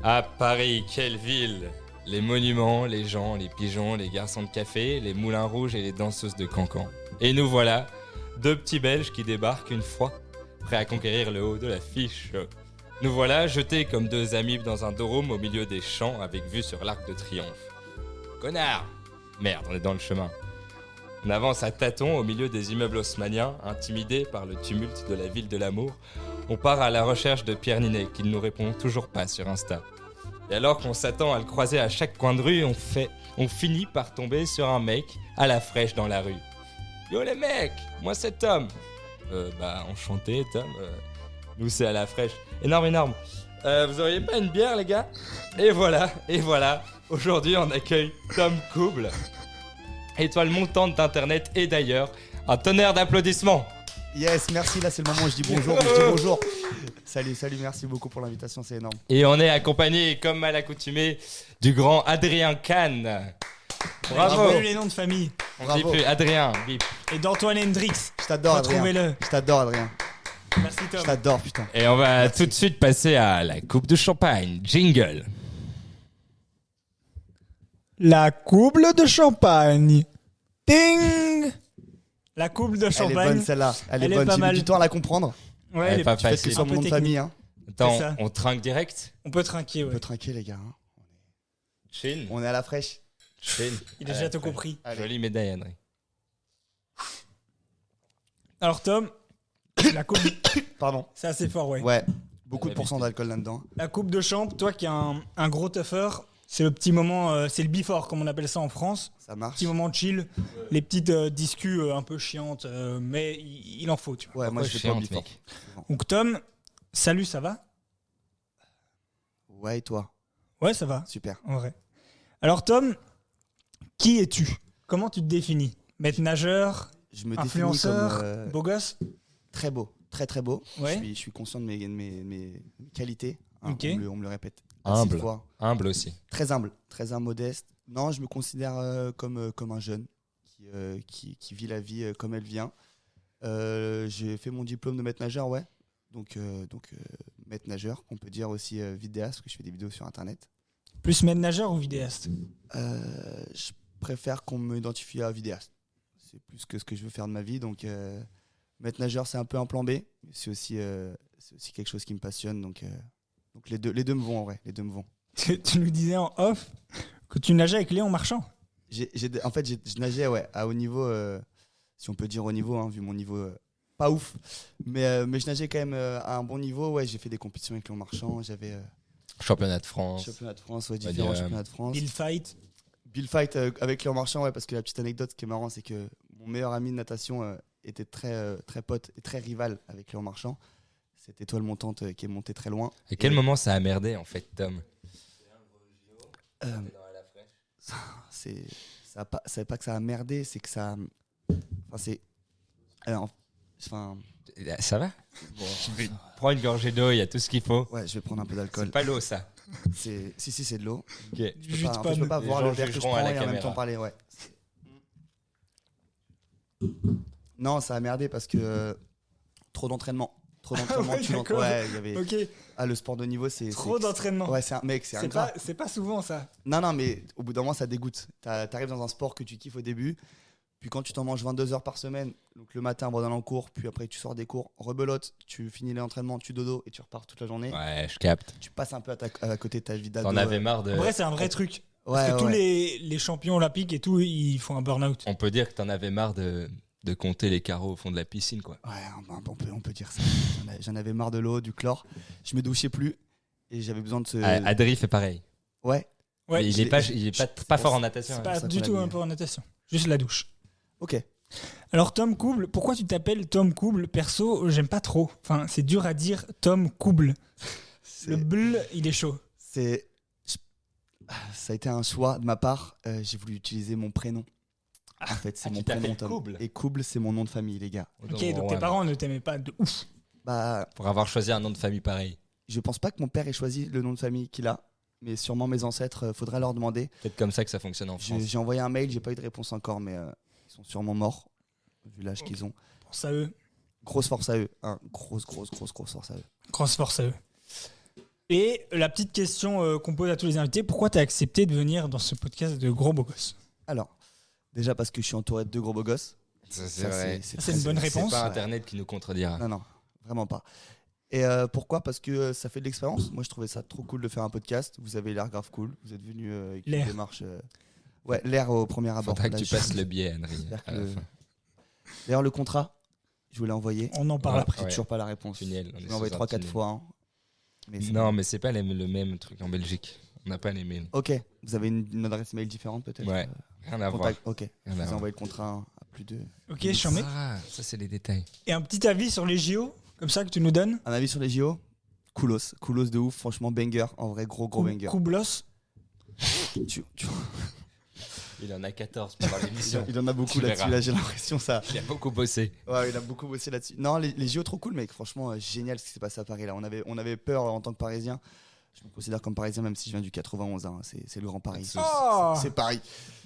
Ah, Paris, quelle ville! Les monuments, les gens, les pigeons, les garçons de café, les moulins rouges et les danseuses de cancan. Et nous voilà, deux petits Belges qui débarquent une fois, prêts à conquérir le haut de l'affiche. Nous voilà jetés comme deux amibes dans un dôme au milieu des champs avec vue sur l'Arc de Triomphe. Connard! Merde, on est dans le chemin. On avance à tâtons au milieu des immeubles haussmanniens, intimidés par le tumulte de la ville de l'amour. On part à la recherche de Pierre Ninet, qui ne nous répond toujours pas sur Insta. Et alors qu'on s'attend à le croiser à chaque coin de rue, on finit par tomber sur un mec à la fraîche dans la rue. Yo les mecs, moi c'est Tom. Enchanté Tom. Nous c'est à la fraîche. Énorme. Vous auriez pas une bière les gars? Et voilà. Aujourd'hui on accueille Tom Kouble, étoile montante d'internet et d'ailleurs. Un tonnerre d'applaudissements. Yes, merci, là c'est le moment où je dis bonjour. Salut, merci beaucoup pour l'invitation, c'est énorme. Et on est accompagné, comme à l'accoutumée, du grand Adrien Kahn. Bravo. Les noms de famille. On dit plus Adrien, bip. Et d'Antoine Hendrix. Je t'adore Adrien. Retrouvez-le. Je t'adore Adrien. Merci Tom. Je t'adore putain. Et on va tout de suite passer à la coupe de champagne. Jingle. La couple de champagne. Ding. La couple de champagne. Elle est bonne celle-là, elle est bonne. pas J'ai mal. mis du temps à la comprendre. Ouais, Elle est pas Tu fais que facile. sur Un peu mon nom de technique. famille. Hein. Attends, ça. on trinque direct. On peut trinquer, On ouais. peut trinquer les gars. Hein. Chill. On est à la fraîche. Chill. Il a déjà tout compris. Allez. Jolie médaille, Adrien. Alors Tom, la coupe, Pardon. c'est assez fort, ouais. Ouais, beaucoup de Elle pourcents habite. d'alcool là-dedans. La coupe de champ, toi qui es un gros tougher, c'est le petit moment, c'est le before comme on appelle ça en France. Ça marche. Petit moment chill, les petites discus un peu chiantes, mais il en faut, tu vois. Ouais, moi Pourquoi je fais pas chiante, before. mec? Donc Tom, salut, ça va? Ouais, et toi? Ouais, ça va, Super. en vrai. Alors Tom, qui es-tu? Comment tu te définis? Maître nageur, Je me définis influenceur, comme beau gosse? très beau, très beau. Ouais. Je suis conscient de mes qualités. Hein, Ok. on me le répète. Humble. 6 fois. Humble aussi. Très humble, modeste. Non, je me considère comme un jeune qui vit la vie comme elle vient. J'ai fait mon diplôme de maître nageur, ouais. Donc maître nageur, on peut dire aussi vidéaste, parce que je fais des vidéos sur Internet. Plus maître nageur ou vidéaste? Je préfère qu'on m'identifie à vidéaste. C'est plus que ce que je veux faire de ma vie. Donc maître nageur, c'est un peu un plan B. Mais c'est aussi quelque chose qui me passionne. Donc les deux me vont en vrai. Les deux me vont. Tu nous disais en off que tu nageais avec Léon Marchand. En fait, je nageais à haut niveau, si on peut dire haut niveau, hein, vu mon niveau pas ouf. Mais je nageais quand même à un bon niveau. Ouais, j'ai fait des compétitions avec Léon Marchand. J'avais Championnat de France. championnat de France, ouais, On va différents dire, championnats de France. Il fight. Bill Fight avec Léon Marchand, ouais, parce que la petite anecdote qui est marrant, c'est que mon meilleur ami de natation était très pote et très rival avec Léon Marchand. Cette étoile montante qui est montée très loin. À quel Et, moment ça a merdé en fait, Tom? euh, c'est pas que ça a merdé, c'est que ça. Enfin, c'est. Enfin, Ça va? Prends une gorgée d'eau, il y a tout ce qu'il faut. ouais, je vais prendre un peu C'est d'alcool. pas l'eau ça. Si, c'est de l'eau. Ok. Je peux pas, en fait, je peux pas Les voir gens le verre que je jugeront prends à la et en même caméra. temps parler, ouais. Non, ça a merdé parce que trop d'entraînement. Ouais, tu d'accord. ouais, il y avait. Ok, Le sport de haut niveau, c'est. trop d'entraînement. Ouais, c'est un mec, c'est ingrat. C'est pas souvent ça. Non, mais au bout d'un moment, ça dégoûte. T'arrives dans un sport que tu kiffes au début, puis quand tu t'en manges 22 heures par semaine, donc le matin, avant d'aller en cours, puis après tu sors des cours, rebelote, tu finis l'entraînement, tu dodo et tu repars toute la journée. Ouais, je capte. Tu passes un peu à côté de ta vie d'ado. T'en avais marre de. En vrai, c'est un vrai truc. Ouais, Parce que tous ouais. les champions olympiques et tout, ils font un burn-out. On peut dire que t'en avais marre de compter les carreaux au fond de la piscine, quoi. Ouais, on peut dire ça. J'en avais marre de l'eau, du chlore. Je me douchais plus et j'avais besoin de ce. Adri fait pareil. Ouais, Ouais, Mais il est pas fort en natation. c'est hein. pas ça du qu'on tout a un mis. peu en natation. Juste la douche. ok. Alors Tom Kouble, pourquoi tu t'appelles Tom Kouble? Perso, j'aime pas trop. Enfin, c'est dur à dire Tom Kouble. Le bl, il est chaud. C'est. Ça a été un choix de ma part. J'ai voulu utiliser mon prénom. En fait, c'est Ah, mon tu prénom. t'appelles Tom. Kouble. Et Kouble, c'est mon nom de famille, les gars. Ok, Ouais, donc tes parents ne t'aimaient pas de ouf. Bah, Pour avoir choisi un nom de famille pareil. je pense pas que mon père ait choisi le nom de famille qu'il a, mais sûrement mes ancêtres, faudrait leur demander. Peut-être comme ça que ça fonctionne en France. J'ai envoyé un mail, j'ai pas eu de réponse encore, mais ils sont sûrement morts, vu l'âge qu'ils ont. Pense à eux. Grosse force à eux, hein. Grosse force à eux. Grosse force à eux. Et la petite question qu'on pose à tous les invités, pourquoi tu as accepté de venir dans ce podcast de Gros Beau Gosse? Alors, déjà parce que je suis entouré de deux gros beaux gosses. Ça, c'est Ça, vrai. C'est une bonne réponse. C'est pas Internet qui nous contredira. Non, vraiment pas. Et pourquoi? Parce que ça fait de l'expérience. Moi, je trouvais ça trop cool de faire un podcast. Vous avez l'air grave cool. Vous êtes venu avec une L'air. démarche. Ouais, l'air au premier abord. Faudra que Là, tu je- passes le biais, Henry. j'espère que à la le- fin. D'ailleurs, le contrat, je vous l'ai envoyé. On en parle Ouais. après. J'ai toujours pas la réponse. Tunnel, on Je est l'ai envoyé sous un 3-4 tunnel. fois. Hein. Mais c'est Non, bon. mais c'est pas le même truc en Belgique. On n'a pas les mails. Ok, vous avez une adresse mail différente peut-être. Ouais, rien à voir. Contact. Ok, je Rien à vous ai voir. envoyé le contrat à plus de. Ok, j'en mets. Ah, ça c'est les détails. Et un petit avis sur les JO, comme ça que tu nous donnes. Un avis sur les JO? Coolos de ouf, franchement banger, en vrai gros banger. Koublos. Tu- Il en a 14 pendant l'émission. Il en a beaucoup Tu là-dessus, verras. là j'ai l'impression ça. Il a beaucoup bossé. Ouais, il a beaucoup bossé là-dessus. Non, les JO trop cool mec, franchement génial ce qui s'est passé à Paris là. On avait peur en tant que Parisien. Je me considère comme Parisien même si je viens du 91, hein. C'est le Grand Paris. Oh C'est Paris.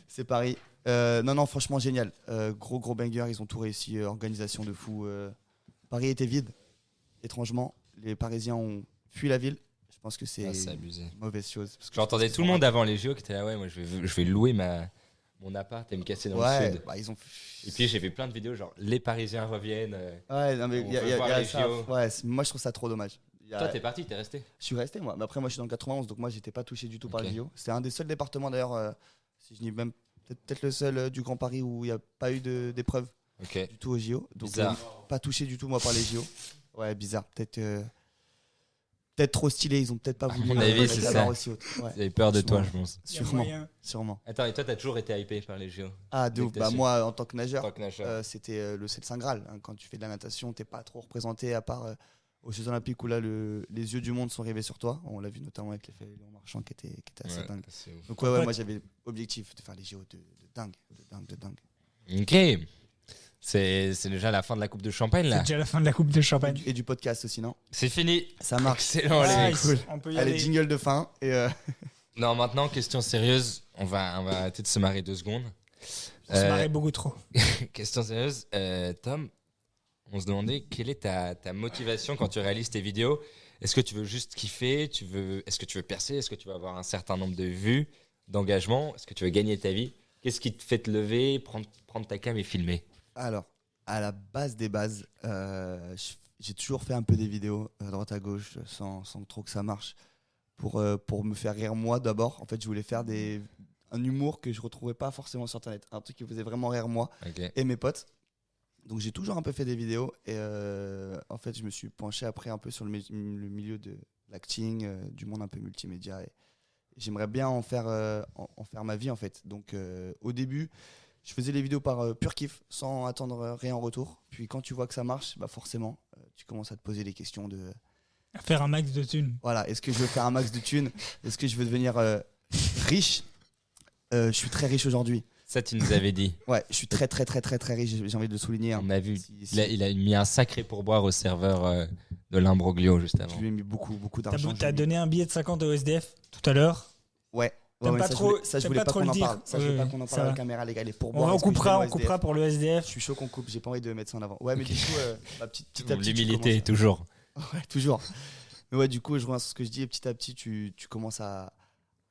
C'est Paris. Non, franchement génial. Gros banger, ils ont tout réussi, organisation de fou. Paris était vide, étrangement. Les Parisiens ont fui la ville. Je pense que c'est Ah, c'est abusé. une mauvaise chose. parce que J'entendais je pense tout le qu'ils monde sont avant les JO qui était là, ouais, moi je vais louer mon appart et me casser dans le Ouais, sud. bah, ils ont. Et puis j'ai vu plein de vidéos genre les Parisiens reviennent. Ouais, non, mais On il y a, veut il y a- voir il y a les ça. JO. Ouais, moi je trouve ça trop dommage. Toi t'es parti, t'es resté. Je suis resté moi. Mais après moi je suis dans le 91 donc moi j'étais pas touché du tout par Ok. les JO. C'est un des seuls départements d'ailleurs, si je dis même peut-être le seul du Grand Paris où il n'y a pas eu d'épreuve Ok. du tout aux JO. Donc Bizarre. pas touché du tout moi par les JO. Ouais, bizarre. Peut-être trop stylé. Ils ont peut-être pas voulu mon avis, mettre c'est la ça. barre aussi haute. Ouais, J'avais peur de toi, je Sûrement. pense. Il y a sûrement, moyen. sûrement. Attends, et toi t'as toujours été hypé par les JO. Ah de Dès ouf. que t'as Bah su. moi en tant que nageur. Tant que nageur. C'était c'est le Saint Graal. Hein. Quand tu fais de la natation, t'es pas trop représenté à part aux Jeux Olympiques où là les yeux du monde sont rivés sur toi. On l'a vu notamment avec l'effet Léon Marchand qui était assez Ouais, dingue. c'est ouf. Donc Ouais. moi j'avais objectif de faire les JO de dingue, de dingue. Ok. C'est déjà la fin de la coupe de champagne C'est là. déjà la fin de la coupe de champagne. Et du podcast aussi, non? C'est fini. Ça marche. Excellent les mecs. Nice. cool. On peut y Allez, aller. jingle de fin et Non, maintenant question sérieuse. On va arrêter de se marrer 2 secondes. On se marrait beaucoup trop. Question sérieuse, Tom, on se demandait quelle est ta motivation quand tu réalises tes vidéos. Est-ce que tu veux juste kiffer? Est-ce que tu veux percer? Est-ce que tu veux avoir un certain nombre de vues, d'engagement? Est-ce que tu veux gagner ta vie? Qu'est-ce qui te fait te lever, prendre ta cam et filmer? alors à la base des bases, j'ai toujours fait un peu des vidéos à droite à gauche sans trop que ça marche pour me faire rire moi d'abord. En fait, je voulais faire un humour que je retrouvais pas forcément sur internet, un truc qui faisait vraiment rire moi Ok. et mes potes. Donc j'ai toujours un peu fait des vidéos et en fait je me suis penché après un peu sur le milieu de l'acting, du monde un peu multimédia et j'aimerais bien en faire ma vie en fait. Donc au début je faisais les vidéos par pur kiff sans attendre rien en retour. Puis quand tu vois que ça marche, bah forcément tu commences à te poser les questions de Faire un max de thunes. voilà, est-ce que je veux faire un max de thunes? Est-ce que je veux devenir riche? Je suis très riche aujourd'hui. Ça, tu nous avais dit. Ouais, je suis très riche, j'ai envie de le souligner. hein. On a vu. Si- Il a mis un sacré pourboire au serveur de l'Imbroglio juste avant. Je lui ai mis beaucoup d'argent. T'as donné un billet de 50 au SDF tout à l'heure. Ouais. T'aimes pas ça, trop- je t'aimes voulais pas pas trop qu'on le en dire. parle. Ça, je veux Oui, pas qu'on en ça parle à la va. caméra, les gars. Les On pourboires. coupera pour le Je SDF. suis chaud qu'on coupe. J'ai pas envie de mettre ça en avant. Ouais, mais du coup, petit à petit. L'humilité, toujours. Ouais, toujours. Mais ouais, du coup, je reviens sur ce que je dis. Et petit à petit, tu commences à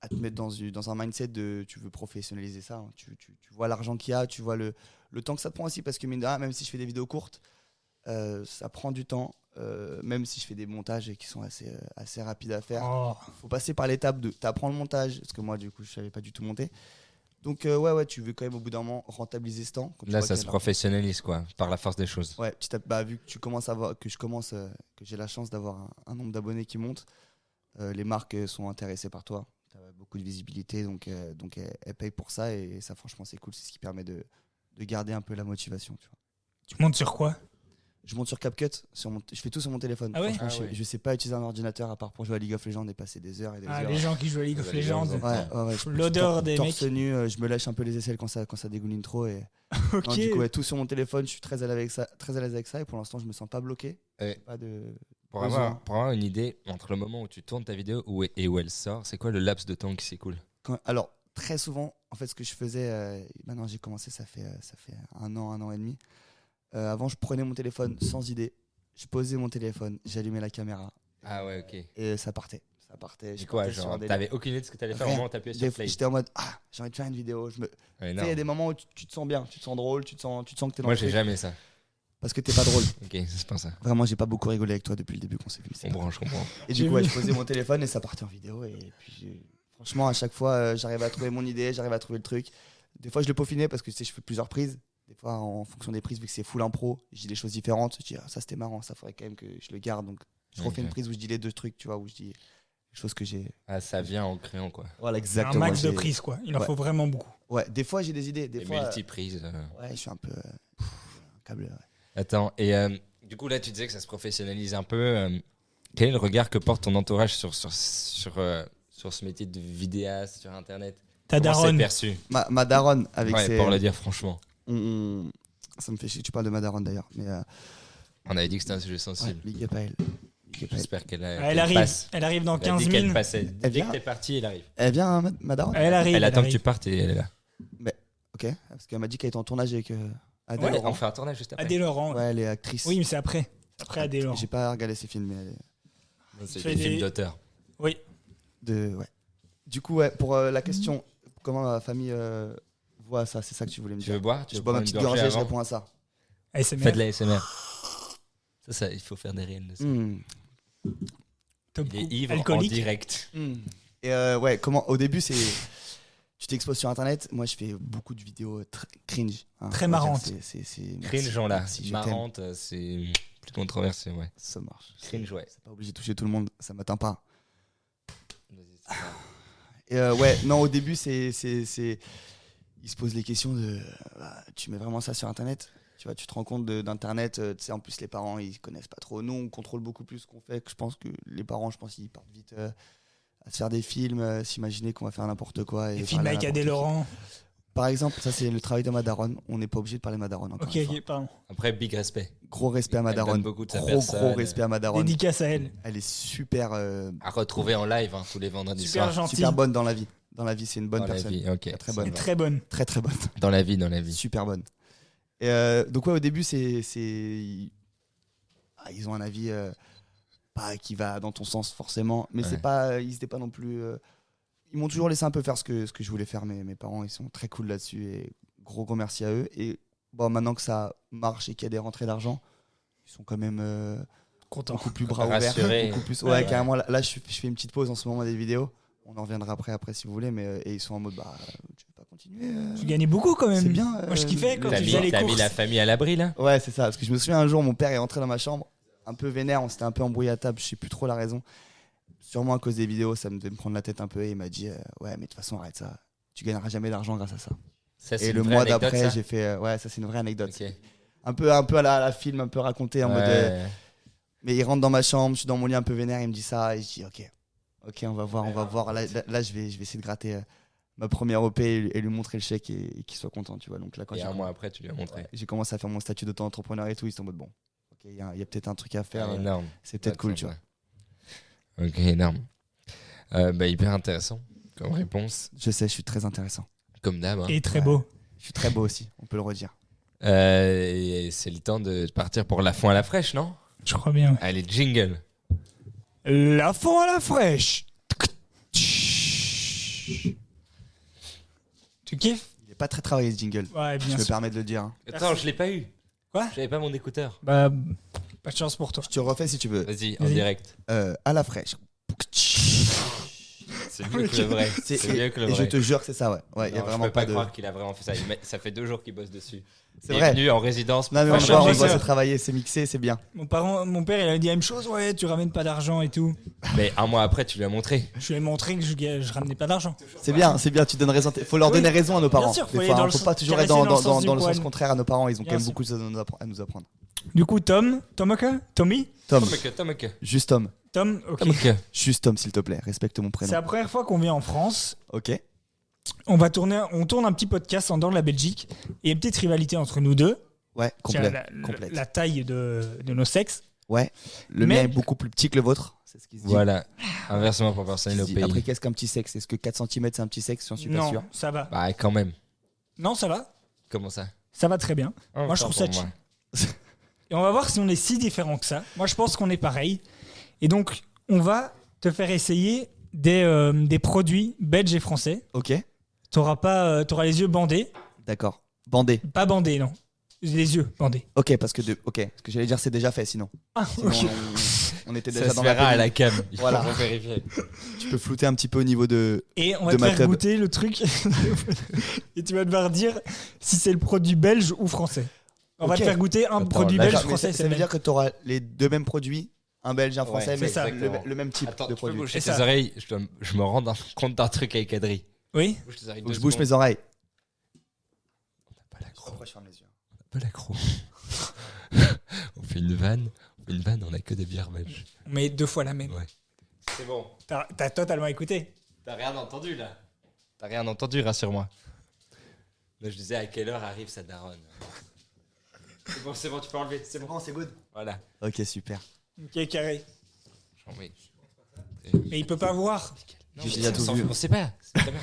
te mettre dans un mindset de tu veux professionnaliser ça. Hein. Tu vois l'argent qu'il y a, tu vois le temps que ça te prend aussi. Parce que mine de rien, même si je fais des vidéos courtes, ça prend du temps. Même si je fais des montages qui sont assez rapides à faire. Oh. Faut passer par l'étape de t'apprends le montage. Parce que moi, du coup, je savais pas du tout monter. Donc, ouais, tu veux quand même au bout d'un moment rentabiliser ce temps. Quand tu Là, vois ça qu'il y se a de professionnalise, quoi, par la force des choses. Ouais, vu que tu commences à voir, que j'ai la chance d'avoir un nombre d'abonnés qui monte, les marques sont intéressées par toi. Tu as beaucoup de visibilité, donc elles payent pour ça et ça, franchement, c'est cool. C'est ce qui permet de garder un peu la motivation. Tu vois. Tu montes sur quoi? Je monte sur CapCut, je fais tout sur mon téléphone. Ah ouais Franchement, Ah ouais. je sais pas utiliser un ordinateur à part pour jouer à League of Legends et passer des heures et des Ah, heures. les gens qui jouent à League of Les gens, Legends. ils ont- Ouais, L'odeur des torse mecs. nu, je me lâche un peu les aisselles quand ça dégouline trop et Ok. non, du coup, ouais, tout sur mon téléphone, je suis très à l'aise avec ça et pour l'instant, je me sens pas bloqué. Ouais. Pas de Pour besoin. avoir une idée, entre le moment où tu tournes ta vidéo et où elle sort, c'est quoi le laps de temps qui s'écoule? Alors, très souvent, en fait, ce que je faisais, maintenant j'ai commencé, ça fait 1 an et demi. Avant, je prenais mon téléphone sans idée, je posais mon téléphone, j'allumais la caméra Ah ouais, ok. et ça partait. Ça partait. C'est quoi, partais sur un genre, délire. t'avais aucune idée de ce que t'allais faire au Rien. moment où t'appuyais sur play. J'étais en mode j'ai envie de faire une vidéo. Ouais, Tu sais, non. il y a des moments où tu te sens bien, tu te sens drôle, tu sens que t'es dans Moi, le j'ai truc. jamais ça. Parce que t'es pas drôle. Ok, c'est pas ça. Vraiment, j'ai pas beaucoup rigolé avec toi depuis le début qu'on s'est vu. On branche, je comprends. Et J'ai du coup, vu. je posais mon téléphone et ça partait en vidéo. Et puis, franchement, à chaque fois, j'arrivais à trouver mon idée, j'arrivais à trouver le truc. Des fois, je le peaufinais parce que tu sais, je fais plusieurs prises. Des fois, en fonction des prises, vu que c'est full impro, je dis des choses différentes. Je dis, ça c'était marrant, ça faudrait quand même que je le garde. Donc, je refais Ok. une prise où je dis les deux trucs, tu vois, où je dis les choses que j'ai. Ah, ça vient en créant, quoi. Voilà, Un exactement. max de j'ai- prises, quoi. Il en Ouais. faut vraiment beaucoup. Ouais, des fois, j'ai des idées. Des Les fois, multiprises. ouais, je suis un peu. Un câble. Ouais. Attends, et du coup, là, tu disais que ça se professionnalise un peu. Quel est le regard que porte ton entourage sur ce métier de vidéaste sur Internet? Ta Comment c'est daronne. perçu? Ma daronne, avec Ouais, ses. pour le dire franchement. Ça me fait chier que tu parles de ma daronne d'ailleurs. Mais On avait dit que c'était un sujet ouais, sensible. big up à elle. Big up à elle. J'espère qu'elle Elle qu'elle arrive. passe. Elle arrive dans Elle a 15 dit qu'elle 000. passait. Elle Dès que vient t'es parti, elle arrive. Elle vient, ma daronne Elle arrive. Elle attend que arrive. tu partes et elle est là. Ok, parce qu'elle m'a dit qu'elle était en tournage avec Adèle Ouais, Laurent. On fait un tournage juste après. Adé Laurent. Ouais, elle est actrice. Oui, mais c'est après. Après Adé Laurent. J'ai pas regardé ses films, mais elle est C'est Fais des des- films d'auteur. Oui. ouais. Du coup, ouais, pour la question, comment ma famille voit ça, c'est ça que tu voulais me Tu veux dire. boire? Tu Je veux bois ma prendre une petite gorgée gorgée, je avant? réponds à ça. ASMR. Fais de la SMR. Ça, il faut faire des réels de ça. Top Il est coup. ivre en Alcoolique. direct. Et ouais, comment au début c'est tu t'exposes sur internet. Moi, je fais beaucoup de vidéos cringe. hein, Très on va dire, marrantes. c'est Cringe, genre là. Si je t'aime. Marrante, c'est plus controversé, ouais. Ça marche. Cringe, ouais. C'est pas obligé de toucher tout le monde, ça m'atteint pas. Vas-y, c'est ça. Et ouais, non, au début, ils se posent les questions de tu mets vraiment ça sur internet? Tu vois, tu te rends compte d'internet, tu sais, en plus les parents ils connaissent pas trop. Nous on contrôle beaucoup plus ce qu'on fait, que je pense que les parents, je pense ils partent vite à se faire des films, s'imaginer qu'on va faire n'importe quoi. Et Et film parler à avec Adé n'importe qui. Laurent. Par exemple, ça c'est le travail de ma daronne, on n'est pas obligé de parler de ma daronne encore Ok, une fois. ok, pardon. Après, big respect. Gros respect à ma Elle donne daronne, beaucoup de sa gros personne. respect à ma daronne. Dédicace à elle. Elle est super À retrouver en live tous les vendredis Super soirs. gentille. super bonne dans la vie. Dans la vie, c'est une bonne Dans la personne. vie, ok. Très Et bonne. très bonne. Très très bonne. Dans la vie, dans la vie. Super bonne. Et donc ouais, au début, ils ont un avis pas qui va dans ton sens forcément, mais Ouais. c'est pas, ils étaient pas non plus. Ils m'ont toujours laissé un peu faire ce que je voulais faire. Mes parents, ils sont très cool là-dessus et gros merci à eux. Et bon, maintenant que ça marche et qu'il y a des rentrées d'argent, ils sont quand même Content. beaucoup plus bras ouverts. Rassurés. Beaucoup plus. Ouais, Ouais, ouais. carrément. Là, je fais une petite pause en ce moment des vidéos. On en reviendra après si vous voulez, mais et ils sont en mode tu veux pas continuer Tu gagnais beaucoup quand même. C'est bien. Moi, je kiffais quand T'as tu mis, faisais les t'as mis courses. la famille à l'abri, là? Ouais, c'est ça. Parce que je me souviens un jour, mon père est rentré dans ma chambre, un peu vénère, on s'était un peu embrouillé à table, je sais plus trop la raison. Sûrement à cause des vidéos, ça me devait me prendre la tête un peu et il m'a dit ouais, mais de toute façon, arrête ça. Tu gagneras jamais d'argent grâce à ça. Ça, c'est Et une le vraie mois anecdote, d'après, ça j'ai fait ouais, ça c'est une vraie anecdote. Ok. Un peu à la film, un peu raconté en mode. Ouais. Mais il rentre dans ma chambre, je suis dans mon lit un peu vénère, il me dit ça et je dis ok, on va voir. Là, je vais essayer de gratter ma première OP et lui montrer le chèque et qu'il soit content, tu vois. Donc là, quand Et un mois après, tu lui as montré. j'ai commencé à faire mon statut d'auto-entrepreneur et tout, ils sont en mode bon, ok, il y a peut-être un truc à faire. Énorme. C'est peut-être cool, tu vois. Ok, énorme. Hyper intéressant comme réponse. Je sais, je suis très intéressant. Comme d'hab. Hein. Et très Ouais. beau. Je suis très beau aussi, on peut le redire. Et c'est le temps de partir pour la fond à la fraîche, non? Je crois bien. Allez, jingle. La fond à la fraîche. Tu kiffes? Il est pas très travaillé ce jingle, Ouais, je bien me sûr. permets de le dire. hein. Attends, je l'ai pas eu. Quoi? J'avais pas mon écouteur. Bah, pas de chance pour toi. Je te refais si tu veux. Vas-y, en Vas-y. direct. À la fraîche. C'est mieux que le vrai. C'est mieux que le et je vrai. te jure que c'est ça, ouais. Ouais, il y a Non, vraiment je peux pas de. croire qu'il a vraiment fait ça. Ça fait 2 jours qu'il bosse dessus. C'est Il vrai. est venu en résidence. Non, mais pour on faire voit, le on voit jingle. ça travailler, c'est mixé, c'est bien. Mon père, il a dit la même chose. Ouais, tu ramènes pas d'argent et tout. Mais un mois après, tu lui as montré. Je lui ai montré que je ramenais pas d'argent. C'est bien, tu donnes raison. Faut leur Oui. donner raison à nos parents. Bien sûr, faut Des aller fois, dans hein, le faut sens- pas toujours être caresser dans dans le sens du le sens poil. contraire à nos parents. Ils ont Bien quand même sûr. beaucoup de choses à nous apprendre. Du coup, Tommy, Tom, Tomek. juste Tom. Tom, ok. Tomek. Juste Tom, s'il te plaît. Respecte mon C'est prénom. la première fois qu'on vient en France. Ok. On tourne un petit podcast en dehors de la Belgique et une petite rivalité entre nous deux. Ouais, Tiens, complet. la, complète. la taille de nos sexes. Ouais. Le Mais- mien est beaucoup plus petit que le vôtre. C'est ce qui se dit. Voilà. Inversement proportionnel Se au dit. pays. Après, qu'est-ce qu'un petit sexe? Est-ce que 4 cm c'est un petit sexe? J'en suis pas Non, sûr. ça va. Bah, quand même. Non, ça va. Comment ça? Ça va très bien. Moi, je trouve ça chill. Et on va voir si on est si différents que ça. Moi, je pense qu'on est pareil. Et donc, on va te faire essayer des produits belges et français. Ok, T'auras les yeux bandés. d'accord. Bandé. Pas bandés, non. Les yeux bandés. Ok, parce que ce que j'allais dire, c'est déjà fait sinon. Ah, Sinon, ok. on était Ça déjà se dans la verra à pénombre. la cam. Il Voilà. faut vérifier. Tu peux flouter un petit peu au niveau de. Et on va de te ma faire tub. goûter le truc. Et tu vas devoir dire si c'est le produit belge ou français. On va Ok. te faire goûter un Attends, produit là, belge, D'accord, mais français. ça veut dire que tu auras les deux mêmes produits, un belge, un français, Ouais, mais c'est ça. le même type Attends, de tu peux produit. boucher C'est tes ça. oreilles. Je me rends compte d'un truc avec Adri. Oui. Bouge tes oreilles Donc deux je bouge secondes. mes oreilles. Pas l'accro. Après, je ferme les yeux. Pas l'accro. On fait une vanne, on a que des bières belges. Mais 2 fois la même. Ouais. C'est bon. T'as totalement écouté. T'as rien entendu là. T'as rien entendu, rassure-moi. Là, je disais à quelle heure arrive sa daronne. C'est bon, tu peux enlever. C'est bon. c'est good. Voilà. Ok, super. Ok, carré. J'en mets. Mais il peut pas voir. Non, J'ai mais déjà on tout s'en vu. fout, on sait pas. C'est très bien.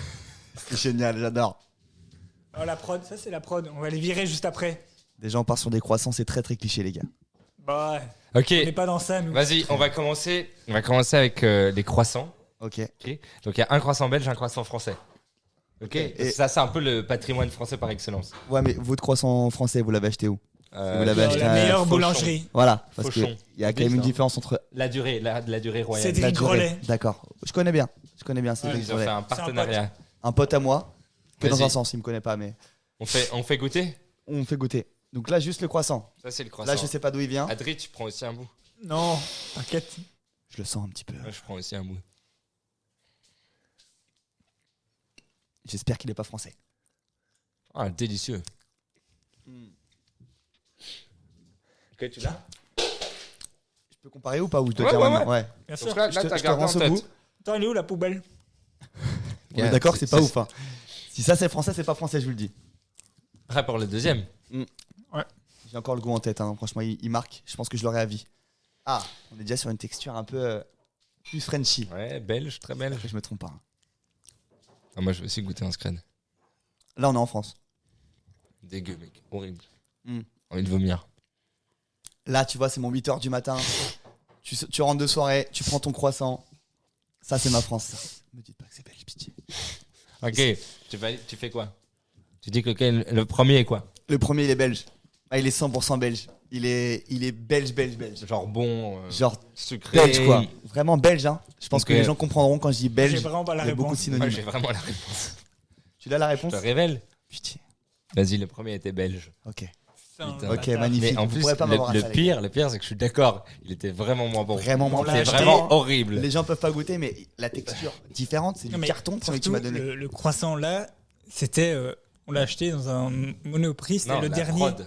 C'est génial, j'adore. Oh, la prod, ça c'est la prod. On va les virer juste après. Déjà, on part sur des croissants, c'est très très cliché, les gars. Bah ouais. Ok. On n'est pas dans ça, nous. Vas-y, on va commencer avec les croissants. Ok. Ok. Donc il y a un croissant belge, un croissant français. Ok. Et- Ça, c'est un peu le patrimoine français par excellence. Ouais, mais votre croissant français, vous l'avez acheté où? Vous l'avez Dans acheté la à- meilleure Fauchon. boulangerie. Voilà, parce Fauchon. qu'il y a quand même une ça. différence entre La durée royale. Cédric la durée. Grolet. D'accord. Je connais bien. Ouais, Cédric Ils ont Grolet. fait un partenariat. Un pote à moi, que dans Vas-y. un sens, il me connaît pas, mais On fait goûter. on fait goûter. Donc là, juste le croissant. Ça, c'est le croissant. Là, je sais pas d'où il vient. Adri, tu prends aussi un bout. Non, t'inquiète. Je le sens un petit peu. Moi, je prends aussi un bout. J'espère qu'il est pas français. Ah, délicieux. Ok, tu l'as? Je peux comparer ou pas, ou je dois Ouais, dire ouais, maintenant? Ouais. Bien sûr. Donc là, Je te- t'as je te gardé rends en ce tête. goût. Attends, elle est où la poubelle? On est d'accord, c'est pas ouf. Hein. Si ça c'est français, c'est pas français, je vous le dis. Prêt pour le deuxième? J'ai encore le goût en tête, hein. Franchement, il marque. Je pense que je l'aurai à vie. Ah, on est déjà sur une texture un peu plus Frenchy. Ouais, belge, très belge. Je me trompe pas. Hein. Ah, moi, je vais aussi goûter un scred. Là, on est en France. Dégueu, mec. Horrible. Mm. Envie de vomir. Là, tu vois, c'est mon 8h du matin. Tu rentres de soirée, tu prends ton croissant. Ça, c'est ma France. Ça. Me dites pas que c'est belge, pitié. Ok, tu fais quoi? Tu dis que le premier est quoi? Le premier, il est belge. Ah, il est 100% belge. Il est belge. Genre bon, Genre sucré. belge, quoi. Vraiment belge, hein. Je pense Ok. que les gens comprendront quand je dis J'ai belge. vraiment pas la Il y a beaucoup de réponse. synonymes. Moi, j'ai vraiment la réponse. Tu l'as la Je réponse? te révèle. Pitié. Vas-y, le premier était belge. Ok. Putain, Ok, bâtard. magnifique. Mais en Vous plus, pourrez pas m'avoir à ça, le les pire, c'est que je suis d'accord. Il était vraiment moins bon. Vraiment moins On l'a C'est bon. acheté. vraiment horrible. Les gens peuvent pas goûter, mais la texture différente, c'est Non, du mais carton, c'est que tu surtout, m'as donné. le croissant là, c'était. On l'a acheté dans un Monoprix, c'était Non, le la dernier. prod.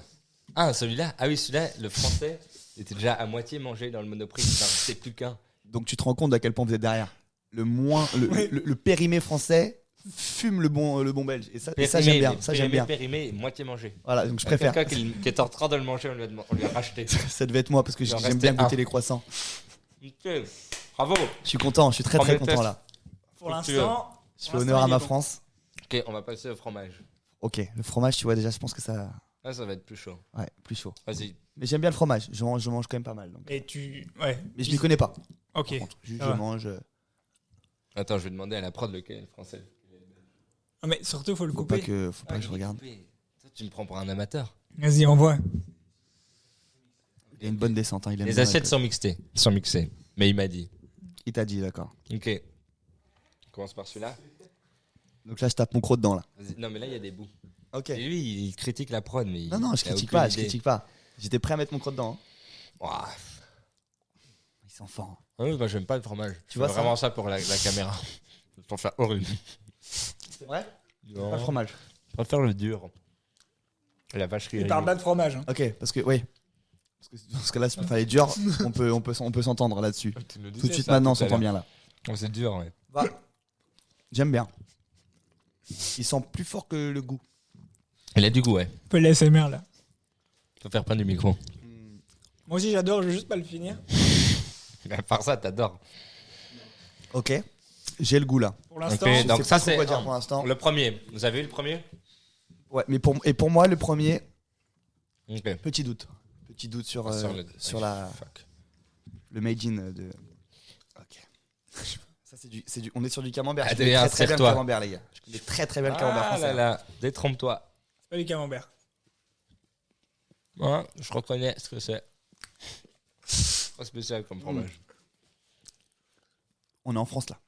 Ah, celui-là? Ah oui, celui-là, le français, il était déjà à moitié mangé dans le Monoprix. C'est plus qu'un. Donc tu te rends compte à quel point vous êtes derrière. Le Ouais. périmé français fume le bon belge. Et ça j'aime bien. Ça j'aime bien. Périmé, moitié mangé. Voilà, donc je préfère. Quelqu'un qui est en train de le manger, on lui a racheté. Ça devait être moi parce que Il en j'aime bien restait goûter un. les croissants. Ok, bravo. Je suis content, je suis très Premier très content test. là. Pour Faut que tu l'instant. Je fais pour honneur à l'instant, il ma est bon. France. Ok, on va passer au fromage. Ok, le fromage, tu vois déjà, je pense que ça. Là, ça va être plus chaud. Ouais, plus chaud. Vas-y. Mais j'aime bien le fromage, je mange quand même pas mal. Donc. Mais tu. Ouais. Mais je m'y connais pas. Ok. Par contre. Juste, Ça je va. mange. Attends, je vais demander à la prod lequel est le français. Ah, mais surtout, faut le Faut pas couper. que je regarde. Toi, tu me prends pour un amateur. Vas-y, envoie. Il a une bonne descente. Hein, il aime Les bien assiettes l'alcool. sont mixées. Mais il m'a dit. Il t'a dit, d'accord. Ok. On commence par celui-là. Donc là, je tape mon croc dedans là. Vas-y. Non, mais là, il y a des bouts. Ok. Et lui, il critique la prod, mais Non, je critique pas, je critique pas. J'étais prêt à mettre mon croc dedans. Hein. Ils sont forts. hein. Ah oui, moi, j'aime pas le fromage. Tu Tu vois vois ça vraiment ça pour la caméra. Je préfère horrible. C'est vrai Non, Pas le fromage. je préfère le dur. La vacherie. Il parle pas de fromage. Hein. Ok, parce que, oui. Parce que là, s'il fallait dur, on peut s'entendre là-dessus. Tout de suite maintenant, on s'entend bien là. Oh, c'est dur, ouais. J'aime bien. Il sent plus fort que le goût. Il a du goût, ouais. Un peu l'ASMR là. Faut faire prendre du micro. Moi aussi, j'adore, je veux juste pas le finir. À part ça, t'adores. Ok. J'ai le goût là. Pour l'instant, Ok, Je donc sais ça, pas trop c'est quoi dire pour l'instant. le premier. Vous avez eu le premier? Ouais, mais pour moi, le premier, Ok. petit doute. Petit doute sur Sur le- la Fuck. le made in de. Ok. Ça, on est sur du camembert. Je Allez, connais très bien le insère-toi. camembert, les gars. Je connais très bien le camembert Ah français. là là, détrompe-toi. C'est pas du camembert. Ouais, je reconnais ce que c'est. Pas spécial comme fromage. On est en France, là.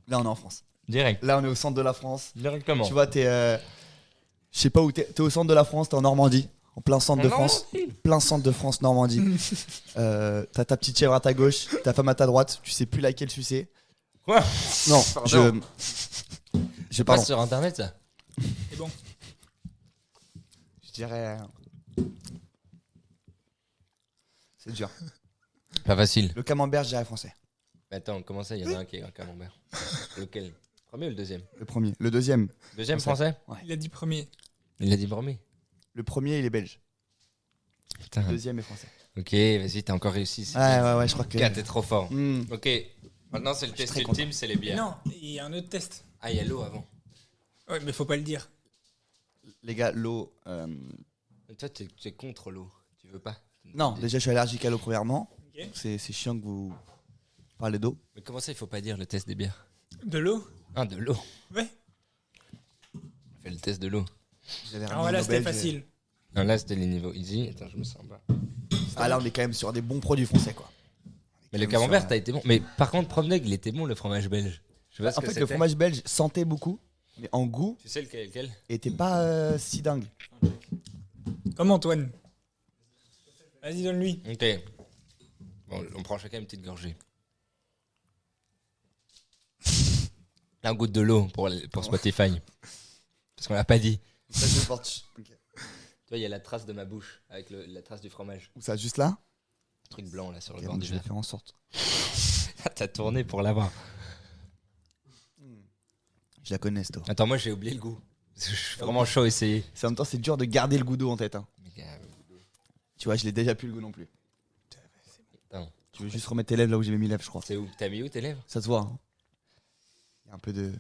Là, on est en France. Direct. Là, on est au centre de la France. Directement. Tu vois, t'es. Je sais pas où t'es. T'es au centre de la France, t'es en Normandie. En plein centre de France. Plein centre de France, Normandie. T'as ta petite chèvre à ta gauche, ta femme à ta droite. Tu sais plus laquelle sucer. Quoi? Non, Pardon. je Pas pardon. sur internet ça? C'est bon. Je dirais. C'est dur. Pas facile. Le camembert, je dirais français. Mais attends, comment ça? Il y en a un qui est un camembert. Lequel? Premier ou le deuxième? Le premier. Le deuxième. Deuxième Français. français? Il a dit premier. Il l'a dit premier. Le premier, il est belge. Putain. Le deuxième est français. Ok, vas-y, t'as encore réussi. Ouais, je crois que. Gars, t'es trop fort. Hmm. Ok, maintenant c'est le test très ultime, c'est les bières. Non, il y a un autre test. Ah, il y a l'eau avant. Ouais, mais faut pas le dire. Les gars, l'eau. Mais toi, t'es contre l'eau. Tu veux pas? Non, déjà, je suis allergique à l'eau, premièrement. Ok. C'est chiant que vous parlez d'eau. Mais comment ça, il faut pas dire le test des bières? De l'eau. Ah, de l'eau. Ouais. Fais le test de l'eau. J'avais Alors ramené voilà, l'eau c'était belge. facile. Non, là, c'était les niveaux easy. Attends, je me sens pas. Ah, là, on est quand même sur des bons produits français, quoi. Mais le camembert, t'as été bon. Mais par contre, Promenade, il était bon, le fromage belge. Je sais pas ce En que fait, le c'était. fromage belge sentait beaucoup, mais en goût, Tu sais lequel? était pas si dingue. Comme Antoine. Vas-y, donne-lui. Ok. Bon, on prend chacun une petite gorgée. Là, on goûte de l'eau pour Spotify. Parce qu'on l'a pas dit. Ça, je porte. Ok. Tu vois, il y a la trace de ma bouche avec la trace du fromage. Où ça, juste là? Le truc blanc là sur le Ok, bord donc du je vais verre. faire en sorte. Ah, t'as tourné pour l'avoir. Je la connais, cette eau. Attends, moi j'ai oublié le goût. Je suis vraiment chaud à essayer. En même temps, c'est dur de garder le goût d'eau en tête. Hein. Tu vois, je l'ai déjà plus le goût non plus. Attends, Tu veux juste remettre tes lèvres là où j'ai mis mes lèvres, je crois. c'est où? T'as mis où tes lèvres? Ça se voit. Hein. Il y a un peu de.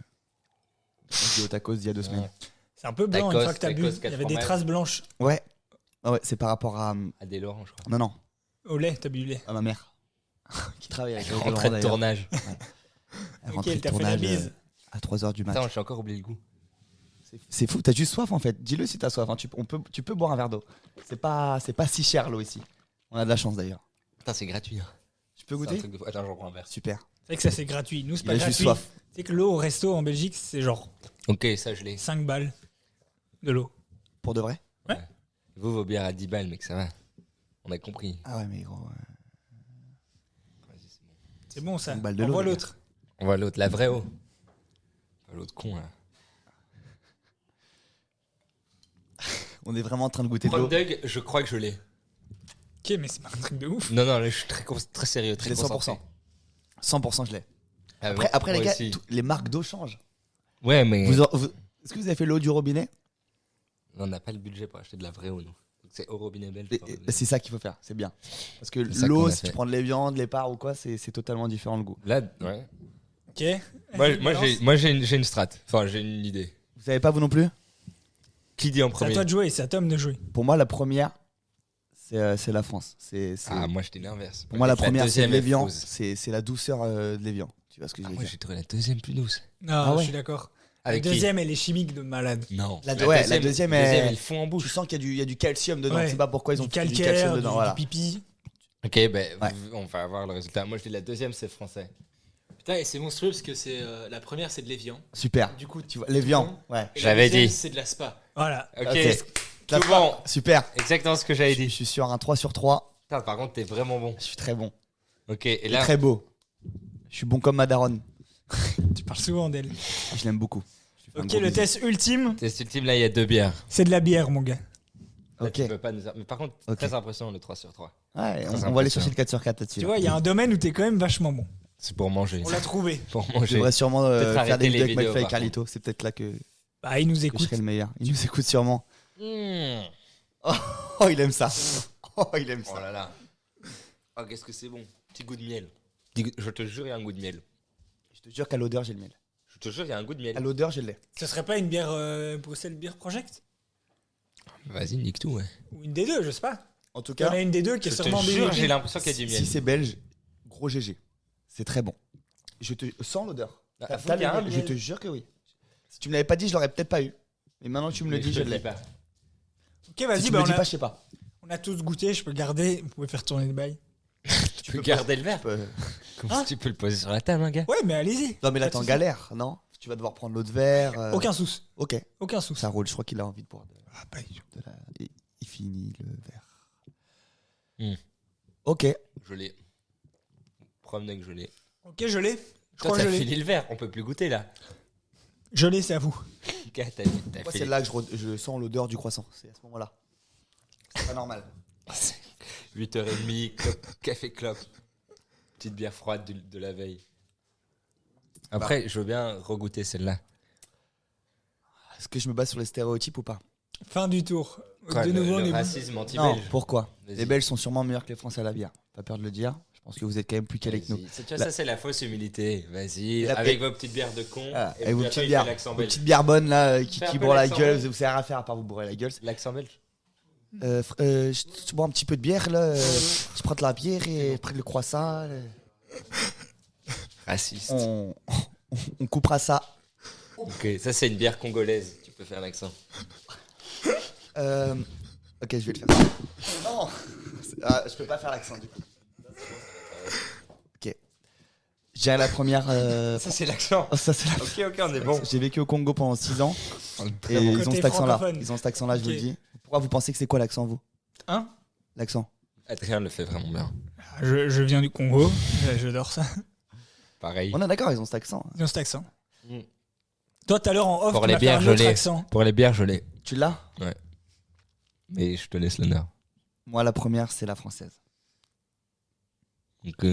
Je dis au tacos d'il y a 2 semaines. C'est un peu blanc Tacos, une fois que t'as bu. tacos, Il y quatre avait des fromages. traces blanches. Ouais. Ah ouais, c'est par rapport à. À des Laurent, je crois. Non, non, Au lait, t'as bu du lait. à ma mère. Qui travaille avec Rentrée Laurent, de d'ailleurs. tournage. Elle Ok, rentrait elle de t'a fait la tournage bise. à 3h du matin. Attends, j'ai encore oublié le goût. C'est fou, t'as juste soif en fait. Dis-le si t'as soif. Hein. Tu peux boire un verre d'eau. C'est pas si cher l'eau ici. On a de la chance d'ailleurs. Putain, c'est gratuit. Hein. Tu peux C'est un goûter truc de fou. Attends, j'en prends un verre. Super. C'est vrai que ça, c'est gratuit. Nous, c'est Il pas a juste gratuit. soif. Tu sais que l'eau au resto en Belgique, c'est genre Ok, ça je l'ai. 5 balles de l'eau. Pour de vrai? Vous, vos bières à 10 balles, mec, ça va. On a compris. Ah ouais, mais gros. Vas-y, c'est bon. C'est bon, ça. 5 balles de On l'eau, voit les gars. l'autre. On va à l'autre, la vraie eau. Pas l'autre con là. On est vraiment en train de goûter de l'eau. Doug, je crois que je l'ai. Ok, mais c'est pas un truc de ouf. Non, là, je suis très sérieux, Je très l'ai concentré. 100%. 100% je l'ai. Ah, Après moi les gars, aussi. les marques d'eau changent. Ouais, mais Est-ce que vous avez fait l'eau du robinet? on n'a pas le budget pour acheter de la vraie eau, nous. Donc, c'est au robinet belge. C'est ça qu'il faut faire, c'est bien. Parce que C'est ça l'eau, qu'on a si tu fait. prends les viandes, les parts ou quoi, c'est totalement différent le goût. Là, ouais. Ok. Moi, j'ai une strat. Enfin, j'ai une idée. Vous savez pas vous non plus? Qui dit en C'est à premier? toi de jouer, c'est à Tom de jouer. Pour moi, la première, c'est la France. Ah, moi, je dis l'inverse. Pour moi, la première, c'est deuxième est l'Évian. fausse. C'est la douceur de l'Évian. Tu vois ce que je Ah, veux moi, dire? j'ai trouvé la deuxième plus douce. Non, Ah ouais. je suis d'accord. La Avec qui? deuxième, elle est chimique de malade. Non. La deuxième est- ils font en Tu bouche. sens qu'il y a du calcium dedans. Ouais. Je sais pas pourquoi ils ont Du foutu calcaire, calcium dedans. du Voilà. pipi. Ok, ben, Ouais. on va avoir le résultat. Moi, je dis la deuxième, c'est français. Putain, et c'est monstrueux parce que c'est la première, c'est de l'Évian. Super. Du coup, Tu vois, l'Évian. Ouais. Et la J'avais deuxième, dit. C'est de la spa. Voilà. Ok, Ok. tout bon. Super. Exactement ce que j'avais Je dit. suis sur un 3 sur 3. Putain, par contre, t'es vraiment bon. Je suis très bon. Ok, et Et là, très beau. Je suis bon comme ma daronne. Tu parles souvent d'elle. Je l'aime beaucoup. Je lui fais un Ok, gros le bisou. test ultime, test ultime, là, il y a 2 bières. c'est de la bière, mon gars. Là, Ok. tu peux pas nous... Mais par contre, Ok. très impressionnant le 3 sur 3. Ouais, Très on va aller impressionnant. chercher le 4 sur 4 là-dessus. Tu vois, il y a un domaine où t'es quand même vachement bon. C'est pour manger. On l'a trouvé. Pour Je manger. devrais sûrement Peut-être faire arrêter des les vidéos avec vidéos, McFly et par Carlito. C'est peut-être là que Bah, il nous je écoute. serai le meilleur. Il nous écoute sûrement. Mmh. Oh, il aime ça. Oh, il aime Oh ça. là là. Oh, qu'est-ce que c'est bon. Petit goût de miel. Je te jure, il y a un goût de miel. Je te jure qu'à l'odeur, j'ai le miel. Je te jure, il y a un goût de miel. À l'odeur, j'ai le lait. Ce serait pas une bière Bruxelles Beer Project? Vas-y, nique tout, ouais. Ou une des deux, je sais pas. En tout Il y en cas, a une des deux qui est Je te sûrement jure, BBB. j'ai l'impression qu'il y a du miel. si c'est belge, gros GG. C'est très bon. Je te sens l'odeur. Ah, faut T'as qu'il y ait un je miel. te jure que oui. Si tu me l'avais pas dit, je l'aurais peut-être pas eu. Mais maintenant que tu me le dis, je l'ai. pas. Ok, Si vas-y, tu bah, me on, le dis a, pas, je sais pas. on a tous goûté, je peux le garder. Vous pouvez faire tourner le bail. Tu peux garder le verre. Comment Hein tu peux le poser sur la table, un gars? Ouais, mais allez-y. Non, mais là, Pas de t'es en souci. galère, non? Tu vas devoir prendre l'autre verre. Aucun souci. Ok, Aucun souci. ça roule. Je crois qu'il a envie de boire Ah, pas du tout. de la. Il finit le verre. Hmm. Ok. Je l'ai. Promenez que je l'ai. Ok, je l'ai. Je Toi, crois que t'as je l'ai. fini le verre. On peut plus goûter là. Je l'ai, c'est à vous. Gars, t'as Moi, fini. c'est là que je sens l'odeur du croissant. C'est à ce moment-là. C'est pas normal. 8h30, café clope. Petite bière froide de la veille. Après, je veux bien regoûter celle-là. Est-ce que je me base sur les stéréotypes ou pas? Fin du tour. Quoi, De nouveau, on le est racisme Non, anti-belge. pourquoi? Vas-y. Les Belges sont sûrement meilleurs que les Français à la bière. Pas peur de le dire. Je pense que vous êtes quand même plus calés que nous. Vas-y. Tu vois, ça, c'est la fausse humilité. Vas-y, La avec paix. vos petites bières de con. Ah, et et vos puis après, petites il fait bières, l'accent vos belge. petites bières bonnes là, qui Fais un peu bourrent la l'accent gueule, belge. vous savez rien faire à part vous bourrer la gueule. L'accent belge. Je bois un petit peu de bière là, je prends de la bière et après le croissant, Raciste. on coupera ça. Ok, ça, c'est une bière congolaise. Tu peux faire l'accent. Ok, je vais le faire. Non, je peux pas faire l'accent du coup. Ok, j'ai la première. Ça, c'est l'accent. Oh, ça c'est la. Ok, on est bon. J'ai vécu au Congo pendant 6 ans et bon. ils ont Côté cet accent-là. francophone. Ils ont cet accent-là, je vous Ok. le dis. Pourquoi vous pensez que c'est quoi l'accent vous? Hein? L'accent. Adrien le fait vraiment bien. Je viens du Congo. J'adore ça. Pareil. On est d'accord, ils ont cet accent. Ils ont cet accent. Mm. Toi, tout à l'heure, en off, Pour tu les m'as fait bières, un je autre l'ai. accent. Pour les bières, je l'ai. Tu l'as? Mais je te laisse l'honneur. Moi, la première, c'est la française. Ok.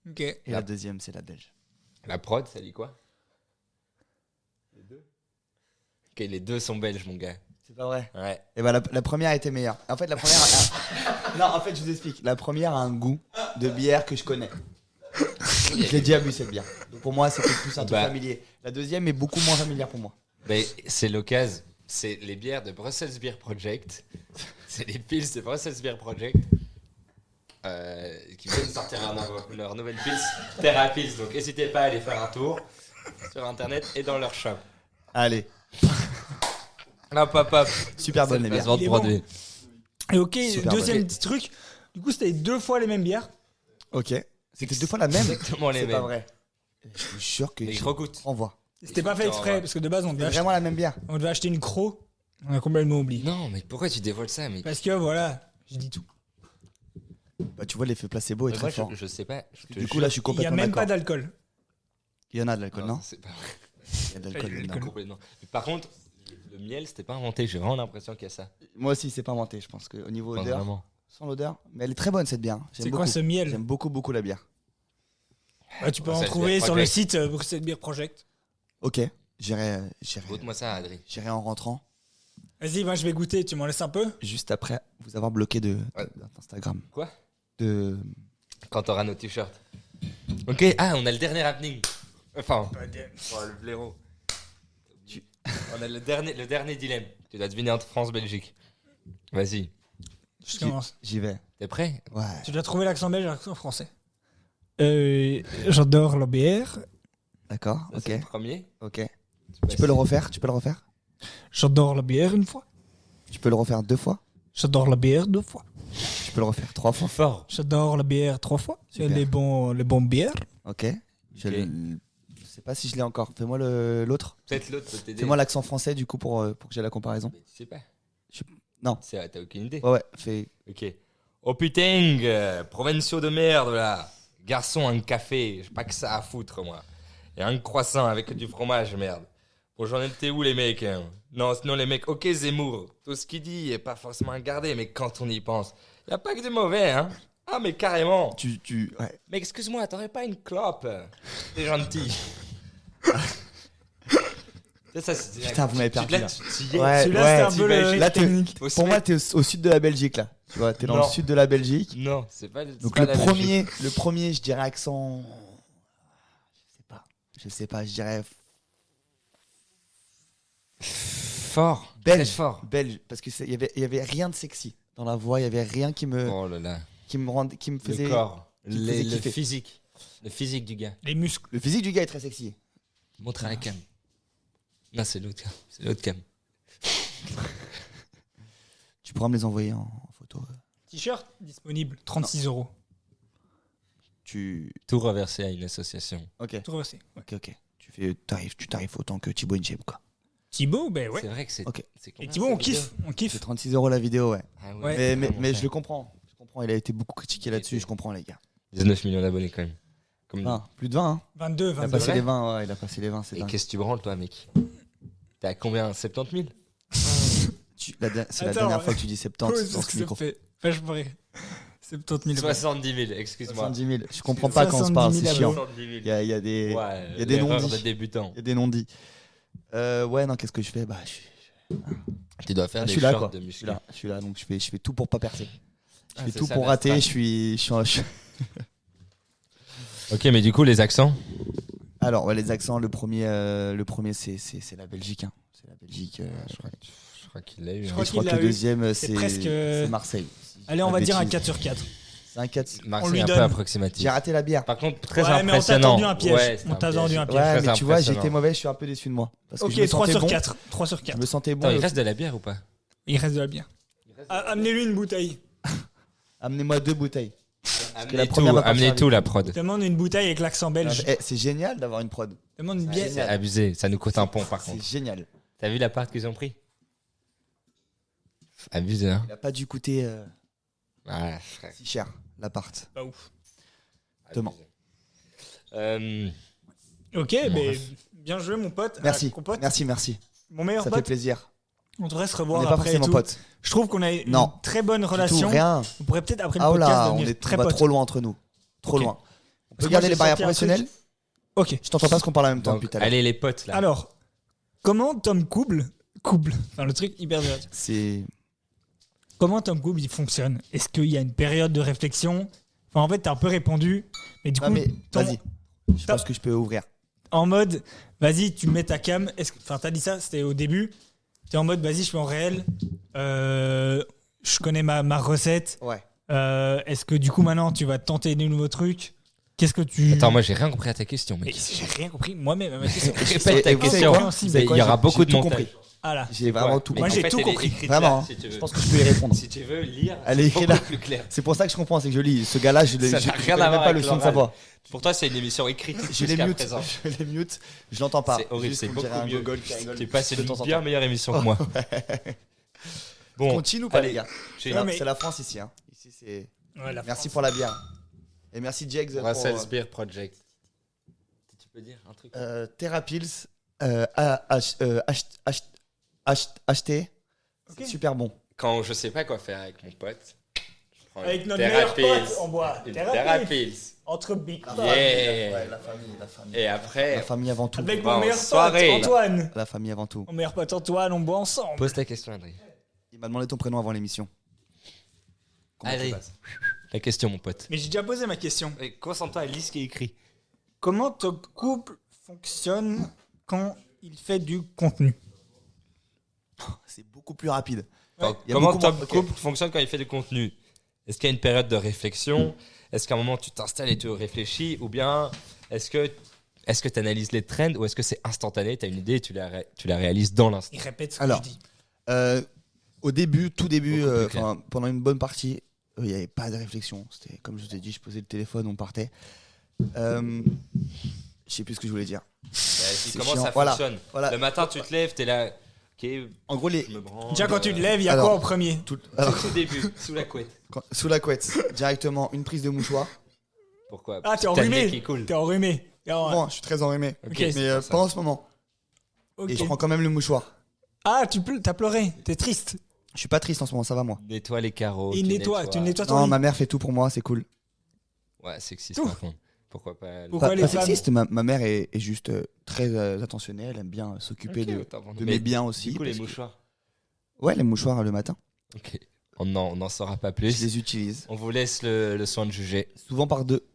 Ok. Et la deuxième, c'est la belge. La prod, ça dit quoi? Les deux. Ok, les deux sont belges, mon gars. C'est pas vrai? Ouais. Et ben la première était meilleure. En fait, la première. Non, en fait, je vous explique. La première a un goût de bière que je connais. Je l'ai déjà bu cette bière. Donc pour moi, c'était plus un truc Bah. familier. La deuxième est beaucoup moins familière pour moi. Mais c'est l'occasion. C'est les bières de Brussels Beer Project. C'est les pils de Brussels Beer Project. Qui viennent sortir leur nouvelle pils, Terra Pils. Donc n'hésitez pas à aller faire un tour sur internet et dans leur shop. Allez, Hop, hop, hop. super bonne les bières. Placement de Il est bon. produit. Et ok, Super deuxième bon. petit truc. Du coup, c'était 2 fois les mêmes bières. Ok. C'était 2 fois la même. Exactement les C'est pas mêmes. vrai. Je vous jure que Mais je regoute. renvoie. C'était pas faut fait que exprès, t'en- parce que de base, on C'est devait, acheter, vraiment la même bière. on devait acheter une Croc. On a complètement oublié. Non, mais pourquoi tu dévoiles ça, mec? Parce que voilà, je dis tout. Bah, tu vois, l'effet placebo est Mais très moi, fort. je sais pas. Je te Du coup, jure. là, je suis Il y a complètement même pas d'accord. d'alcool. Il y en a de l'alcool, non? c'est pas vrai. Il y a de l'alcool. Il y a de dedans. l'alcool. Complètement. Mais par contre, le miel, c'était pas inventé. J'ai vraiment l'impression qu'il y a ça. Moi aussi, c'est pas inventé. Je pense qu'au niveau Enfin, odeur, vraiment. sans l'odeur, mais elle est très bonne cette bière. J'aime C'est beaucoup. quoi ce miel? J'aime beaucoup la bière. Bah, tu peux Ça, en c'est trouver Beer sur le Project. site Bruxelles Beer Project. Ok, j'irai Goûte-moi ça, Adri. en rentrant, Vas-y, moi je vais goûter, tu m'en laisses un peu? juste après vous avoir bloqué Ouais. d'Instagram. Quoi? De... Quand t'auras nos t-shirts. Ok, on a le dernier happening. Enfin, le blaireau. On a le dernier dilemme. Tu dois deviner entre France-Belgique. Vas-y. Je commence. J'y vais. T'es prêt? Ouais. Tu dois trouver l'accent belge et l'accent français. J'adore la bière. D'accord, Ça, ok. c'est le premier. Ok. Tu peux le refaire? J'adore la bière une fois. Tu peux le refaire 2 fois? J'adore la bière 2 fois. Tu peux le refaire 3 fois? Fort. J'adore la bière 3 fois. C'est Super. les bons bières. Ok. Je Ok. sais pas si je l'ai encore. Fais-moi l'autre. Peut-être l'autre peut t'aider. Fais-moi l'accent français du coup pour que j'ai la comparaison. Mais tu sais pas. Non. T'as aucune idée. Ouais, fais. Ok. Oh putain, provinciaux de merde là. Garçon, un café, j'ai pas que ça à foutre moi. Et un croissant avec du fromage, merde. Bon, j'en étais où les mecs hein? Non, sinon les mecs, ok Zemmour, tout ce qu'il dit est pas forcément à garder, mais quand on y pense, y a pas que du mauvais, hein. Ah mais carrément. Ouais. Mais excuse-moi, t'aurais pas une clope? T'es gentil. Ça, c'est- Putain, vous m'avez perdu, là. Tu y es. Ouais, Celui-là, ouais, c'est un tu peu imagines. le Là, t'es- technique. Faut se Pour moi, mettre- t'es au sud de la Belgique là. Tu vois, t'es dans Non. le sud de la Belgique. Non, c'est pas. c'est Donc pas le la Belgique. premier, je dirais accent. Je sais pas, je dirais Fort. Belge. Très fort. belge, parce que il y avait rien de sexy dans la voix, il y avait rien qui me Oh là là. qui me faisait. Le corps. qui me faisait Le kiffer. physique. Le physique du gars. Les muscles. Le physique du gars est très sexy. Montre à la cam. Non, c'est l'autre cam. C'est l'autre cam. Tu pourras me les envoyer en photo. T-shirt disponible, 36 €. Tu. Tout reversé à une association. Ok. Tout reversé. Ouais. Ok. Tu tarifes autant que Thibaut InShape, quoi. Thibaut, ben ouais. C'est vrai que c'est. Ok. c'est Et combien, Thibaut, ça, on les kiffe. On C'est kiffe. 36 € la vidéo, ouais. gars Ah Ouais. Mais je le comprends. Je comprends. Il a été beaucoup critiqué là-dessus. Je comprends, les gars. 19 millions d'abonnés quand même. Comme 20, plus de 20, hein. 22, Il a 22. passé vrai les 20, ouais. Il a passé les 20, c'est Et dingue. qu'est-ce que tu branles, toi, mec? T'es à combien? 70 000? C'est la Attends, dernière ouais. fois que tu dis 70 Pause, dans parce ce que ça micro. fait vachement rire. 70 000. 70 000, excuse-moi. 70 000. Je comprends pas quand on se parle, 70 c'est 000 chiant. 70 000. Il y a des, Ouais, il y a des l'erreur non-dits. de débutant. il y a des non-dits. Ouais, non, qu'est-ce que je fais? Bah, Tu dois faire je des suis là, shorts quoi. de Je muscu. suis là, donc je fais tout pour pas percer. Je Ah, fais c'est tout ça, pour la rater. strat. Ok, mais du coup, les accents? Alors, ouais, les accents, le premier c'est la Belgique. Hein. C'est la Belgique. Je crois qu'il l'a eu. Je hein. crois Et je crois qu'il que l'a le eu. deuxième, C'est c'est presque- c'est Marseille. Allez, on Pas va de dire un bêtises. 4 sur 4. C'est un 4. Marseille on lui un peu donne. approximatif. J'ai raté la bière. Par contre, très Ouais, mais on t'a impressionnant. tendu un piège. Ouais, c'était On t'a tendu un piège. Ouais, Très mais tu vois, j'ai impressionnant. été mauvais, je suis un peu déçu de moi. Parce que je me Ok, 3 sentais sur bon. 4. 3 sur Je 4. me sentais bon. Attends, il et reste de la bière ou pas? Il reste de la bière. Amenez-lui une bouteille. Amenez-moi 2 bouteilles. Amenez la tout, première va pas amenez servir. tout, la prod. Demande une bouteille avec l'accent belge. C'est génial d'avoir une prod. Demande une bière. C'est abusé, ça nous coûte un pont par C'est contre. génial. T'as vu la part qu'ils ont pris? Abusé, hein? Il a pas dû coûter Ouais, frère. si cher, l'appart. Pas ouf. Demain. Euh, Ok, mais bien joué, mon pote. Merci. Mon pote. Merci. Mon meilleur Ça fait pote. plaisir. On devrait se On revoir n'est pas après. et forcément tout. potes. Je trouve qu'on a une Non. très bonne Du tout, relation. rien. On pourrait peut-être après le Ah oh podcast là, devenir on très va potes. trop loin entre nous. Trop Ok. loin. On Parce peut que garder moi, les j'ai barrières senti un truc- professionnelles. Ok. Je t'entends pas parce qu'on parle en même temps donc, depuis tout à l'heure. allez les potes là. Alors, comment Tom Couble, enfin le truc hyper dur. C'est Comment Tom Couble il fonctionne? Est-ce qu'il y a une période de réflexion? Enfin, en fait, t'as un peu répondu, mais du non coup, mais ton- vas-y. Je pense que je peux ouvrir. en mode, vas-y, tu mets ta cam. Enfin, t'as dit ça, c'était au début. T'es en mode, vas-y, je fais en réel. Je connais ma recette. Ouais. Est-ce que du coup, maintenant, tu vas tenter des nouveaux trucs? Qu'est-ce que tu. Attends, moi j'ai rien compris à ta question, Mais mec. j'ai rien compris moi-même à ma question. Répète ta Et vous savez question. quoi Incompréhensible. Vous savez quoi, Il y aura j'ai- beaucoup j'ai de tout montage. compris. Ah là. J'ai vraiment tout Moi, compris. j'ai tout compris. Vraiment, hein. Si tu Je veux. pense que je peux y répondre. Si tu veux lire, Elle est c'est écrite beaucoup là. plus clair. C'est pour ça que je comprends, c'est que je lis. Ce gars-là, je Ça connais n'a rien à même voir pas le avec son de sa l'oral. voix. Pour toi, c'est une émission écrite Je les jusqu'à mute, présent. je les mute, je l'entends pas. C'est horrible, Juste c'est pour me beaucoup dire un mieux. gogol qui rigole Tu passes de une temps en bien temps. meilleure émission que moi. Bon, Continue ou pas, allez, les gars? j'ai Non, mais- C'est la France ici. Hein. Ici, c'est. Ouais, la Merci France. pour la bière. Et merci, Jags, pour Russell's Beer Project. Tu peux dire un truc? Therapils. Acheter. C'est Ok. super bon. Quand je sais pas quoi faire avec mon pote, je prends Avec une notre meilleur Therapils. pote, on boit. Une Thérapie. Therapils. Entre Big La Five. Yeah. famille, ouais, la famille, la famille. Et La après, famille avant tout. Avec va mon en meilleur soirée. pote, Antoine. La famille avant tout. Mon meilleur pote, Antoine, on boit ensemble. pose ta question, Adrien. Il m'a demandé ton prénom avant l'émission. Comment Allez. tu passes La question, mon pote. Mais j'ai déjà posé ma question. Concentre-toi, lis ce qui est écrit. Comment ton couple fonctionne quand il fait du contenu? C'est beaucoup plus rapide. Ouais. Il y a Comment beaucoup ton moins- ok. couple fonctionne quand il fait du contenu? Est-ce qu'il y a une période de réflexion? Est-ce qu'à un moment tu t'installes et tu réfléchis? Ou bien est-ce que tu analyses les trends? Ou est-ce que c'est instantané? Tu as une idée et tu la réalises dans l'instant? Il répète ce Alors. que je dis. Au début, tout début, Beaucoup plus clair. pendant une bonne partie, il n'y avait pas de réflexion. C'était comme je vous ai dit, je posais le téléphone, on partait. Je sais plus ce que je voulais dire. Vas-y, C'est comment chiant. ça Voilà. fonctionne? Voilà. Le matin, tu te lèves, tu es là. Ok, En gros, je me branle. Déjà, quand tu te lèves, il y a alors- quoi en premier? alors, Au début, sous la couette. sous la couette, directement une prise de mouchoir. Pourquoi? Ah, t'es T'as le nez enrhumé. qui coule. T'es enrhumé. Alors, Bon, je suis très enrhumé. Ok, mais, c'est Mais pour ça. pas en ce moment. ok. Et je prends quand même le mouchoir. Ah, t'as pleuré. T'es triste. Je suis pas triste en ce moment, ça va moi. Nettoie les carreaux. Il nettoie. Tu nettoies ton Non, lit. ma mère fait tout pour moi, c'est cool. Ouais, sexiste Tout. par contre. Pourquoi pas? Pourquoi Pas, les pas femmes sexiste, ma mère est juste très attentionnelle, elle aime bien s'occuper Ok, de autant pour nous. mes Mais biens aussi. Du coup, les parce que- mouchoirs. Ouais, les mouchoirs le matin, Ok. On n'en saura pas je plus. les utilise. On vous laisse le soin de juger. Souvent par deux.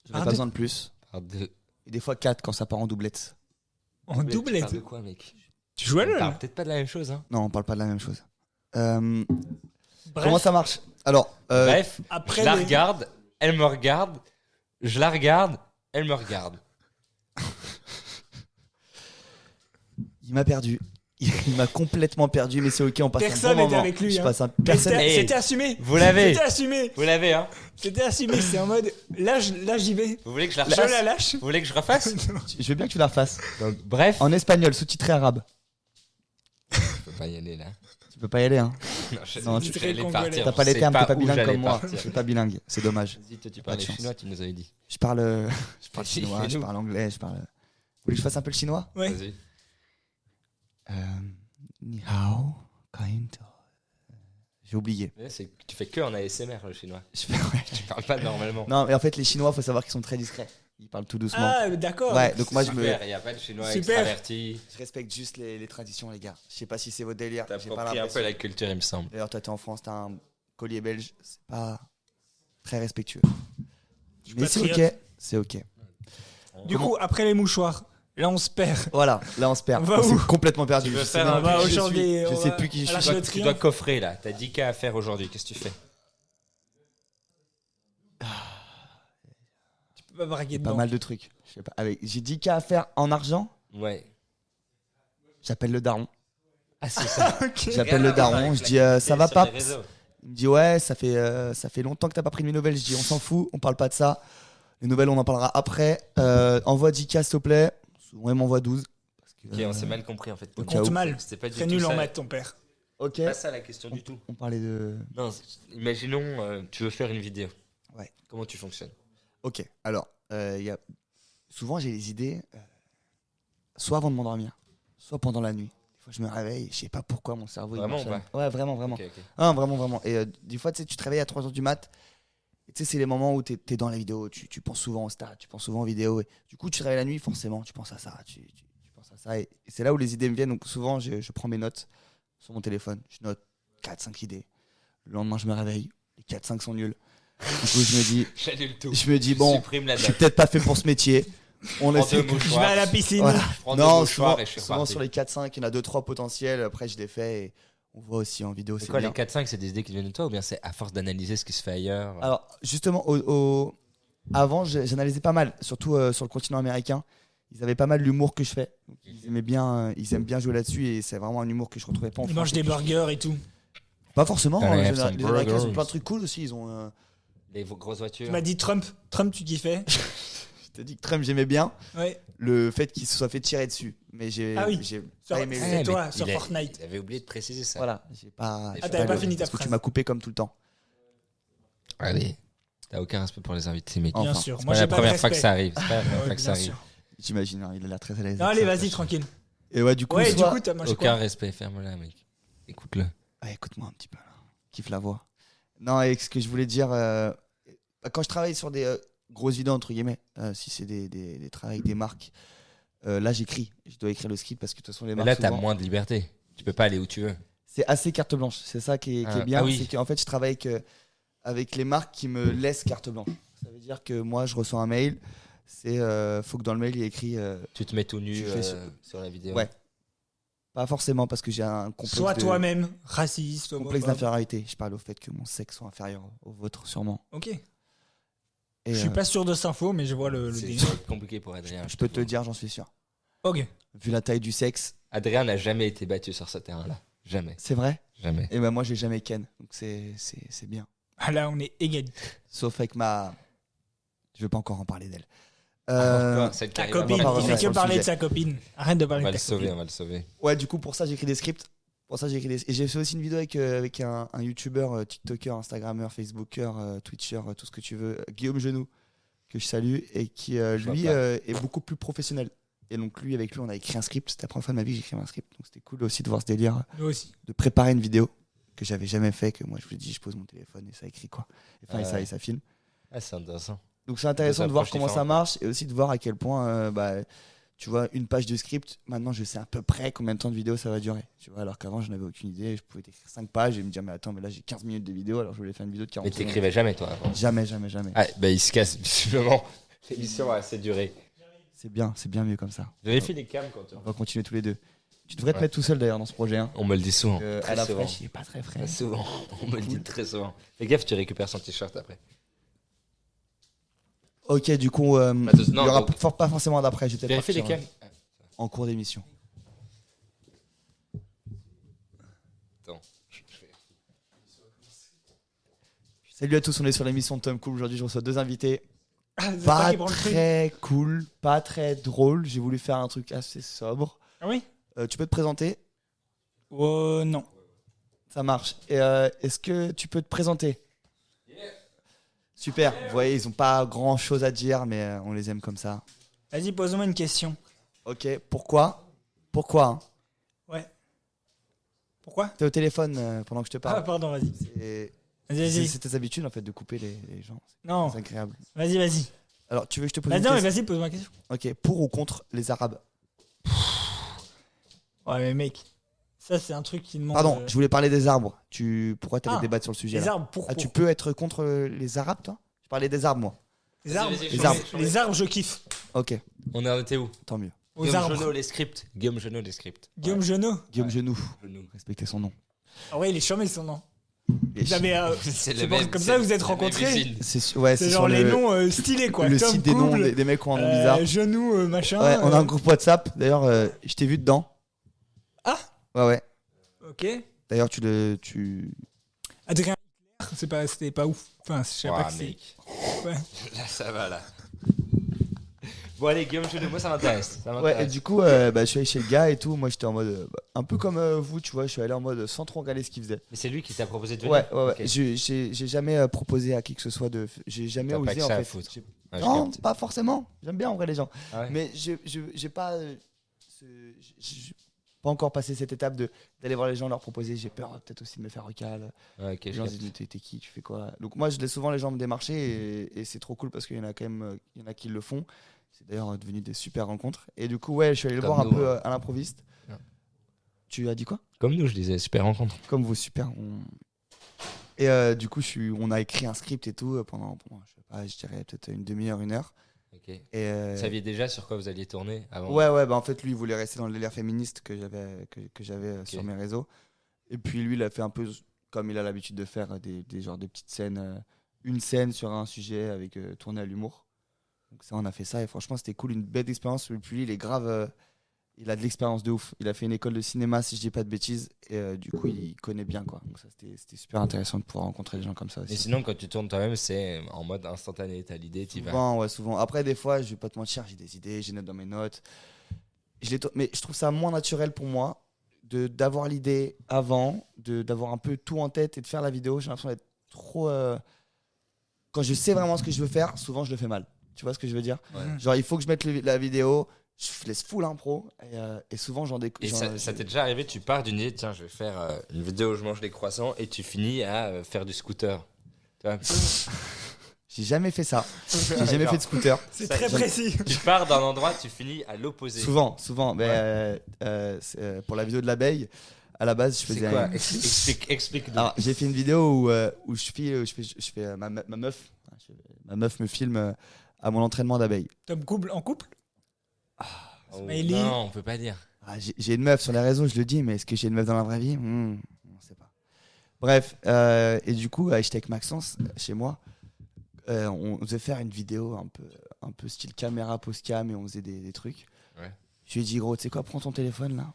J'en ai Par pas deux besoin de plus. Par deux. Et des fois 4 quand ça part en doublette. En Tu doublette. parles de quoi, mec? Tu joues à On LoL? parle peut-être pas de la même chose, hein. Non, on parle pas de la même chose. Comment Bref, ça marche? Alors, Bref, après je la les- regarde, elle me regarde. Je la regarde, elle me regarde. Il m'a perdu. Il m'a complètement perdu, mais c'est ok, on passe Personne un bon n'était moment. avec lui, Je hein. passe un... Mais Personne. C'était assumé. Vous l'avez. C'était assumé. Vous l'avez, hein. C'était assumé. C'est en mode là j'y vais. Vous voulez que je la Je refasse la lâche. Vous voulez que je refasse Je veux bien que tu la refasses. Donc, bref. En espagnol, sous-titré arabe. Je peux pas y aller là. Tu peux pas y aller, hein. Non, C'est je très vais congolais. partir. T'as pas les Je sais termes, t'es pas où bilingue j'allais comme moi. partir. Je suis pas bilingue, c'est dommage. Vas-y, toi, tu Pas de parles chance. chinois, tu nous avais dit. Je parle Vas-y, chinois, je fais-nous. parle anglais, je parle. Vous voulez que je fasse un peu le chinois? Ouais. Vas-y. Ni hao, kind. J'ai oublié. Ouais, tu fais que en ASMR le chinois. Je fais- ouais. Tu parles pas normalement. Non, mais en fait, les Chinois, faut savoir qu'ils sont très discrets. Ils parlent tout doucement. Ah d'accord. Ouais, donc moi, je Super, il n'y a pas de chinois Super. extraverti. respecte juste les traditions, les gars. Je sais pas si c'est votre délire. T'as J'ai pas compris un peu l'impression. la culture, il me semble. D'ailleurs, toi, t'es en France, t'as un collier belge. C'est pas très respectueux. suis Mais c'est ok. patriote. C'est ok. Du coup après les mouchoirs, là on se perd. Voilà, là, on se perd. On va On s'est où complètement perdu. Tu veux Je sais faire même un- plus On va qui je suis. aujourd'hui, Je on sais va plus qui je à la suis. Le Tu dois triomphe. coffrer là. T'as 10K à faire aujourd'hui. Qu'est-ce que tu fais? Tu peux pas braguer Pas dedans. mal de trucs. Je sais pas. J'ai 10K à faire en argent. Ouais. J'appelle le daron. Ah, c'est ça. J'appelle le daron. Je dis ça va pas. Il me dit ouais, ça fait longtemps que t'as pas pris de mes nouvelles. Je dis on s'en fout, on parle pas de ça. Les nouvelles, on en parlera après. Envoie 10K s'il te plaît. Souvent, il m'envoie 12. Parce que, Ok, on s'est mal compris en fait. Au On cas compte où. mal. C'était pas du Très tout nul en ça. maths ton père. Ok. C'est pas ça la question du tout. On parlait de. Non, imaginons, tu veux faire une vidéo. Ouais. Comment tu fonctionnes? Ok. Alors, souvent j'ai les idées, soit avant de m'endormir, soit pendant la nuit. Des fois, je me réveille, je sais pas pourquoi mon cerveau. il Vraiment marche ou à- pas Ouais, vraiment, vraiment. Ok, ok. Ah, vraiment, vraiment. Et des fois, tu sais, tu te réveilles à 3h du mat. Et tu sais, c'est les moments où tu es dans la vidéo, tu penses souvent au stade, tu penses souvent aux vidéos. Et du coup, tu te réveilles la nuit, forcément, tu penses à ça, tu penses à ça. Et c'est là où les idées me viennent. Donc, souvent, je prends mes notes sur mon téléphone. Je note 4-5 idées. Le lendemain, je me réveille. Les 4-5 sont nuls. Du coup, J'annule tout. je me dis bon, Supprime la je suis note. peut-être pas fait pour ce métier. On Prends essaie deux que- Je mouchoirs. vais à la piscine. Voilà. Je prends deux Non, mouchoirs souvent, et je suis souvent reparti. sur les 4-5, il y en a 2-3 potentiels. Après, je les fais et on voit aussi en vidéo. C'est C'est quoi bien. les 4-5? C'est des idées qui viennent de toi ou bien c'est à force d'analyser ce qui se fait ailleurs? Alors, justement, avant, j'analysais pas mal, surtout sur le continent américain. Ils avaient pas mal l'humour que je fais. Donc, ils aiment bien jouer là-dessus et c'est vraiment un humour que je retrouvais pas en Ils France. mangent des burgers et tout. Pas forcément. Can I have Les some Américains, ils ont burgers? plein de trucs cool aussi. Ils ont. Les grosses voitures. Tu m'as dit Trump. Trump, tu kiffais? Je t'ai dit que Trump, j'aimais bien Ouais. le fait qu'il se soit fait tirer dessus. Mais j'ai Ah oui. j'ai Sur- pas aimé. c'est mais toi, sur il Fortnite. Il avait oublié de préciser ça. Voilà, j'ai pas. Ah, j'ai t'avais pas le- fini ta parce que tu phrase. m'as coupé comme tout le temps. Allez. T'as aucun respect pour les invités, mec. Enfin, Bien sûr. C'est Moi, pas j'ai la pas de première fois que respect. ça arrive. C'est pas la première Ouais, fois que ça bien arrive. sûr. J'imagine, hein, il a l'air très à l'aise. Non, avec allez, ça. vas-y, tranquille. Et ouais, du coup, Ouais, du soit- coup, t'as mangé Aucun quoi? respect, ferme-la, mec. Écoute-le. Ah, écoute-moi un petit peu, là. Kiffe la voix. Non, et ce que je voulais dire, quand je travaille sur des grosses vidéos, entre guillemets, si c'est des travaux avec des marques, là, j'écris. Je dois écrire le script parce que de toute façon, les Mais marques. là, t'as souvent, moins de liberté. Tu peux pas aller où tu veux. c'est assez carte blanche. C'est ça qui est bien. Ah oui. C'est qu'en fait, je travaille avec les marques qui me laissent carte blanche. Ça veut dire que moi, je reçois un mail. Faut que dans le mail, il y ait écrit. Tu te mets tout nu Tu fais sur la vidéo. Ouais. Pas forcément parce que j'ai un complexe. Sois de- toi-même, raciste, Complexe homophobe. d'infériorité. Je parle au fait que mon sexe soit inférieur au vôtre, sûrement. Ok. Et, Je suis pas sûr de cette info, mais je vois le C'est délire. ça va être compliqué pour Adrien. je peux te le dire, j'en suis sûr. Ok. Vu la taille du sexe, Adrien n'a jamais été battu sur ce terrain-là. Jamais. c'est vrai. Jamais. Et ben moi, j'ai jamais ken. Donc c'est bien. Ah, là, on est égalité. Sauf avec ma. Je veux pas encore en parler d'elle. Encore, celle qui Ta arrive à copine, on va voir il revenir fait sur que le parler de sujet. sa copine. Arrête de On parler va de le ta sauver, copine. on va le sauver. Ouais, du coup, pour ça, j'écris des scripts. Pour ça, j'écris des. Et j'ai fait aussi une vidéo avec un YouTuber, TikToker, Instagrammeur, Facebooker, Twitcher, tout ce que tu veux, Guillaume Genoux, que je salue, et qui, Je lui, vois pas. est beaucoup plus professionnel. Et donc, avec lui, on a écrit un script. C'était la première fois de ma vie que j'écrivais un script. Donc, c'était cool aussi de voir ce délire, Nous aussi. de préparer une vidéo que j'avais jamais fait, que moi, je me dis, je pose mon téléphone et ça écrit quoi. Enfin, Ouais. et ça filme. Ah, c'est intéressant. Donc, c'est intéressant Deux de voir approches comment ça différentes. marche et aussi de voir à quel point, tu vois, une page de script, maintenant, je sais à peu près combien de temps de vidéo ça va durer. Tu vois, alors qu'avant, je n'avais aucune idée. Je pouvais écrire 5 pages et me dire, mais attends, mais là, j'ai 15 minutes de vidéo, alors je voulais faire une vidéo de 40 Mais secondes. t'écrivais jamais, toi, avant. Jamais. Ah, bah, il se casse, visiblement. L'émission a assez duré. C'est bien mieux comme ça. Vérifie les cams quand tu On va continuer tous les deux. Tu devrais te Ouais. mettre tout seul d'ailleurs dans ce projet. Hein. On me le dit souvent. À Très la souvent. fraîche, il est pas très frais. Très souvent. On me le dit très souvent. Fais gaffe, tu récupères son t-shirt après. Ok, du coup, il non, y aura donc- pas forcément d'après. Je vais peut-être Vérifie les partir, cams. en cours d'émission. Attends. Salut à tous, on est sur l'émission de Tom Cool. Aujourd'hui, je reçois 2 invités. Ah, c'est Pas qui prend le truc. très cool, pas très drôle. J'ai voulu faire un truc assez sobre. Ah oui. Tu peux te présenter? Oh non. Ça marche. Et, est-ce que tu peux te présenter? Super. Vous voyez, ils ont pas grand chose à dire, mais on les aime comme ça. Vas-y, pose-moi une question. Ok. Pourquoi hein? Ouais. Pourquoi? T'es au téléphone pendant que je te Ah parle. pardon, vas-y. Et Vas-y. c'est tes habitudes en fait de couper les gens. Non. C'est agréable. Vas-y. Alors, tu veux que je te pose Vas-y, une non, mais question? vas-y, pose-moi une question. Ok. Pour ou contre les Arabes? Ouais, mais mec, ça c'est un truc qui demande. Pardon, je voulais parler des arbres. Pourquoi t'allais Ah, débattre sur le sujet les là? arbres, pourquoi? Ah, tu peux être contre les Arabes, toi? Je parlais des arbres, moi. Les arbres, Vas-y, les arbres. les arbres, je kiffe. Ok, On en était où? tant mieux. Aux Guillaume arbres. Genot, les scripts. Guillaume Genot, les scripts. Guillaume Genot. Guillaume Genoux, Genot. respectez son nom. Ah ouais, il est charmé son nom. Et Vous avez, C'est je pense comme ça, vous êtes rencontrés. c'est C'est sur genre les le, noms stylés quoi. le Tom site des noms Couple, des mecs qui ont un nom bizarre. Genou, machin. Ouais, on a un groupe WhatsApp. D'ailleurs, je t'ai vu dedans. Ah. Ouais. Ok. D'ailleurs, tu. Adrien Hitler, c'était pas ouf. Enfin, je sais pas que c'est. Mec. Ouais. Là, ça va, là. Bon, allez, Guillaume Genot, moi, ça m'intéresse. Ouais, et du coup, je suis allé chez le gars et tout. Moi, j'étais en mode. Un peu comme vous, tu vois. Je suis allé en mode sans trop regarder ce qu'il faisait. Mais c'est lui qui t'a proposé de venir? Ouais. Ok. J'ai jamais proposé à qui que ce soit de. J'ai jamais T'as pas osé que en ça à fait. foutre. J'ai- Ouais, je Non, capte. pas forcément. J'aime bien en vrai les gens. Ah ouais. Mais j'ai pas. J'ai pas encore passé cette étape d'aller voir les gens, leur proposer. J'ai peur peut-être aussi de me faire recal. Ouais, ok, Les je gens capte. disent t'es qui, tu fais quoi? Donc moi je laisse souvent les gens me démarcher et c'est trop cool parce qu'il y en a quand même, il y en a qui le font. C'est d'ailleurs devenu des super rencontres. Et du coup ouais, je suis allé le Comme voir un nous, peu hein. à l'improviste. Ouais. Tu as dit quoi? Comme nous, je disais, super rencontre. Comme vous, super. Et du coup on a écrit un script et tout pendant je sais pas, je dirais peut-être une demi-heure, 1 heure. Ok. Et Vous saviez déjà sur quoi vous alliez tourner avant? ouais, bah en fait lui il voulait rester dans le délire féministe que j'avais sur Ok. mes réseaux. Et puis lui il a fait un peu comme il a l'habitude de faire des genres de petites scènes, une scène sur un sujet avec tourné à l'humour. Donc ça on a fait ça et franchement c'était cool, une belle expérience. Et puis lui il est grave, il a de l'expérience de ouf. Il a fait une école de cinéma si je dis pas de bêtises et du coup il connaît bien quoi. Donc ça c'était super intéressant de pouvoir rencontrer des gens comme ça aussi. Mais sinon, quand tu tournes toi-même, c'est en mode instantané. T'as l'idée, t'y vas. Souvent, ouais, souvent. Après, des fois, je vais pas te mentir, j'ai des idées, j'ai note dans mes notes. Mais je trouve ça moins naturel pour moi d'avoir l'idée avant, d'avoir un peu tout en tête et de faire la vidéo. J'ai l'impression d'être trop. Quand je sais vraiment ce que je veux faire, souvent je le fais mal. Tu vois ce que je veux dire? Ouais. Genre, il faut que je mette la vidéo, je laisse full impro et souvent j'en découvre. Et ça t'est déjà arrivé, tu pars d'une idée, tiens, je vais faire une vidéo où je mange des croissants et tu finis à faire du scooter. Tu vois? J'ai jamais fait ça. J'ai jamais fait de scooter. C'est Ça, très j'aime. précis. Tu pars d'un endroit, tu finis à l'opposé. Souvent. Mais pour la vidéo de l'abeille, à la base, je C'est faisais. quoi? Explique-nous. Alors, j'ai fait une vidéo où je fais ma meuf me filme à mon entraînement d'abeille. Tom Couple en couple. Oh, Smiley. non, on peut pas dire. Ah, j'ai une meuf sur les réseaux, je le dis, mais est-ce que j'ai une meuf dans la vraie vie? On sait pas. Bref, et du coup, j'étais avec Maxence chez moi. On devait faire une vidéo un peu style caméra post cam et on faisait des trucs. Ouais. Je lui ai dit, gros, tu sais quoi, prends ton téléphone là,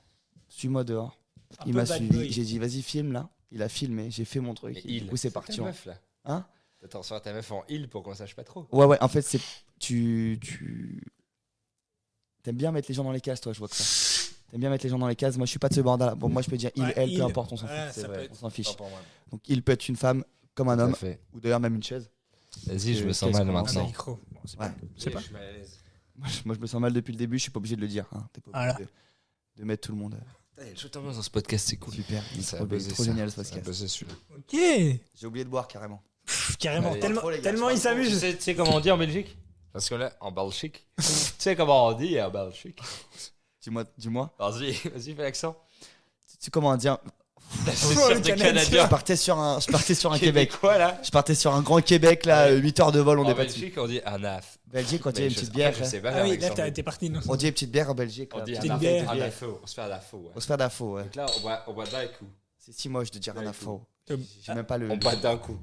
suis-moi dehors. Un Il peu m'a bad suivi. boy. J'ai dit, vas-y, filme là. Il a filmé, j'ai fait mon truc. Mais Et du coup, c'est parti. ta meuf là. Hein? Attends, sors ta meuf en il pour qu'on sache pas trop. Ouais, en fait, c'est. Tu. T'aimes bien mettre les gens dans les cases, toi, je vois que ça. T'aimes bien mettre les gens dans les cases. Moi, je suis pas de ce bordel. Bon, moi, je peux dire il, Ouais, elle, il. peu importe, on s'en Ouais, fout. ça peut être- On s'en fiche. Pas pour moi. Donc, il peut être une femme comme un Tout à homme, fait. ou d'ailleurs même une chaise. Vas-y, je me Qu'est-ce sens mal qu'on en Un sait maintenant. micro. Bon, c'est Ouais. pas- c'est pas. Je suis mal à l'aise. Moi, je me sens mal depuis le début, je suis pas obligé de le dire. Hein. T'es pas obligé Voilà. de mettre tout le monde. Putain, il y a une chouette ambiance dans ce podcast, c'est cool. Super, il est Ça a trop, buzzé, trop ça. génial ce Ça a podcast. buzzé, celui-là. Ok. J'ai oublié de boire carrément. Carrément. Allez. Tellement, Trop, les gars, tellement je il parle trop. Tu s'amuse. sais comment on dit en Belgique? Parce que là, en Belgique. Tu sais comment on dit en Belgique? Dis-moi. Vas-y, vas-y, fais l'accent. Tu sais comment dire? C'est Oh, sûr le de Canadien. Canadien. Je partais sur un Québec. Quoi là? Je partais sur un grand Québec là, Ouais. 8 heures de vol, on En est pas dessus. Belgique, on dit anaf. Belgique, quand il y a Mais une je- petite en bière. fait, je sais pas Ah faire oui, là l'accent t'as belge. été parti. Non, On dit une petite bière en Belgique. On là. dit Petite anaf. bière. Anafo. On se fait anafo. Ouais. On se fait d'infos, ouais. Donc là, on boit d'un coup. C'est si moche de dire un Ouais, info. Tom. J'ai même pas le. On boit d'un coup.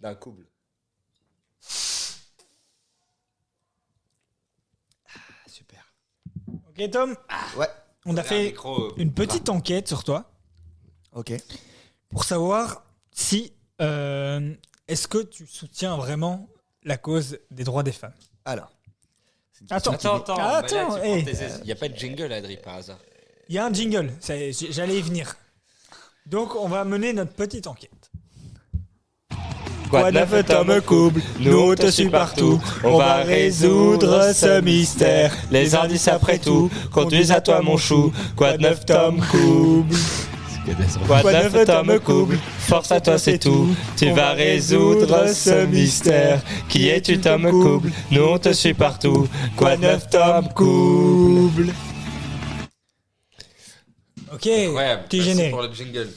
D'un couple. Ok, Tom, Ouais. on a fait une petite enquête sur toi Ok. pour savoir si est-ce que tu soutiens vraiment la cause des droits des femmes. Alors. Attends, Il hey. n'y a pas de jingle, Adri, par hasard. Il y a un jingle, j'allais y venir. Donc on va mener notre petite enquête. Quoi de neuf, Tom couple, nous on te suit partout. On va résoudre ce mystère. Les indices après tout conduisent à toi mon chou. Quoi de neuf, Tom couple. Quoi de neuf, Tom couple. Force à toi c'est tout. Tu vas résoudre ce mystère. Qui es-tu, Tom couple? Nous on te suit partout. Quoi de neuf, Tom couple. Ok, Incroyable. t'es Merci gêné. pour le jingle.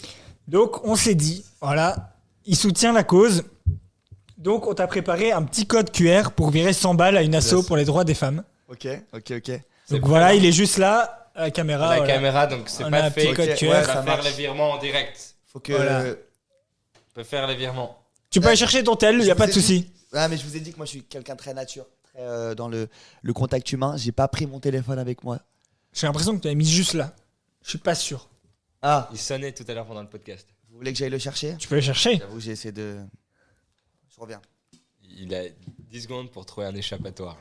Donc on s'est dit, voilà, il soutient la cause. Donc on t'a préparé un petit code QR pour virer 100 balles à une asso pour les droits des femmes. Ok. Donc voilà, il est juste là, à la caméra. La voilà. caméra, donc c'est On a pas un petit fait. code Ok, QR. ouais, On ça va faire marche. les virements en direct. Faut que. Voilà. On peut faire les virements. Tu peux aller chercher ton tel, il n'y a Je pas vous de ai souci. Ah, mais je vous ai dit que moi je suis quelqu'un de très nature, très dans le contact humain. J'ai pas pris mon téléphone avec moi. J'ai l'impression que tu l'as mis juste là. Je suis pas sûr. Ah, Il sonnait tout à l'heure pendant le podcast. vous voulez que j'aille le chercher? Tu peux le chercher. J'avoue, j'ai essayé de. Je reviens. Il a 10 secondes pour trouver un échappatoire.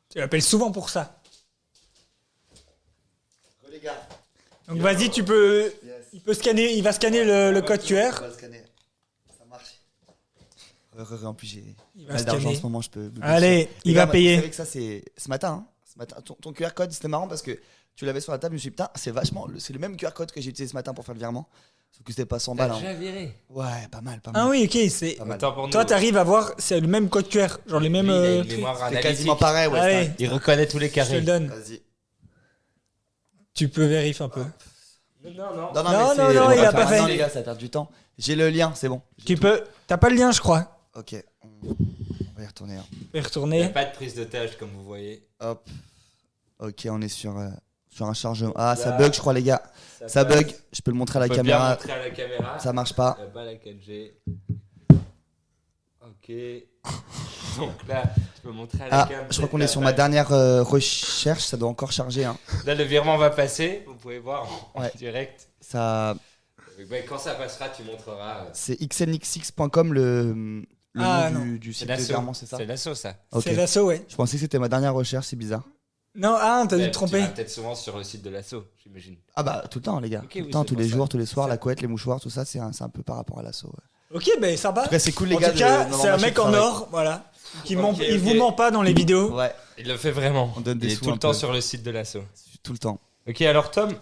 Tu l'appelles souvent pour ça. Les gars. Donc vas-y, tu peux. Yes. Il va scanner le code On QR. va le scanner. Ça marche. En plus, j'ai Il va mal d'argent en scanner. ce moment, je peux. Allez, il Les va gars, Vous payer. savez que ça, c'est ce matin. Hein. Ce matin, ton QR code, c'était marrant parce que tu l'avais sur la table. Je me suis dit, putain, c'est le même QR code que j'ai utilisé ce matin pour faire le virement. Sauf que c'était pas 100 balles. Hein. viré. Ouais, pas mal, pas mal. Ah oui, ok. C'est. Pas mal. Attends pour nous. Toi, t'arrives à voir, c'est le même code QR. Genre les mêmes. Lui, il a une trucs. mémoire C'est analytique. quasiment pareil, ouais. Ah c'est ouais. Il reconnaît tous les Je te le carrés. donne. Vas-y. Tu peux vérifier un peu. Non. Non, Non, mais non, c'est- non, on il va a faire pas fait. maintenant, les gars, ça perd du temps. J'ai le lien, c'est bon. Tu peux. T'as pas le lien, je crois. Ok, on va y retourner. Hein. Tu peux y Il n'y a retourner. pas de prise d'otage comme vous voyez. Hop. Ok, on est sur un chargement. Ah, ça bug, je crois, les gars. Ça passe. bug. Je peux le montrer à la On peut bien caméra. montrer à la caméra. Ça marche pas. Pas la 4G. Ok. Donc là, tu peux montrer à la Ah, caméra. je crois qu'on est sur ma dernière recherche. Ça doit encore charger. Hein. Là, le virement va passer. Vous pouvez voir en Ouais. direct. Ça, Quand ça passera, tu montreras. c'est xnx6.com le Ah, nom non. du C'est site de l'assaut. virement, c'est ça? C'est l'assaut, ça. Ok. C'est l'assaut, ouais. Je pensais que c'était ma dernière recherche, c'est bizarre. Non, t'as dû te Tu tromper. vas peut-être souvent sur le site de l'assaut, j'imagine. Ah bah tout le temps les gars. Ok, Tout le oui, temps, c'est tous pour les ça. jours, tous les soirs, Ça. la couette, les mouchoirs, tout ça, c'est un peu par rapport à l'assaut. Ouais. Ok, ben ça va. En tout cas, c'est cool les En gars. tout cas, de c'est un marcher mec de en travail. or, voilà. Qui Ok, il vous ok. ment pas dans les vidéos. Ouais, Il le fait vraiment. On donne des Il est sous tout un le temps peu. sur le site de l'assaut. tout le temps. Ok, alors Tom,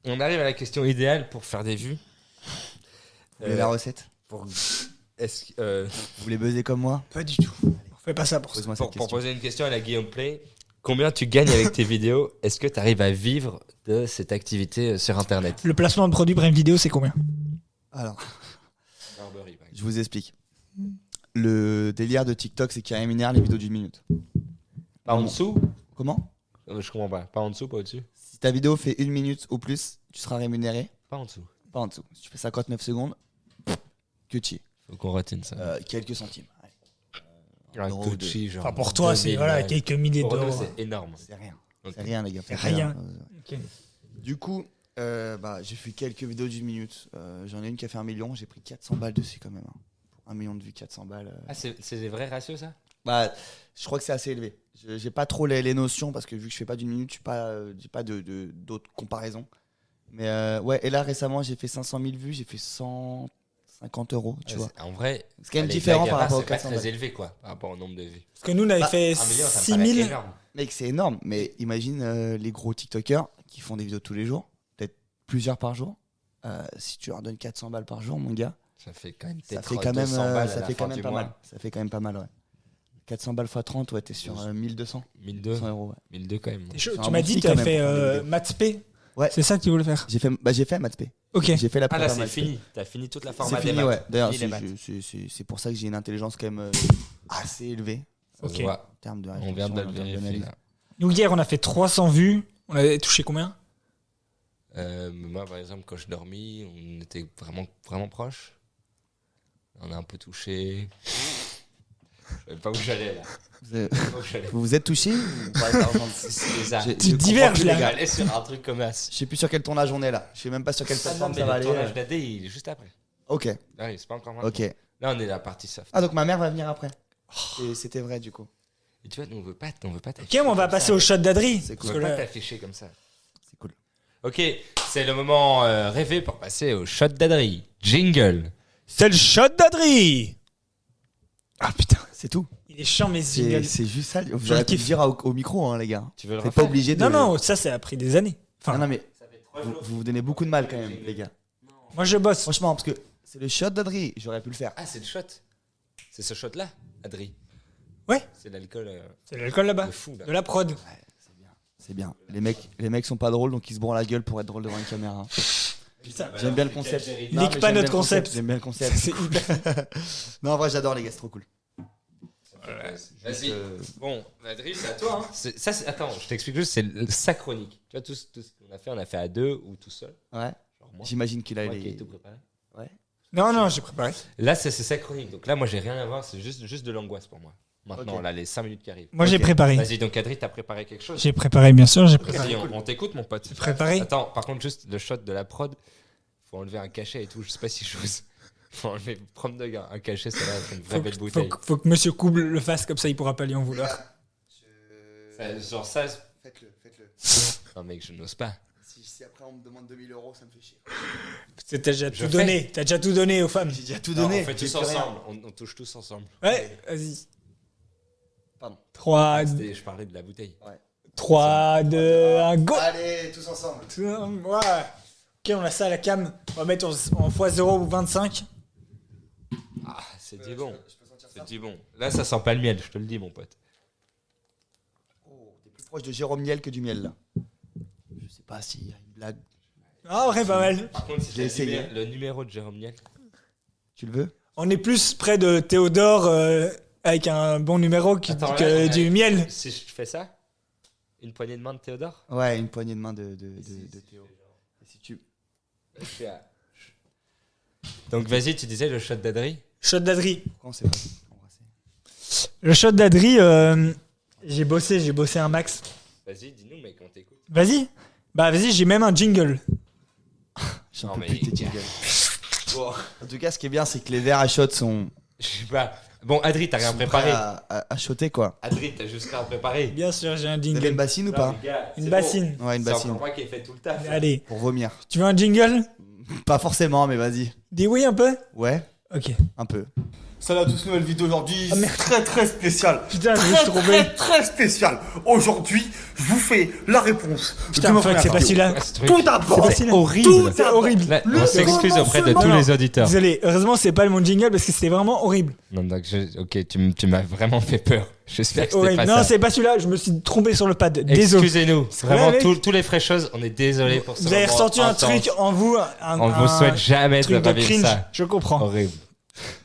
on arrive à la question idéale pour faire des vues. Vous voulez la recette? Pour... Est-ce que, Vous voulez buzzer comme moi? Pas du tout. On fait pas ça pour ça. Pose-moi pour cette question. poser une question à la Guillaume Play, combien tu gagnes avec tes vidéos? Est-ce que tu arrives à vivre de cette activité sur Internet? Le placement de produit Brème Vidéo, c'est combien? Alors, Barberie, par exemple. je vous explique. Le délire de TikTok, c'est qu'il rémunère les vidéos d'une minute. Pas en dessous? Comment? Je comprends pas. Pas en dessous, pas au-dessus? Si ta vidéo fait 1 minute ou plus, tu seras rémunéré. Pas en dessous. Pas en dessous. Si tu fais 59 secondes, que tu Faut qu'on retienne ça. quelques centimes. Allez. Un euro, Gucci, genre. Enfin, pour toi, c'est 2000 voilà, balles. quelques milliers Pour nous, d'euros. c'est énorme. C'est rien. Ok. C'est rien, les gars. C'est rien. Ok. Du coup, j'ai fait quelques vidéos d'une minute. J'en ai une qui a fait 1 million. J'ai pris 400 balles dessus quand même. Hein. Pour 1 million de vues, 400 balles. Ah, c'est des vrais ratios, ça? Bah, je crois que c'est assez élevé. J'ai pas trop les notions parce que vu que je fais pas d'une minute, j'ai pas d'autres comparaisons. Mais ouais, et là récemment, j'ai fait 500 000 vues. J'ai fait 150 €, tu vois. En vrai, C'est quand même les différent blagues à par rapport aux part, c'est 400 pas très balles. élevé, quoi, par rapport au nombre de vues. Parce que nous, on avait Bah, fait 1 million, ça me 6 paraît 000. énorme. Mec, c'est énorme. Mais imagine les gros TikTokers qui font des vidéos tous les jours, peut-être plusieurs par jour. Si tu leur donnes 400 balles par jour, mon gars, Ça fait quand même ça peut-être fait quand même, 200 balles à ça la fait fin quand même du pas mois. mal. Ça fait quand même pas mal, ouais. 400 balles x 30, ouais, t'es sur 1200 1002, 100 €, ouais. 1002 quand même. T'es chaud. C'est un Tu m'as bon dit flic, que tu quand avais même, pour faire des fait vidéos. Maths P. Ouais. C'est ça que tu voulais faire. J'ai fait Maths P. Ok. J'ai fait la Ah prépa là, c'est Maths P. fini. T'as fini toute la C'est format fini, des ouais. maths. D'ailleurs, Fini les maths. c'est pour ça que j'ai une intelligence quand même assez élevée Ça se Ok. voit. en termes de On vient de le réflexion, en termes vérifier, d'analyse. là. Nous, hier, on a fait 300 vues. On avait touché combien? Moi, par exemple, quand je dormis, on était vraiment, vraiment proches. On a un peu touché. Je savais pas où j'allais là. Vous avez- Je sais pas où j'allais. Vous vous êtes touché ou pas C'est ça. J'ai- Tu je diverges, comprends plus, là. les gars. J'allais sur un truc comme ça. Je sais plus sur quel tournage on est là. Je sais même pas sur quelle Ah non, plateforme mais ça va le aller. tournage d'AD, il est juste après. Ok, Ah oui, c'est pas encore maintenant. ok. Là, on est la partie soft. Ah donc ma mère va venir après. Et c'était vrai du coup. Et tu vois, nous, on veut pas Ok, t'afficher. on va comme passer ça. au shot d'Adri. C'est On cool. Parce veut que pas là- t'afficher comme ça. C'est cool. Ok, c'est le moment rêvé pour passer au shot d'Adri. Jingle. C'est le shot d'Adri. Ah putain, C'est tout. il est chiant, mes C'est jingles. c'est juste ça. Vous Je aurez pu kiffe. le dire au micro, hein, les gars. Tu veux le T'es refaire pas obligé de. Non, non, ça, ça a pris des années. Enfin, Non, non, mais vous vous donnez beaucoup de mal quand même, les gars. moi, je bosse. Franchement, parce que c'est le shot d'Adri. J'aurais pu le faire. Ah, c'est le shot. C'est ce shot-là, Adri. Ouais. C'est l'alcool C'est l'alcool là-bas. de fou, là. De la prod. C'est bien. Les mecs sont pas drôles, donc ils se bourrent la gueule pour être drôles devant une caméra. Putain. J'aime bien le concept. Nique Non, mais pas j'aime bien notre le concept. J'aime bien le concept. C'est hyper. Non, en vrai, j'adore les gars, c'est trop cool. Vas-y. Euh, Bon, Adri, c'est à toi. Hein. Attends, je t'explique juste, c'est sa chronique. Tu vois, tout ce qu'on a fait à deux ou tout seul. Ouais. Genre moi, J'imagine qu'il a moi qui ai les. tout préparé. Non, non, j'ai préparé. Là, c'est sa chronique. Donc là, moi, j'ai rien à voir. C'est juste de l'angoisse pour moi. Maintenant, Ok. là, les 5 minutes qui arrivent. Moi, j'ai Ok. préparé. Vas-y, donc Adri, t'as préparé quelque chose? J'ai préparé, bien sûr, j'ai préparé. Vas-y, on t'écoute, mon pote. Préparé. Attends, par contre, juste le shot de la prod, faut enlever un cachet et tout. Je sais pas si j'ose. Faut enlever, prendre un cachet, ça va être une vraie Faut, belle faut, bouteille. faut que Monsieur Couble le fasse, comme ça, il pourra pas lui en vouloir. Genre ça. Faites-le, faites-le. Non, mec, je n'ose pas. Si après on me demande 2000 €, ça me fait chier. T'as déjà Je tout fais. donné. T'as déjà tout donné aux femmes. J'ai déjà tout Non, donné. on fait j'ai tous plus rien. ensemble. On touche tous ensemble. Ouais, vas-y. Pardon. 3, Je parlais de la bouteille. 3, 2, 1, go. Allez, tous ensemble. Ouais. Ok, on a ça à la cam. On va mettre en x0 ou 25. Ah, c'est dit bon. C'est dit bon. Là, ça sent pas le miel, je te le dis, mon pote. Oh, t'es plus proche de Jérôme Niel que du miel là. Je sais pas s'il y a une blague. Ah, ouais, pas mal. Par contre, si J'ai essayé. le numéro de Jérôme Niel. Tu le veux? On est plus près de Théodore avec un bon numéro Attends, que là, du miel. Si je fais ça, une poignée de main de Théodore. Ouais, une poignée de main de Théo. Et si tu. Je suis à- Donc vas-y, tu disais le shot d'Adri. Shot d'Adri. Pourquoi on s'est pas embrassé? Le shot d'Adri, j'ai bossé un max. Vas-y, dis-nous, mec, on t'écoute. Vas-y. Bah, vas-y, j'ai même un jingle. J'en Non, peux mais plus de tes gars. jingles. Bon, en tout cas, ce qui est bien, c'est que les verres à shot sont, Je sais pas. Bon, Adri, t'as rien sont préparé. prêts à shotter quoi. Adri, t'as juste rien préparé. Bien sûr, j'ai un Vous avez une jingle. bassine ou Non, pas? les gars, Une c'est bassine. bon. Ouais, une C'est bassine. encore moi qui ai fait tout le taf. Allez, Pour vomir. tu veux un jingle? Pas forcément, mais vas-y. Dis oui un peu. Ouais, Ok. un peu. Salut à tous, nouvelle vidéo aujourd'hui. Ah, merde. Très spécial. Putain, je me suis trompé. Très spécial. Aujourd'hui, je vous fais la réponse. Putain, fuck, c'est pas celui-là. Ah, ce truc. Tout d'abord. C'est pas celui-là. horrible. C'est horrible. Là, on s'excuse auprès de Non, tous non. les auditeurs. Désolé, heureusement c'est pas mon jingle parce que c'était vraiment horrible. Non, donc ok, tu m'as vraiment fait peur. J'espère que c'était Horrible. pas Non, ça. c'est pas celui-là, je me suis trompé sur le pad. Désolé. Excusez-nous. Vraiment, mec. tous les fraîcheuses, on est désolé pour ça. Vous avez ressenti un truc en vous, On vous souhaite jamais de truc de revivre cringe. ça. Je comprends. Horrible.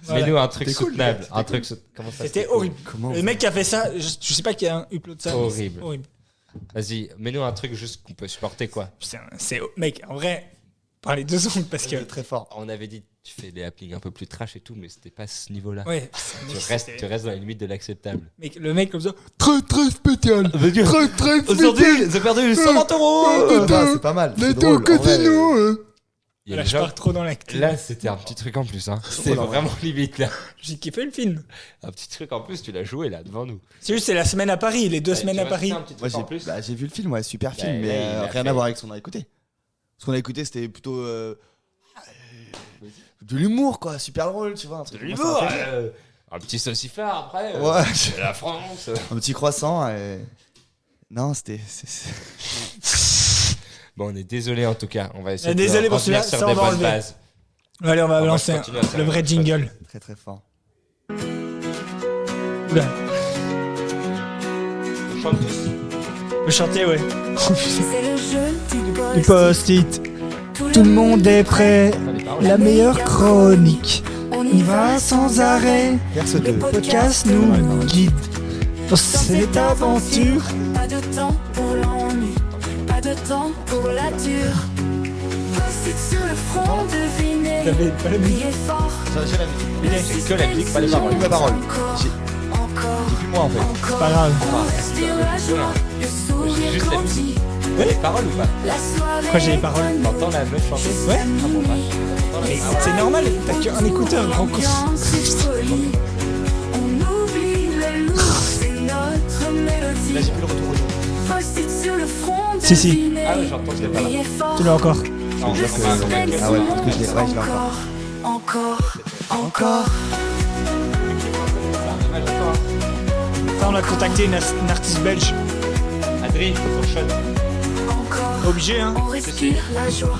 Voilà. Mets-nous un truc C'était cool, soutenable. c'était Un truc Comment ça C'était horrible. Comment Le mec qui a fait ça, je sais pas qui a un upload ça. mais Horrible. c'est horrible. Vas-y, mets-nous un truc juste qu'on peut supporter, quoi. Putain, c'est mec, en vrai, parlez 2 secondes parce que C'est très fort. On avait dit, tu fais des happenings un peu plus trash et tout, mais c'était pas ce niveau-là. ouais, Tu restes dans la limite de l'acceptable. mec, le mec comme ça. Très spécial. Très Aujourd'hui, j'ai perdu 120 euros. C'est pas mal. C'est drôle. En vrai, Il y a Là, des je gens- pars trop dans l'actu. Là, c'était un petit truc en plus. Hein. C'était drôle, en vraiment limite, là. J'ai kiffé le film. Un petit truc en plus, tu l'as joué, là, devant nous. C'est juste, c'est la semaine à Paris, les 2 semaines Tu à vas Paris. faire un petit Moi, truc en plus. j'ai vu le film, ouais, super film, Bah, mais là, il a rien fait- à voir avec ce qu'on a écouté. Ce qu'on a écouté, c'était plutôt de l'humour, quoi, super drôle, tu vois. Un, truc De comme ça, l'humour, ça fait. un petit sauciflard après. Ouais, C'est la France. un petit croissant. Non, c'était. Bon, on est désolé en tout cas. On va essayer Désolé de pour revenir celui-là, sur ça, des on va bonnes enlever. bases. Allez, on va On va lancer continuer à faire le vrai un jingle. Très très fort. Oula, On chante tous. on peut chanter, ouais. C'est le jeu Du post-it, tout le monde est prêt. Pas les paroles. La meilleure chronique, On on y va sans arrêt. Verse Le 2. podcast nous guide. pour cette aventure. Pas de temps pour l'ennui, pas de temps pour la dure. Post-it sur le front, devinez. T'avais pas la musique. Priez fort. J'ai la musique. Le C'est que la musique, pas les paroles. Pas les paroles. Encore, J'ai- encore, Depuis moi en fait. encore. Pas grave. Respire la joie, le sourire juste la grandit. Les paroles ou pas? La soirée. Pourquoi j'ai les paroles? T'entends la meuf chanter? Ouais. Ah bon, vache. Mais c'est normal, t'as qu'un écouteur, grand con. L'ambiance est folie. On oublie le loup, c'est notre mélodie. Là j'ai plus le retour audio. Post-it sur le front, Si, si. devinez. Ah ouais, j'entends, je l'ai pas là. Priez fort. Tu l'as encore. Non, Je je vois que- sais pas. Ah ouais, parce que je l'ai ouais, je l'ai encore. Encore, encore. Ça, on a contacté une artiste belge. Adrien, ton shot. Encore, Obligé, hein. on respire la joie,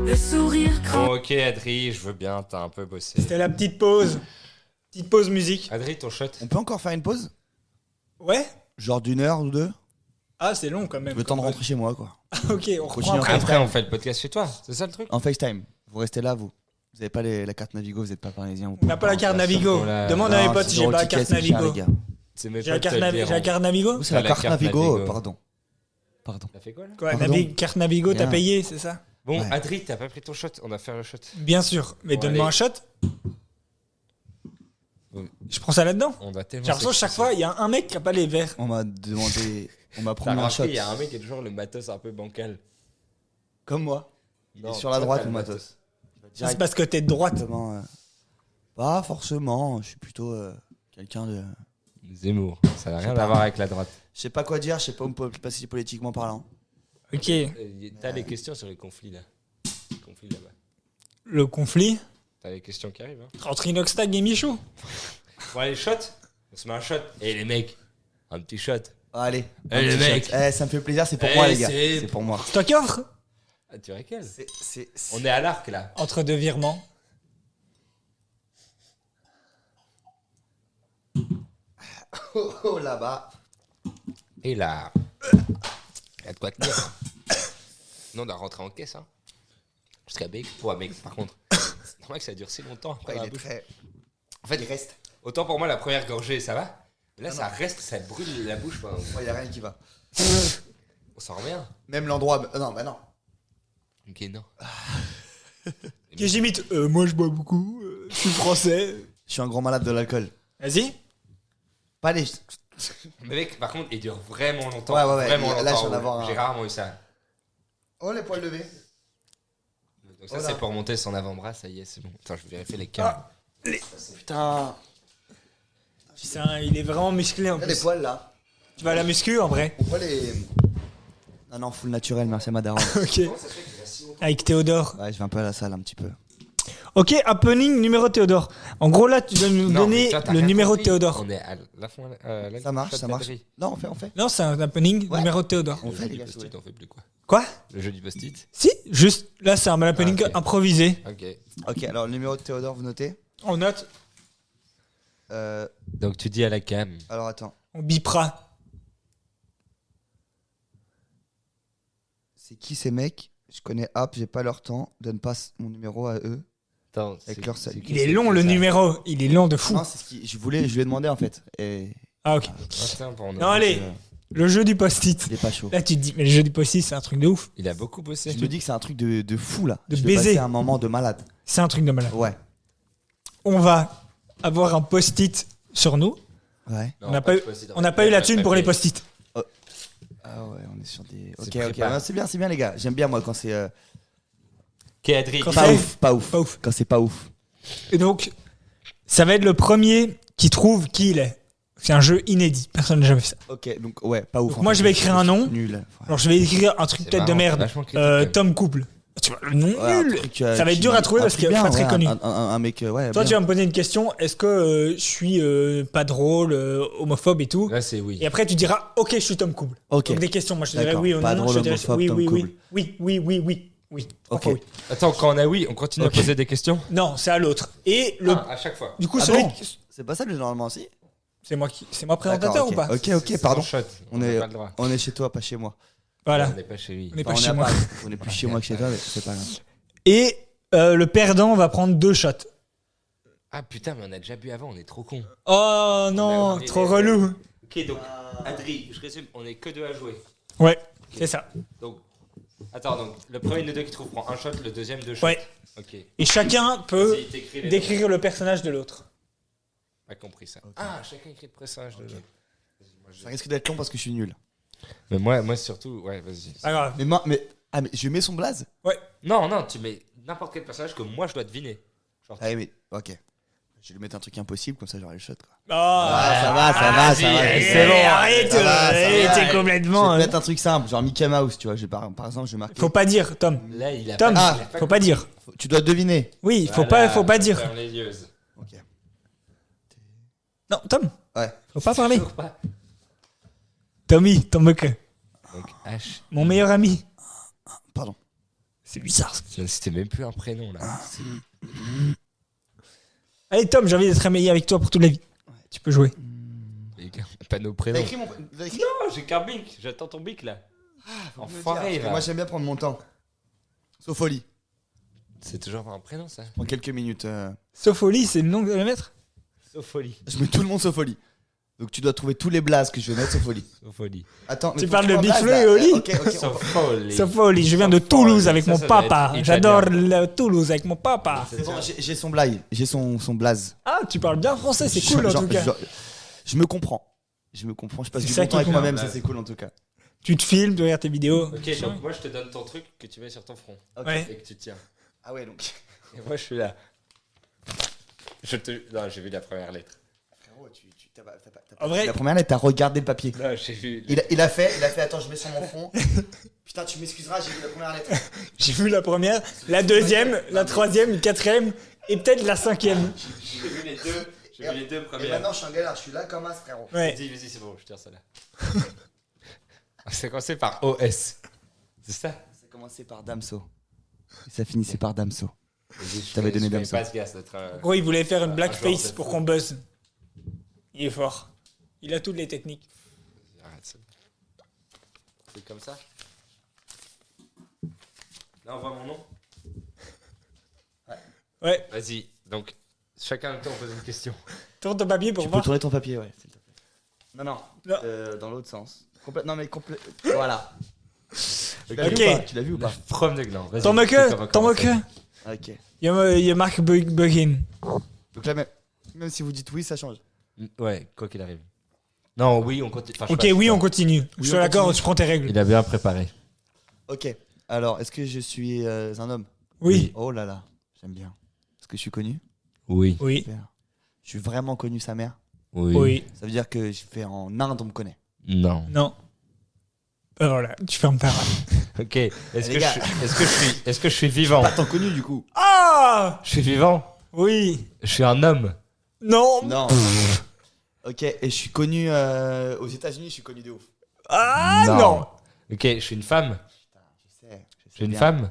le sourire grand. Bon, ok, Adrien, je veux bien, t'as un peu bossé. C'était la petite pause. Petite pause musique. Adrien, ton shot. On peut encore faire une pause? Ouais. Genre d'une heure ou deux? Ah, c'est long quand même. Le temps de rentrer chez moi quoi. Ok, on reprend Continue après. Après, on fait le podcast chez toi, c'est ça le truc? En FaceTime. Vous restez là vous. Vous avez pas la carte Navigo, vous êtes pas parisien. vous On n'a pas la pouvez carte faire ça. Navigo. on l'a- Demande à mes Non, potes c'est si j'ai zéro pas la ticket, carte c'est cher, Navigo. les gars. C'est mes J'ai la potes carte te le Navigo. diront. J'ai la carte Navigo. Vous, c'est la La carte carte Navigo, Navigo. pardon. Pardon. T'as fait quoi là? Quoi, Pardon. carte Navigo, t'as Rien. payé, c'est ça? Bon, Ouais. Adrien, t'as pas pris ton shot, on va faire le shot. Bien sûr. Mais Bon, donne-moi allez. un shot. Bon. Je prends ça là-dedans. On va tellement. J'ai l'impression que chaque fois, il y a un mec qui a pas les verres. On m'a demandé. On m'a T'as promis un shot. remarqué, il y a un mec qui a toujours le matos un peu bancal. Comme moi. Non, Et sur la toi, droite t'as le matos. Ça, c'est parce que t'es de droite. Directement, pas forcément. Je suis plutôt quelqu'un de. Zemmour, ça n'a Je rien sais à pas. voir avec la droite. Je sais pas quoi dire. Je sais pas où me placer politiquement parlant. Ok. T'as des questions sur les conflits là. Les conflits là-bas. Le conflit T'as les questions qui arrivent. Hein. entre Inoxtag et Michaud. Bon, allez, shot. On se met un shot. Et les mecs, un petit shot. Allez. Eh, un les petit mecs. shot. Ça me fait plaisir. C'est pour Eh, moi les gars. c'est- C'est pour moi. C'est toi qui offre Ah, tu récales. C'est. On est à l'arc là. entre deux virements. Oh là-bas. Et là. Y a de quoi tenir. Non, on doit rentrer en caisse. Hein. Jusqu'à bec. Ouais, mec, par contre. C'est normal que ça dure si longtemps après Ouais, la il est bouche. très. En fait, Il reste. autant pour moi, la première gorgée, ça va. Mais là, Ah ça reste, ça brûle la bouche. Quoi. Il y a rien qui va. On s'en revient. Même l'endroit. Non, bah non. Ok, non. Que j'imite. Moi, je bois beaucoup. Je suis français. Je suis un grand malade de l'alcool. Vas-y. Pas les. Mais mec, par contre, il dure vraiment longtemps. Ouais, ouais, ouais. Vraiment Là, longtemps. je viens d'avoir un- J'ai rarement eu ça. Oh les poils levés. Donc ça, Oh là. c'est pour monter son avant-bras. Ça y est, c'est bon. Attends, je vais vérifier les câbles. Putain. Il est vraiment musclé en Regarde les plus. poils là. Tu vas à la muscu en vrai. On voit les. Non, non, full naturel, merci à ma daronne. Ok. Avec Théodore. Ouais, je vais un peu à la salle un petit peu. Ok, happening numéro Théodore. En gros, là, tu dois nous Non, donner mais toi, t'as le rien numéro de compris. Théodore. On est à la fin. Ça marche, ça marche. Non, on fait. Non, c'est un happening Ouais. numéro de Théodore. On Le fait jeu les du gars. si vous post-it, voulez. on fait plus quoi. Quoi Le jeu du post-it. Si, juste là, c'est un happening Ah, ok. improvisé. Ok. Ok, alors le numéro de Théodore, vous notez. On note, Donc tu dis à la cam. Alors attends. on bipera. C'est qui ces mecs? Je connais App, j'ai pas leur temps. Donne pas mon numéro à eux. Attends, Avec leur sac. Il est long le numéro. Il est long de fou. Non, c'est ce qui. Je lui ai demandé en fait. Et. Ah, ok. Non, Non, allez, le jeu du post-it. Il est pas chaud. Là, tu te dis, mais le jeu du post-it, c'est un truc de ouf. Il a beaucoup bossé. Je me dis que c'est un truc de fou là. De Je vais baiser. passer un moment de malade. C'est un truc de malade. Ouais. On va avoir un post-it sur nous. Ouais. On n'a pas eu la thune pour les post-it. Ah ouais, on est sur des. C'est Ok, ok. préparé. Non, c'est bien les gars. J'aime bien moi quand c'est. Ok, Adrien. Quand Pas c'est- ouf, pas ouf. Pas ouf. Quand c'est pas ouf. Et donc, ça va être le premier qui trouve qui il est. C'est un jeu inédit. Personne n'a jamais fait ça. Ok, donc ouais, pas ouf. Donc en moi, fait. je vais écrire un nom. Nul. Ouais. Alors, je vais écrire un truc C'est peut-être de marrant, merde. vachement critique, quand même. Tom Couple. Tu vois, le nom Ouais, un nul. truc, Ça va être dur à trouver un parce truc qu'il est bien, pas très ouais, connu. Un mec, ouais. Toi, bien. tu vas me poser une question. Est-ce que je suis pas drôle, homophobe et tout? Là, c'est oui. Et après, tu diras, ok, je suis Tom Couple. Ok. Donc des questions. Moi, je te dirais D'accord. oui ou Pas non. drôle, Je te dirais homophobe, oui, Tom oui, oui, Couple. oui, oui, oui, oui, oui. Trois Ok. fois oui. Attends, quand on a oui, on continue Ok. à poser des questions. Non, c'est à l'autre. Et le, À chaque fois. du coup, Ah celui bon qui- C'est pas ça le normalement aussi. c'est moi présentateur D'accord, ou pas? Ok, ok, pardon. Sans shot. On n'a est, pas le droit. on est chez toi, pas chez moi. Voilà. On n'est pas chez lui. On n'est pas Enfin, on chez est à moi. Paris. On est plus chez moi que chez toi, mais c'est pas grave. Et le perdant va prendre 2 shots. Ah putain, mais on a déjà bu avant, on est trop con. Oh non, oublié trop les- relou. Ok, donc, Adri, je résume, on est que deux à jouer. Ouais, c'est ça. Donc, attends, donc, le premier de nous deux qui trouve prend un shot, le deuxième deux shots. Ouais. Ok. Et chacun peut Vas-y, t'écris les décrire le personnage de l'autre. noms. Pas compris ça. Ah, chacun écrit le personnage de l'autre. Ça risque d'être long parce que je suis nul. Mais moi surtout, ouais, vas-y. Pas grave. Mais je mets son blaze. Non, tu mets n'importe quel personnage que moi je dois deviner. Genre, Ah oui, mais ok. Je vais lui mettre un truc impossible, comme ça j'aurai le shot. Quoi. Oh, ça va. C'est bon, arrête, Ça va. t'es Je complètement. vais te mettre un truc simple, genre Mickey Mouse, tu vois. Par exemple, je vais marquer. Faut pas dire, Tom. là, il a Tom, pas, faut pas dire. Tu dois deviner. Oui, faut Voilà, pas dire. ferme les yeux. Ok. Non, Tom, Ouais. faut pas parler. Toujours pas. Tommy, ton mec, Donc, H. mon meilleur ami. Pardon. C'est bizarre. C'était même plus un prénom là. Allez, Tom, j'ai envie d'être ami avec toi pour toute la vie. Tu peux jouer. Les gars, pas nos T'as prénoms. écrit mon. T'as écrit Non, j'ai qu'un bic. J'attends ton bic là. Faut me le Enfoiré, dire, parce que va. Moi j'aime bien prendre mon temps. Sopholie. C'est toujours un prénom ça. En quelques minutes. Sopholie, c'est le nom que vous allez mettre. Sopholie. Je mets tout le monde Sopholie. Donc tu dois trouver tous les blazes que je vais mettre Sopholie. Sopholie. Attends, mais Tu faut parles que de je prenne Big blaze, Flo et là. Oli Ok. Sopholie. Sopholie, je viens de Sopholie, Toulouse avec ça, mon ça doit papa. être J'adore italien. Toulouse avec mon papa. C'est bon, j'ai son blaze. J'ai son blaze. Ah, tu parles bien français, c'est cool en Genre, tout cas. Je me comprends. Je passe C'est du ça bon qui temps avec compte. moi-même, ça c'est cool en tout cas. Tu te filmes, tu regardes tes vidéos. Ok, donc moi je te donne ton truc que tu mets sur ton front Ouais. et que tu tiens. Ah ouais, donc. Et moi je suis là. Non, j'ai vu la première lettre. Frérot, t'as pas- En vrai, La première lettre, t'as regardé le papier. Non, j'ai vu. Il a fait, attends, je mets sur mon front. Putain, tu m'excuseras, j'ai vu la première lettre. j'ai vu la première, la deuxième, la troisième, la quatrième et peut-être la cinquième. J'ai vu les deux. J'ai vu les deux Et premières. maintenant, je suis en galère, je suis là comme as, frérot. Ouais. Vas-y, c'est bon, je tire ça là. C'est commencé par OS. C'est ça. Ça commençait par Damso. Et ça finissait par Damso. Je T'avais donné connais Damso. pas ce gars, c'est notre. Gros, il voulait faire une Un blackface genre de pour fou. qu'on buzz. Il est fort. Il a toutes les techniques. Arrête, c'est comme ça. Là, on voit mon nom. Ouais, Vas-y, donc chacun de temps on pose une question. tourne ton papier pour Tu peux voir. tourner ton papier, ouais, s'il te plaît. Non. Non. Dans l'autre sens. Non, mais complet. Voilà. Tu l'as Ok. vu ou pas Tu l'as vu ou pas From de gland. Vas-y, Ton c'est moqueux, comment ton commencer. moqueux. Ok. Il y a Marc Buggin. Donc là, même si vous dites oui, ça change. Ouais, quoi qu'il arrive. Non, oui, on continue. Enfin, je Ok, sais pas, oui, je sais on pas. continue. Oui, Je suis on d'accord, continue. je prends tes règles. Il a bien préparé. Ok. Alors, est-ce que je suis un homme Oui. Oh là là, j'aime bien. Est-ce que je suis connu Oui. Oui. Super. Je suis vraiment connu sa mère. Oui. Oui. Ça veut dire que je fais en Inde, on me connaît. Non. Non. Voilà, tu fermes ta rage. Ok. Est-ce Les que, gars. est-ce que je suis vivant Pas tant connu du coup. Ah Je suis vivant. Oui. Je suis un homme. Non. Non. Ok, et je suis connu aux États-Unis, je suis connu de ouf. Ah non. Ok, je suis une femme. Je sais Je suis une bien. femme.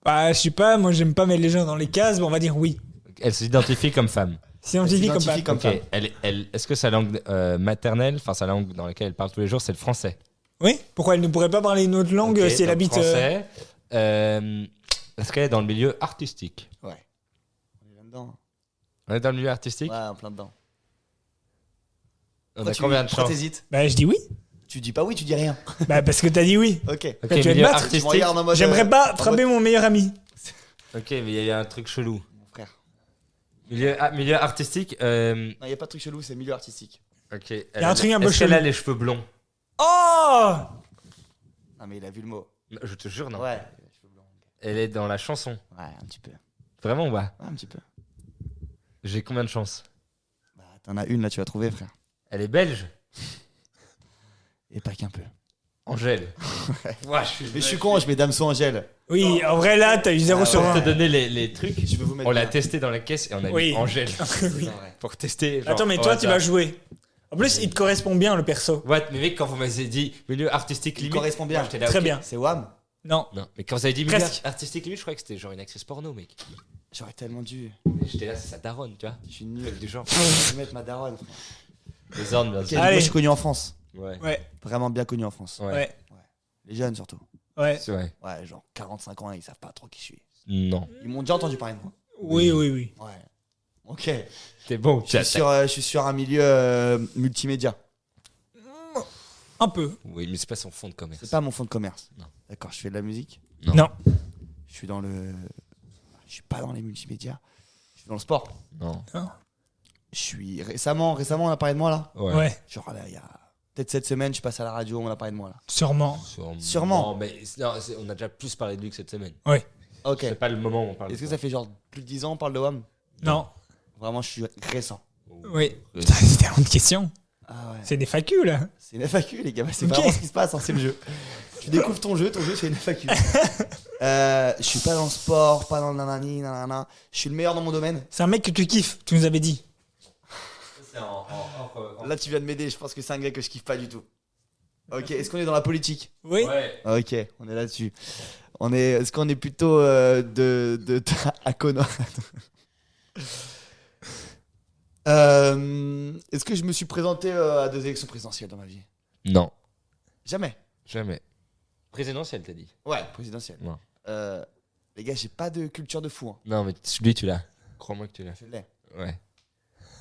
Bah, je sais pas, moi j'aime pas mettre les gens dans les cases, mais on va dire oui. Elle s'identifie comme femme. Scientifique comme s'identifie pas. comme Ok. Est-ce que sa langue maternelle, enfin sa langue dans laquelle elle parle tous les jours, c'est le français? Oui. Pourquoi elle ne pourrait pas parler une autre langue Ok, si elle donc habite français. Est-ce qu'elle est dans le milieu artistique? Ouais. On est là-dedans. On est dans le milieu artistique? Ouais, en plein dedans. On a combien de Pourquoi chances? t'hésites Bah, je dis oui. Tu dis pas oui, tu dis rien. Bah, parce que t'as dit oui. Ok. Ok, tu vas te milieu battre, Tu me artistique. regardes en mode. J'aimerais pas en frapper mon meilleur ami. Ok, mais il y a un truc chelou. Mon frère. Milieu artistique. Non, y a pas de truc chelou, c'est milieu artistique. Ok. Y a un truc un peu Est-ce qu'elle chelou. a les cheveux blonds? Oh Non, mais il a vu le mot. Je te jure, non. Ouais. Elle est dans la chanson. Ouais, un petit peu. Vraiment ou pas? Ouais, un petit peu. J'ai combien de chances? Bah, t'en as une là, tu vas trouver, frère. Elle est belge? Et pas qu'un peu. Angèle. Ouais, Mais je suis con, je mets Damso Angèle. Oui, en vrai, là, t'as eu 0 Ah, sur Pour 1. te donner les trucs, Je vais vous mettre. on l'a bien. testé dans la caisse et on a Oui. mis Angèle. Oui. Pour tester. genre, Attends, mais au toi, tu hasard. vas jouer. En plus, il te correspond bien, le perso. Ouais, mais mec, quand vous m'avez dit milieu artistique Il limite. correspond bien. moi, j'étais là, Très ok. bien. C'est Wham. Non. Non, mais quand vous avez dit milieu Presque. artistique limite, je croyais que c'était genre une actrice porno, mec. J'aurais tellement dû. Mais j'étais là, c'est sa daronne, tu vois. Je suis nul. Truc du genre. Je vais mettre ma daronne. frère. Les ornes, bien Ok, sûr. moi, Allez. je suis connu en France. Ouais. Ouais, Vraiment bien connu en France. Ouais. ouais, Les jeunes surtout. ouais. C'est vrai. Ouais, genre 45 ans, ils savent pas trop qui je suis. Non. Ils m'ont déjà entendu parler de moi. Oui, oui, oui. Ouais. Ok. T'es bon, Je suis sur un milieu multimédia. Un peu. Oui, mais c'est pas son fond de commerce. C'est pas mon fonds de commerce. Non. D'accord, je fais de la musique. Non. Je suis dans le. Je suis pas dans les multimédias. Je suis dans le sport. Non. Je suis. Récemment, on a parlé de moi là. Ouais. Genre là, il y a. Peut-être cette semaine, je passe à la radio, on a parlé de moi là. Sûrement. Sûrement. Non, mais non, on a déjà plus parlé de lui que cette semaine. Ok. C'est pas le moment où on parle. Est-ce que ça fait genre plus de 10 ans on parle de WAM? Non. Vraiment, je suis récent. Oui. Putain, c'est tellement de questions. Ah ouais. C'est des FAQ là. C'est une FAQ, les gars. C'est Ok. vraiment ce qui se passe, hein, c'est le jeu. Tu découvres ton jeu c'est une FAQ. Je suis pas dans le sport, pas dans le nanani, nanana. Je suis le meilleur dans mon domaine. C'est un mec que tu kiffes, tu nous avais dit. Là, tu viens de m'aider. Je pense que c'est un gars que je kiffe pas du tout. Ok, est-ce qu'on est dans la politique? Oui. Ouais. Ok, on est là-dessus. Est-ce qu'on est plutôt à Connor? Est-ce que je me suis présenté à des élections présidentielles dans ma vie? Non, Jamais. jamais. Présidentiel, t'as dit. Ouais, présidentielle. Non. Les gars, j'ai pas de culture de fou. Hein. Non, mais lui, tu l'as. Crois-moi que tu l'as. Je l'ai. Ouais.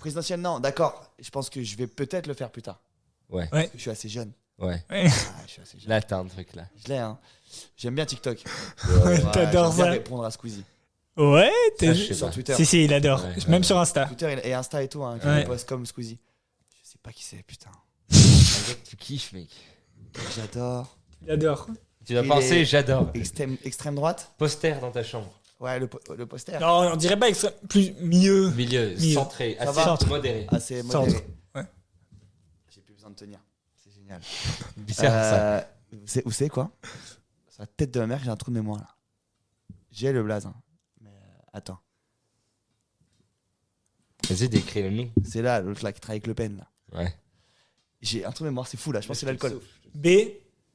Présidentielle, non, d'accord. Je pense que je vais peut-être le faire plus tard. Ouais. Parce que je suis assez jeune. Ouais. Ouais. Ah, je suis assez jeune. Là, t'as un truc là. Je l'ai, hein. J'aime bien TikTok. T'adores j'aime bien ça. répondre à Squeezy. Ouais, Ça, je sais Sur pas. Twitter. Si, il adore. Ouais, Même ouais. sur Insta. Twitter et Insta et tout, hein, qui Ouais. poste comme Squeezy. Je sais pas qui c'est, putain. Un gars que tu kiffes, mec. J'adore. Il adore. Tu dois Il penser, est- j'adore. Extrême droite? Poster dans ta chambre. Ouais, le poster. Non, on dirait pas plus mieux. Milieu, Milieu. centré, Ça assez va modéré. Assez Centre. modéré. Ouais. J'ai plus besoin de tenir. C'est génial. Bizarre ça. Vous savez quoi? Sur la tête de ma mère, j'ai un trou de mémoire là. J'ai le blaze. Hein. Mais attends. Vas-y, décris-le nous. C'est là, l'autre là qui travaille avec Le Pen. Là. Ouais. J'ai un trou de mémoire, c'est fou là. Je pense que c'est l'alcool. B.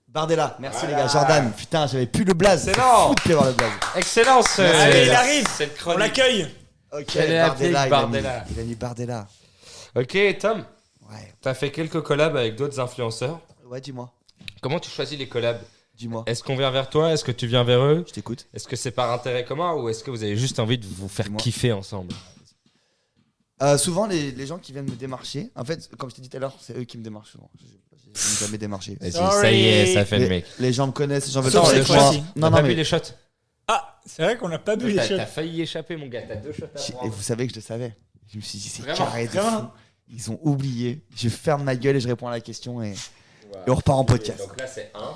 Bardella. Merci Voilà. les gars. Jordan. Putain, j'avais plus le blaze. C'est Excellent. fou de plus avoir le blaze. Excellence. Allez, il arrive. Cette On chronique. l'accueille. Ok, Elle est appelée Bardella. Bardella. Il a mis Bardella. Ok, Tom, Ouais. t'as fait quelques collabs avec d'autres influenceurs. Ouais, dis-moi. Comment tu choisis les collabs? Dis-moi. Est-ce qu'on vient vers toi? Est-ce que tu viens vers eux? Je t'écoute. Est-ce que c'est par intérêt commun ou est-ce que vous avez juste envie de vous faire Dis-moi. kiffer ensemble? Souvent, les gens qui viennent me démarcher, en fait, comme je t'ai dit tout à l'heure, c'est eux qui me démarchent souvent. Je n'ai jamais démarché. Vas-y, Sorry. ça y est, ça fait le mec. Les gens me connaissent, j'en veux Sauf pas cette avec moi. fois-ci. T'as Non, pas non, bu mais. les shots? Ah, c'est vrai qu'on n'a pas bu les shots. T'as failli échapper, mon gars. T'as 2 shots à Et prendre. vous savez que je le savais. Je me suis dit, c'est Vraiment, carré de vraiment. fou. Ils ont oublié. Je ferme ma gueule et je réponds à la question et Voilà. on repart en podcast. Donc là, c'est 1.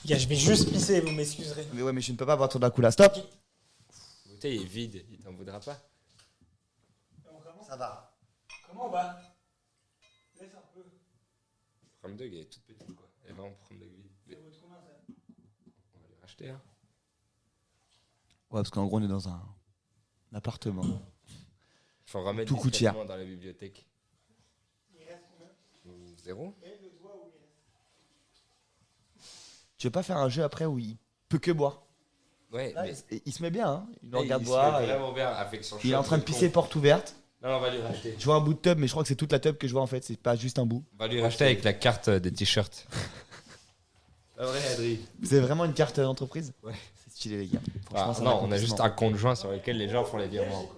Gars, je vais juste pisser, vous m'excuserez. Mais ouais, mais je ne peux pas boire tout d'un coup là. Stop. La bouteille est vide, il t'en voudra pas. Ça va. Comment on va? Laisse un peu. Prom Dog, elle est toute petite, quoi. Elle est vraiment Prom Dog vide. Mais on va les racheter, hein. Ouais, parce qu'en gros, on est dans un appartement. Faut remettre Tout coûte cher. discrètement dans la bibliothèque. 0. Tu veux pas faire un jeu après où il peut que boire? Ouais, Là, mais il se met bien, hein. Il nous il regarde se boire. met et vraiment bien avec son Il est shot en train de con. pisser porte ouverte. Non, on va lui racheter. Je vois un bout de tub, mais je crois que c'est toute la tub que je vois en fait. C'est pas juste un bout. On va lui racheter avec la carte des t-shirts. Pas vrai, Adri? Vous avez vraiment une carte d'entreprise? Ouais. C'est stylé, les gars. Ah, Franchement, c'est un non, on a accomplissement. juste un compte joint sur lequel les gens font les virements.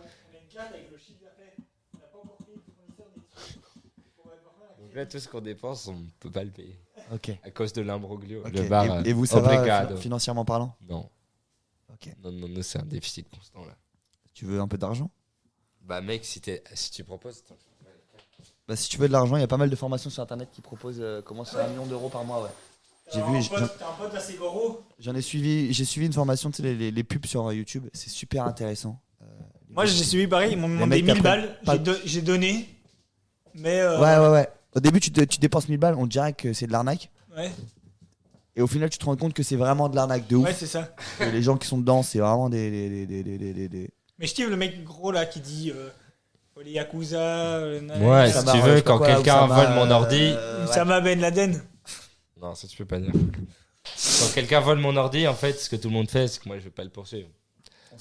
Donc là, tout ce qu'on dépense, on peut pas le payer. Ok. À cause de l'imbroglio. Ok. Le bar. Et vous, ça va obrigado. financièrement parlant? Non. Ok. Non, c'est un déficit constant là. Tu veux un peu d'argent? Bah, mec, si tu proposes. Bah, si tu veux de l'argent, il y a pas mal de formations sur internet qui proposent comment c'est 1 million d'euros par mois, ouais. J'ai vu, T'as un pote assez gros. j'en ai suivi, j'ai suivi une formation, tu sais, les pubs sur YouTube, c'est super intéressant. Moi, j'ai suivi pareil, ils m'ont demandé mecs 1000 t'apprennent balles. pas- J'ai donné. Mais. Ouais. Au début, tu dépenses 1000 balles, on te dirait que c'est de l'arnaque. Ouais, Et au final, tu te rends compte que c'est vraiment de l'arnaque de ouf. ouais, c'est ça. Et les gens qui sont dedans, c'est vraiment des. Mais je kiffe le mec gros là qui dit. Les Yakuza. Ouais, Ça si m'a- tu je veux, sais pas quand quoi, quelqu'un Oussama, vole mon ordi. ouais. Oussama Ben Laden. Non, ça tu peux pas dire. Quand quelqu'un vole mon ordi, en fait, ce que tout le monde fait, c'est que moi je vais pas le poursuivre.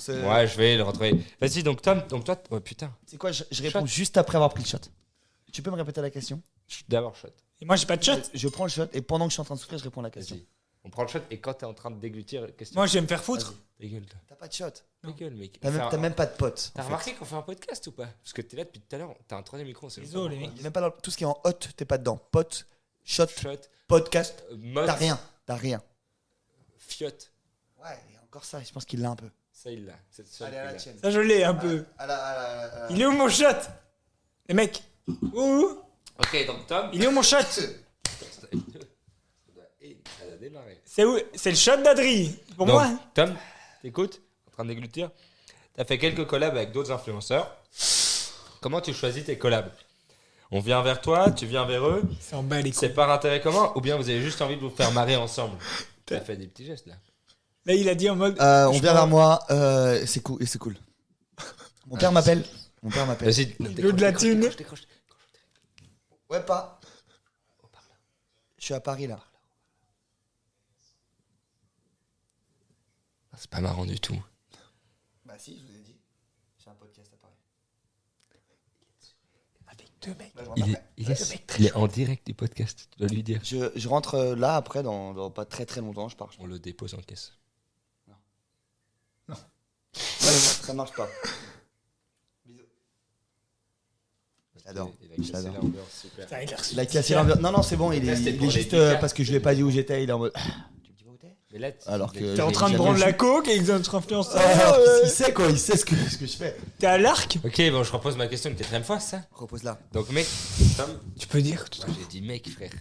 Ouais, je vais le retrouver. Vas-y, donc Tom, donc toi, oh putain, C'est quoi, je réponds juste après avoir pris le shot. Tu peux me répéter la question? d'abord shot. Et moi, j'ai pas de shot. Je prends le shot et pendant que je suis en train de souffrir, je réponds à la question. Vas-y. On prend le shot et quand t'es en train de déglutir, question. Moi, je vais me faire foutre. Dégueule, toi. T'as pas de shot. Dégueule, mec. T'as même pas de pote. T'as en fait. remarqué qu'on fait un podcast ou pas? Parce que t'es là depuis tout à l'heure, t'as un troisième micro, c'est Désolé, les mecs. Même pas dans tout ce qui est en hot, t'es pas dedans. Pote, Shot, shot, podcast, mot, t'as rien. fiotte. Ouais, et encore ça, je pense qu'il l'a un peu. Ça, il l'a. C'est le seul Allez, à la qu'il a. tienne. Ça, je l'ai un peu. Il est où mon shot? Les mecs. Où? Ok, donc Tom. Il est où mon shot? Elle a démarré. C'est où? C'est le shot d'Adri. Pour Donc, moi. Tom, t'écoutes, en train de déglutir. T'as fait quelques collabs avec d'autres influenceurs. Comment tu choisis tes collabs? On vient vers toi, tu viens vers eux. C'est en bas les couilles. C'est par intérêt commun ou bien vous avez juste envie de vous faire marrer ensemble? T'as fait des petits gestes là. Là, il a dit en mode. On vient vers moi, c'est cool. Et c'est cool. Mon père m'appelle. Vas-y, Il veut de la thune. Ouais, pas. Je suis à Paris là. C'est pas marrant du tout. Bah si, je vous ai dit. J'ai un podcast à Paris. Avec deux mecs. Bah, je Il rentre après. est en direct du podcast, tu dois lui dire. Je rentre là après dans pas très très longtemps, je pars. On le dépose en caisse. Ça marche pas. Bisous. J'adore. Il a cassé J'adore. l'ambiance, super. Putain, il a reçu Il a cassé l'ambiance. Non, c'est bon, il Là, c'était est pour juste les Lucas. parce que je lui ai pas dit où j'étais, il est en mode. Tu me dis pas où t'es? Mais là, Alors que- T'es en train de J'ai prendre jamais la coke et ils ont notre influenceur. Il sait quoi, il sait ce que je fais. T'es à l'arc? Ok, bon, je repose ma question une quatrième fois, c'est ça? Repose là. Donc, mec, Tom, Tu peux dire. moi, j'ai dit mec, frère.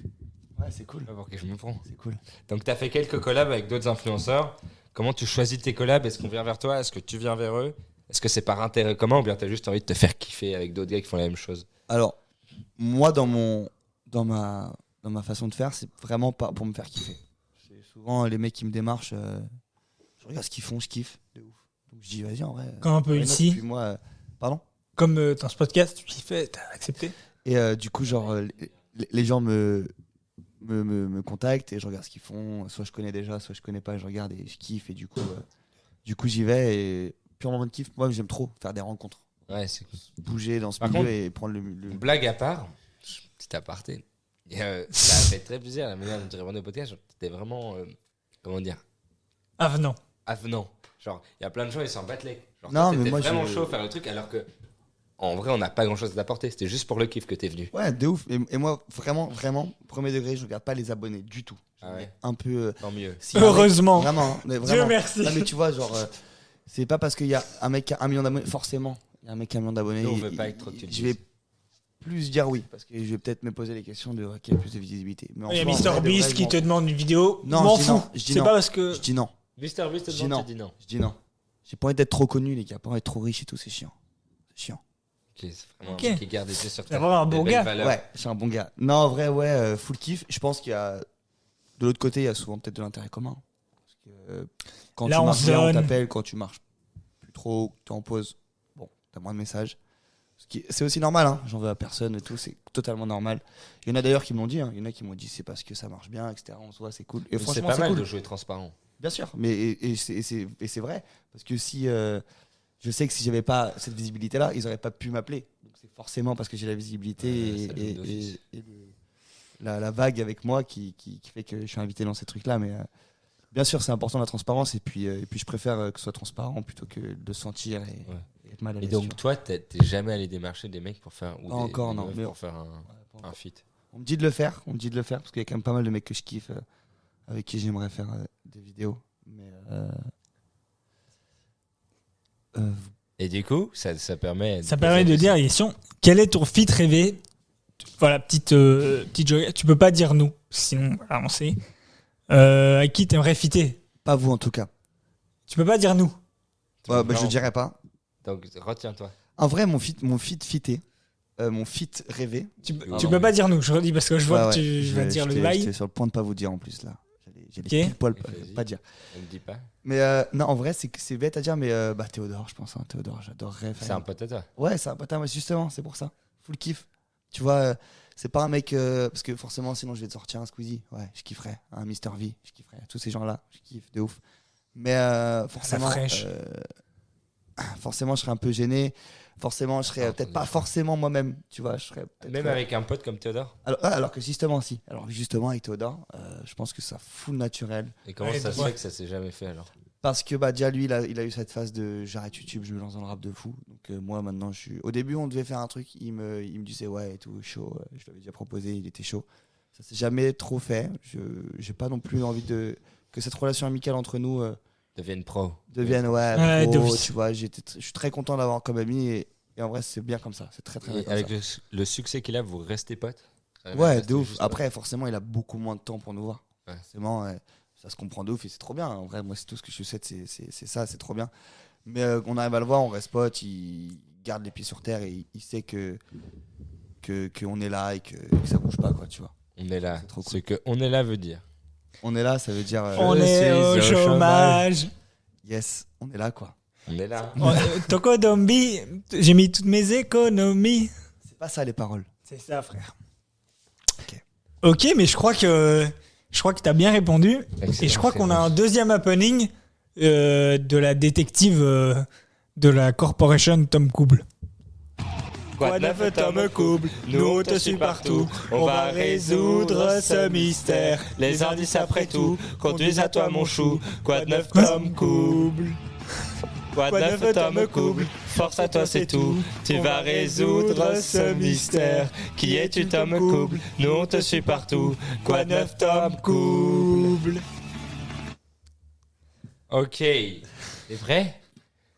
Ouais, c'est cool. Pas pour que je me prends. C'est cool. Donc, t'as fait quelques collabs avec d'autres influenceurs. Comment tu choisis tes collabs? Est-ce qu'on vient vers toi? Est-ce que tu viens vers eux? Est-ce que c'est par intérêt commun ou bien t'as juste envie de te faire kiffer avec d'autres gars qui font la même chose? Alors, moi, dans ma façon de faire, c'est vraiment pas pour me faire kiffer. C'est souvent les mecs qui me démarchent, je regarde ce qu'ils font, je kiffe, de ouf. Donc je dis, vas-y, en vrai. Comme un peu why not? ici. Puis moi, pardon. Comme dans ce podcast, tu kiffais, t'as accepté. Et du coup, genre, les gens me contactent et je regarde ce qu'ils font. Soit je connais déjà, soit je connais pas, je regarde et je kiffe. Et du coup j'y vais. Et purement de kiff, moi, j'aime trop faire des rencontres. Ouais, c'est cool. Bouger dans ce Par milieu contre, et prendre le. Blague à part, petit aparté. Et, ça a fait très plaisir la manière dont tu répondais au podcast. T'étais vraiment, comment dire, Avenant. avenant. Genre, il y a plein de gens, ils s'en battent les. Genre, Non, toi, mais t'étais moi, vraiment je- chaud à faire le truc alors que, en vrai, on n'a pas grand chose à t'apporter. C'était juste pour le kiff que t'es venu. Ouais, de ouf. Et moi, vraiment, premier degré, je regarde pas les abonnés du tout. Ah ouais. Un peu. Tant mieux. s'il y a un mec- Heureusement. Vraiment, hein, mais Dieu vraiment. merci. Non, mais tu vois, genre, c'est pas parce qu'il y a un mec qui a 1 million d'abonnés, forcément, il y a un mec qui a 1 million d'abonnés. Nous, on il- veut pas il- être trop que tu le Je vais dises. plus dire oui, parce que je vais peut-être me poser les questions de qui a plus de visibilité. Mais en Il y a soi, en Mister vrai de Beast vrai, qui je te m'en- demande une vidéo. Non, M'en je dis fous. non, je dis C'est non. pas parce que. Je dis non, Mister Beast te Je dis demande, non. tu dis non. je dis non. J'ai pas envie d'être trop connu, les gars, pas envie d'être trop riche et tout, c'est chiant. C'est chiant. Ok, c'est vraiment Ok. un mec qui garde les pieds sur C'est terre. vraiment un Des bon belles gars. valeurs. Ouais, je suis un bon gars. Non, en vrai, ouais, full kiff. Je pense qu'il y a. De l'autre côté, il y a souvent peut-être de l'intérêt commun. Parce que quand Là, tu on marches bien, on zone. t'appelle. Quand tu marches plus trop, tu es en pause, bon, t'as moins de messages. C'est aussi normal, hein. J'en veux à personne et tout, c'est totalement normal. Il y en a d'ailleurs qui me l'ont dit, hein. Il y en a qui m'ont dit c'est parce que ça marche bien, etc. On se voit, c'est cool. Et Mais c'est franchement, pas c'est mal cool. de jouer transparent. Bien sûr, mais et c'est vrai. Parce que si je sais que si j'avais pas cette visibilité-là, ils auraient pas pu m'appeler. Donc c'est forcément parce que j'ai la visibilité Ouais, ça et, donne d'office. la vague avec moi qui fait que je suis invité dans ces trucs-là. Mais bien sûr, c'est important la transparence. Et puis je préfère que ce soit transparent plutôt que de sentir et être mal à Et l'aise. donc, tu vois. toi, t'es jamais allé démarcher des mecs pour faire. Ou Pas des- encore, des non, meufs mais- pour faire Ouais, pas un encore. feat. On me dit de le faire, parce qu'il y a quand même pas mal de mecs que je kiffe, avec qui j'aimerais faire des vidéos. Mais Et du coup, ça permet. Ça permet de dire à la question, quel est ton feat rêvé? Voilà, petite joke. Tu peux pas dire nous, sinon voilà, on sait. À qui t'aimerais fitter? pas vous en tout cas. Tu peux pas dire nous. Ouais, bah, je Non. le dirais pas. Donc, retiens-toi. En vrai, mon feat fité, mon feat rêvé. Tu Non, peux non. pas dire nous, je redis parce que je vois Ouais, que ouais, tu vas dire le bail. J'étais sur le point de pas vous dire en plus là. J'allais Ok. pile poil Vas-y. pas dire. On me dit pas. Mais non, en vrai, c'est bête à dire, mais bah, Théodore, je pense. Hein, Théodore, j'adorerais faire. C'est un pote à toi. Ouais, c'est un pote à moi, justement, c'est pour ça. Full kiff. Tu vois, c'est pas un mec. Parce que forcément, sinon, je vais te sortir un Squeezie. Ouais, je kifferais. Un Mister V, je kifferais. Tous ces gens-là, je kiffe de ouf. Mais forcément. fraîche. Forcément, je serais un peu gêné. Forcément, je serais Ah, peut-être on pas est- forcément moi-même. Tu vois, je serais peut-être. Même avec un pote comme Théodore. Alors que justement, si. Alors que justement, avec Théodore, je pense que ça fout le naturel. Et comment Ouais, ça se ouais. fait que ça s'est jamais fait alors? Parce que bah, déjà, lui, il a eu cette phase de j'arrête YouTube, je me lance dans le rap de fou. Donc moi, maintenant, je suis. Au début, on devait faire un truc, il me disait ouais, et tout, chaud. Je lui avais déjà proposé, il était chaud. Ça s'est jamais trop fait. J'ai pas non plus envie que cette relation amicale entre nous Devienne pro. devienne Ouais, pro, d'office. tu vois. Je suis très content d'avoir comme ami et en vrai c'est bien comme ça. C'est très très bien. Et comme avec ça. le succès qu'il a, vous restez potes? Ouais, de ouf. Après, forcément, il a beaucoup moins de temps pour nous voir. Ouais. Forcément, ça se comprend de ouf et c'est trop bien. En vrai, moi, c'est tout ce que je souhaite, c'est ça, c'est trop bien. Mais on arrive à le voir, on reste potes, il garde les pieds sur terre et il sait qu'on est là et que ça bouge pas, quoi, tu vois. On est là. C'est trop cool. Ce que on est là veut dire. On est là, ça veut dire On Je est au suis au chômage. yes, on est là, quoi. On est là. Toko Dombi, j'ai mis toutes mes économies. C'est pas ça les paroles. C'est ça, frère. Ok. Ok, mais je crois que t'as bien répondu. Excellent, Et je crois c'est qu'on bon. a un deuxième happening de la détective de la corporation Tom Couble. Quoi de neuf, Tom Couble? Nous on te suit partout. On va résoudre ce mystère. Les indices après tout conduisent à toi mon chou. Quoi de neuf, Tom Couble? Quoi de neuf, Tom Couble? Force à toi c'est tout. Tu vas résoudre ce mystère. Qui es-tu, Tom Couble? Nous on te suit partout. Quoi de neuf, Tom Couble? Ok. T'es prêt?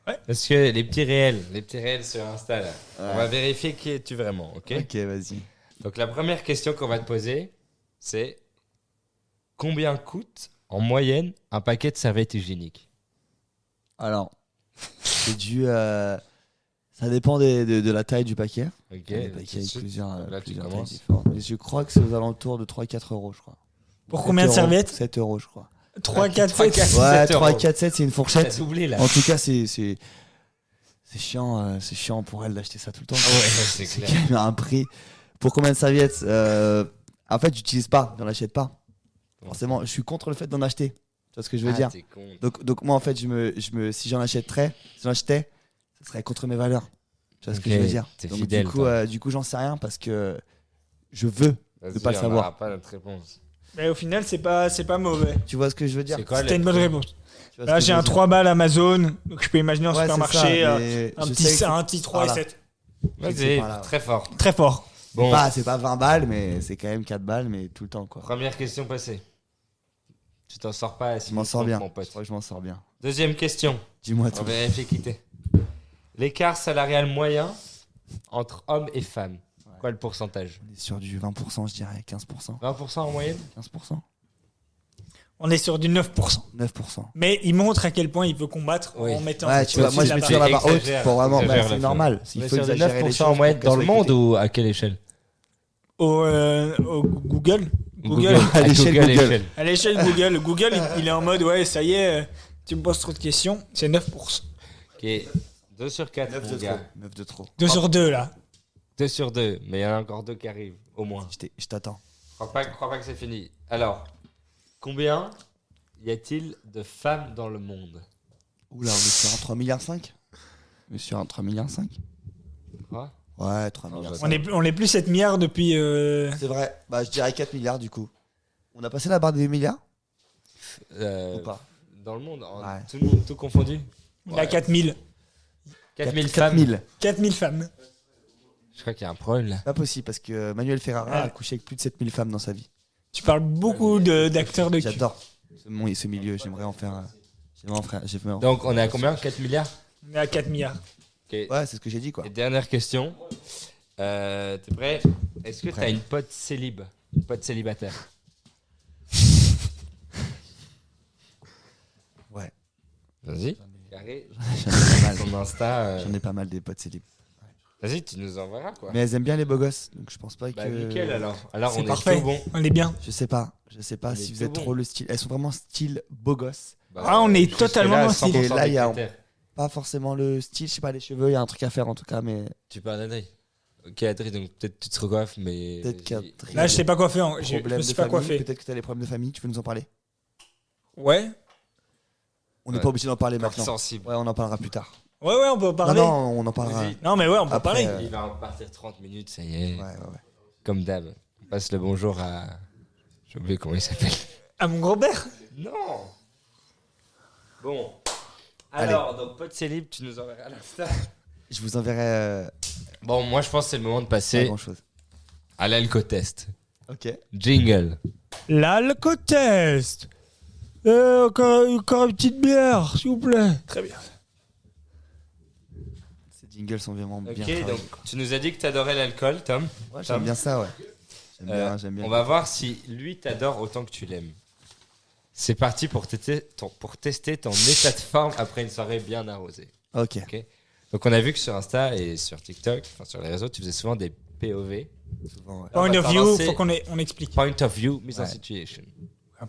Ouais. Parce que les petits réels sur Insta là. On va vérifier qui es-tu vraiment, ok? Ok, vas-y. Donc la première question qu'on va te poser, c'est combien coûte en moyenne un paquet de serviettes hygiéniques? Alors, c'est dû ça dépend de la taille du paquet. Ok. Il y a des paquets avec plusieurs Là, tu tailles commences. différentes. Mais je crois que c'est aux alentours de 3-4 euros, je crois. Pour combien de 7 euros, serviettes 7 euros, je crois. 3, 4, 3, 7. 4. Ouais, 7 euros. 3, 4, 7, c'est une T'as fourchette. doublé là. En tout cas, c'est chiant pour elle d'acheter ça tout le temps. Ouais, c'est C'est clair. quand même un prix. Pour combien de serviettes En fait, j'utilise pas, j'en achète pas. Forcément, je suis contre le fait d'en acheter. Tu vois ce que je veux dire T'es con. donc moi, en fait, si j'en achetais, ça serait contre mes valeurs. Tu vois ce que Ok, je veux dire t'es Donc fidèle, toi. du coup, j'en sais rien parce que je veux Vas-y, pas le on savoir. aura pas notre réponse. Mais au final, c'est pas mauvais. Tu vois ce que je veux dire C'est quoi C'était une bonne réponse. Tu vois ce Là, que j'ai je veux un dire 3 balles Amazon. Donc, je peux imaginer en Ouais, c'est supermarché ça, mais un je petit sais que un petit 3 voilà. et 7. c'est Vas-y, pas là, ouais. très fort. Très fort. Bon, c'est pas 20 balles, mais c'est quand même 4 balles, mais tout le temps, quoi. première question passée. Tu t'en sors pas si Je m'en tu sors comptes, bien. mon Je pote. crois que je m'en sors bien. Deuxième question. Dis-moi On tout. vérifie qui t'es. L'écart salarial moyen entre hommes et femmes. Quoi le pourcentage? On est sur du 20%, je dirais. 15%. 20% en moyenne? 15%. On est sur du 9%. 9%. Mais il montre à quel point il veut combattre Oui. en mettant Ouais, tu vois, moi je me tire la barre haute pour vraiment. Exagère C'est la normal. On Il est faut sur des exagérer les 9% choses en moyenne pour dans qu'elles le monde soient ou à quelle échelle? au Google. Google. À l'échelle Google. échelle. À l'échelle Google. Google, il est en mode, ouais, ça y est, tu me poses trop de questions. C'est 9%. Ok, 2 sur 4, 9 mon de trop. gars. 9 de trop. 2 sur 2, là. 2 sur 2, mais il y en a encore 2 qui arrivent, au moins. Je t'attends. Crois pas que c'est fini. Alors, combien y a-t-il de femmes dans le monde? Oula, on est sur un 3,5 milliards. On est sur un 3,5 milliards. Quoi? Ouais, 3 Non, milliards. On est plus 7 milliards depuis. C'est vrai. Bah, je dirais 4 milliards du coup. On a passé la barre des milliards ou pas Dans le monde, Ouais. tout le monde, tout confondu. On a 4000. 4000 femmes. 4000. 4000 femmes. Je crois qu'il y a un problème là. Pas possible parce que Manuel Ferrara Ouais. a couché avec plus de 7000 femmes dans sa vie. Tu parles beaucoup d'acteurs de cul. J'adore ce milieu. J'aimerais en faire. Donc on est à combien? 4 milliards? On est à 4 milliards. Ok. Ouais, c'est ce que j'ai dit quoi. Et dernière question. T'es prêt? Est-ce que Prêt. t'as une pote une pote célibataire? Ouais. Vas-y. Carré. J'en ai pas mal. Ton Insta. J'en ai pas mal des potes célib. Vas-y, tu nous enverras quoi. Mais elles aiment bien les beaux gosses, donc je pense pas que. Bah nickel alors. Alors C'est on parfait. est tout bon. On est bien. Je sais pas On est si vous tout êtes bon. trop le style. Elles sont vraiment style beau gosse. Bah, Ah, on est jusque-là, totalement dans le 100% style. Et là, il y a- des critères. Pas forcément le style, je sais pas, les cheveux, il y a un truc à faire en tout cas, mais Tu parles d'Adri. Ok Adri, donc peut-être tu te recoiffes mais... peut-être vas-y. qu'Adri- Là, je sais pas quoi faire. Je problème me suis de pas famille, coiffé. peut-être que t'as des problèmes de famille, tu veux nous en parler? Ouais. On n'est Ouais. pas obligé d'en parler Encore maintenant. sensible. Ouais, on en parlera plus tard. Ouais, on peut en parler. Non, non, on en parlera. Vas-y. Non, mais ouais, on peut en Après, parler. Il va en partir 30 minutes, ça y est. Ouais, ouais. Comme d'hab. On passe le bonjour à... J'ai oublié comment il s'appelle. À mon grand-père. Non. Bon. Alors, donc pote célib, tu nous enverras l'Insta. Je vous enverrai Bon, moi je pense que c'est le moment de pas passer grand chose. à l'alco-test. Ok. Jingle. L'alcotest. Encore une petite bière, s'il vous plaît. Très bien. Ces jingles sont vraiment bien Ok, travaillés, donc quoi. tu nous as dit que t'adorais l'alcool, Tom. Ouais, j'aime bien ça, ouais. J'aime bien. On va voir si lui t'adore autant que tu l'aimes. C'est parti pour tester ton état de forme après une soirée bien arrosée. Ok. Donc on a vu que sur Insta et sur TikTok, enfin sur les réseaux, tu faisais souvent des POV. Souvent, ouais. On Point va of t'en view, lancer- faut qu'on explique. Point of view, mise en Ouais. situation.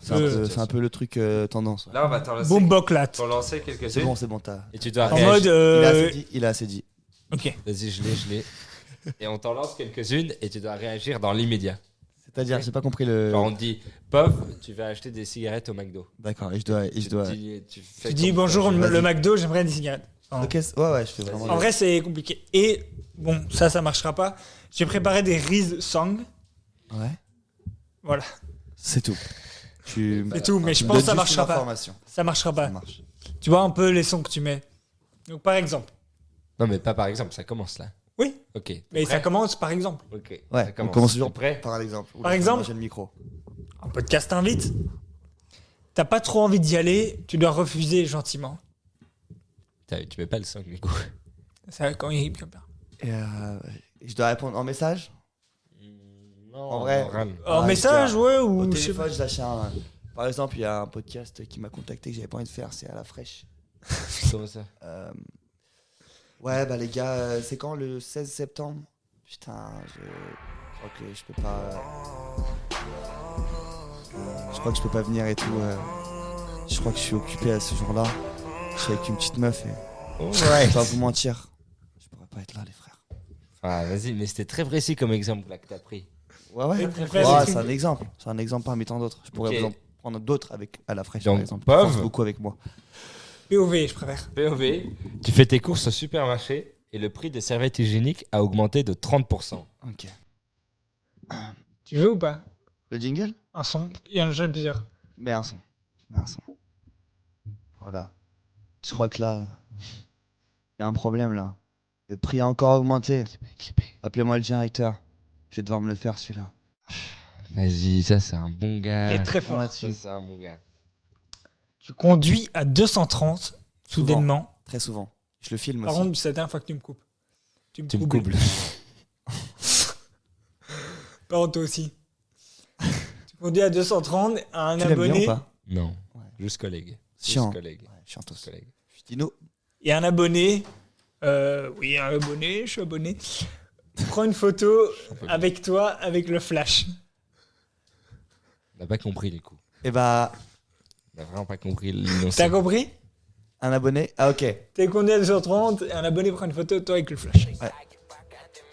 C'est un peu le truc tendance. Ouais. Là on va t'en lancer, Boom boclat. lancer C'est quelques-unes. bon, t'as. Et tu dois En réagir. mode. Il a assez dit. Ok. Vas-y, je l'ai. Et on t'en lance quelques-unes et tu dois réagir dans l'immédiat. C'est-à-dire, j'ai pas compris le. Genre on te dit, Pov, tu vas acheter des cigarettes au McDo. D'accord, et je dois. Tu Tu dis bonjour, Vas-y. le McDo, j'aimerais des cigarettes. Enfin, Ok, ouais, je fais vraiment. En vrai, c'est compliqué. Et bon, ça marchera pas. J'ai préparé des Riz Song. Ouais. Voilà. C'est tout. C'est tout, mais je Tu me pense que donnes ça juste marchera une pas. information. Ça marchera Ça pas. marche. Tu vois un peu les sons que tu mets. Donc, par exemple. Non, mais pas par exemple, ça commence là. Oui, Ok. t'es mais prêt ça commence par exemple. Ok. Ouais, ça on commence toujours T'es prêt par l'exemple. Par exemple J'ai le micro. Un podcast t'invite. T'as pas trop envie d'y aller, tu dois refuser gentiment. Tu mets pas le son du coup. C'est quand il comme ça. Et je dois répondre en message. Non, En vrai. oral. En Ah, message, je ouais, Au ou je sais pas. téléphone, je lâche un. Par exemple, il y a un podcast qui m'a contacté que j'avais pas envie de faire, c'est à la fraîche. Comment ça Ouais, bah les gars, c'est quand le 16 septembre? Putain, je crois que je peux pas. Je crois que je peux pas venir et tout. Je crois que je suis occupé à ce jour-là. Je suis avec une petite meuf et je vais pas vous mentir. Je pourrais pas être là, les frères. Ah, vas-y, mais c'était très précis comme exemple là que t'as pris. Ouais, ouais. Je préfère Ouais, les c'est trucs- un exemple. C'est un exemple parmi tant d'autres. Je pourrais Ok. vous en prendre d'autres avec à la fraîche, Donc, par exemple. Pov. Ils forcent beaucoup avec moi. POV, je préfère. POV, tu fais tes courses au supermarché et le prix des serviettes hygiéniques a augmenté de 30%. Ok. Tu veux ou pas? Le jingle? Un son. Il y en a déjà plusieurs. Mais un son. Voilà. Je crois que là, il y a un problème là. Le prix a encore augmenté. Appelez-moi le directeur. Je vais devoir me le faire celui-là. Vas-y, ça c'est un bon Il gars. est très fort. Ça c'est un bon gars. Tu conduis à 230 soudainement. Très souvent. Je le filme Par aussi. contre, c'est la dernière fois que tu me coupes. Tu me coubles. Par contre, toi aussi. Tu conduis à 230 à un Tu l'aimes bien abonné. ou pas? Non, Ouais. juste collègue. Chiant. Juste collègue. Ouais, chiantos. Juste collègue. Dino. Et un abonné. Oui, un abonné, je suis abonné. Prends une photo avec toi, avec le flash. On n'a pas compris les coups. Et bah, On n'a vraiment pas compris l'innocent. T'as compris? un abonné. Ah, ok. T'es conduit à 230 et un abonné prend une photo de toi avec le flash.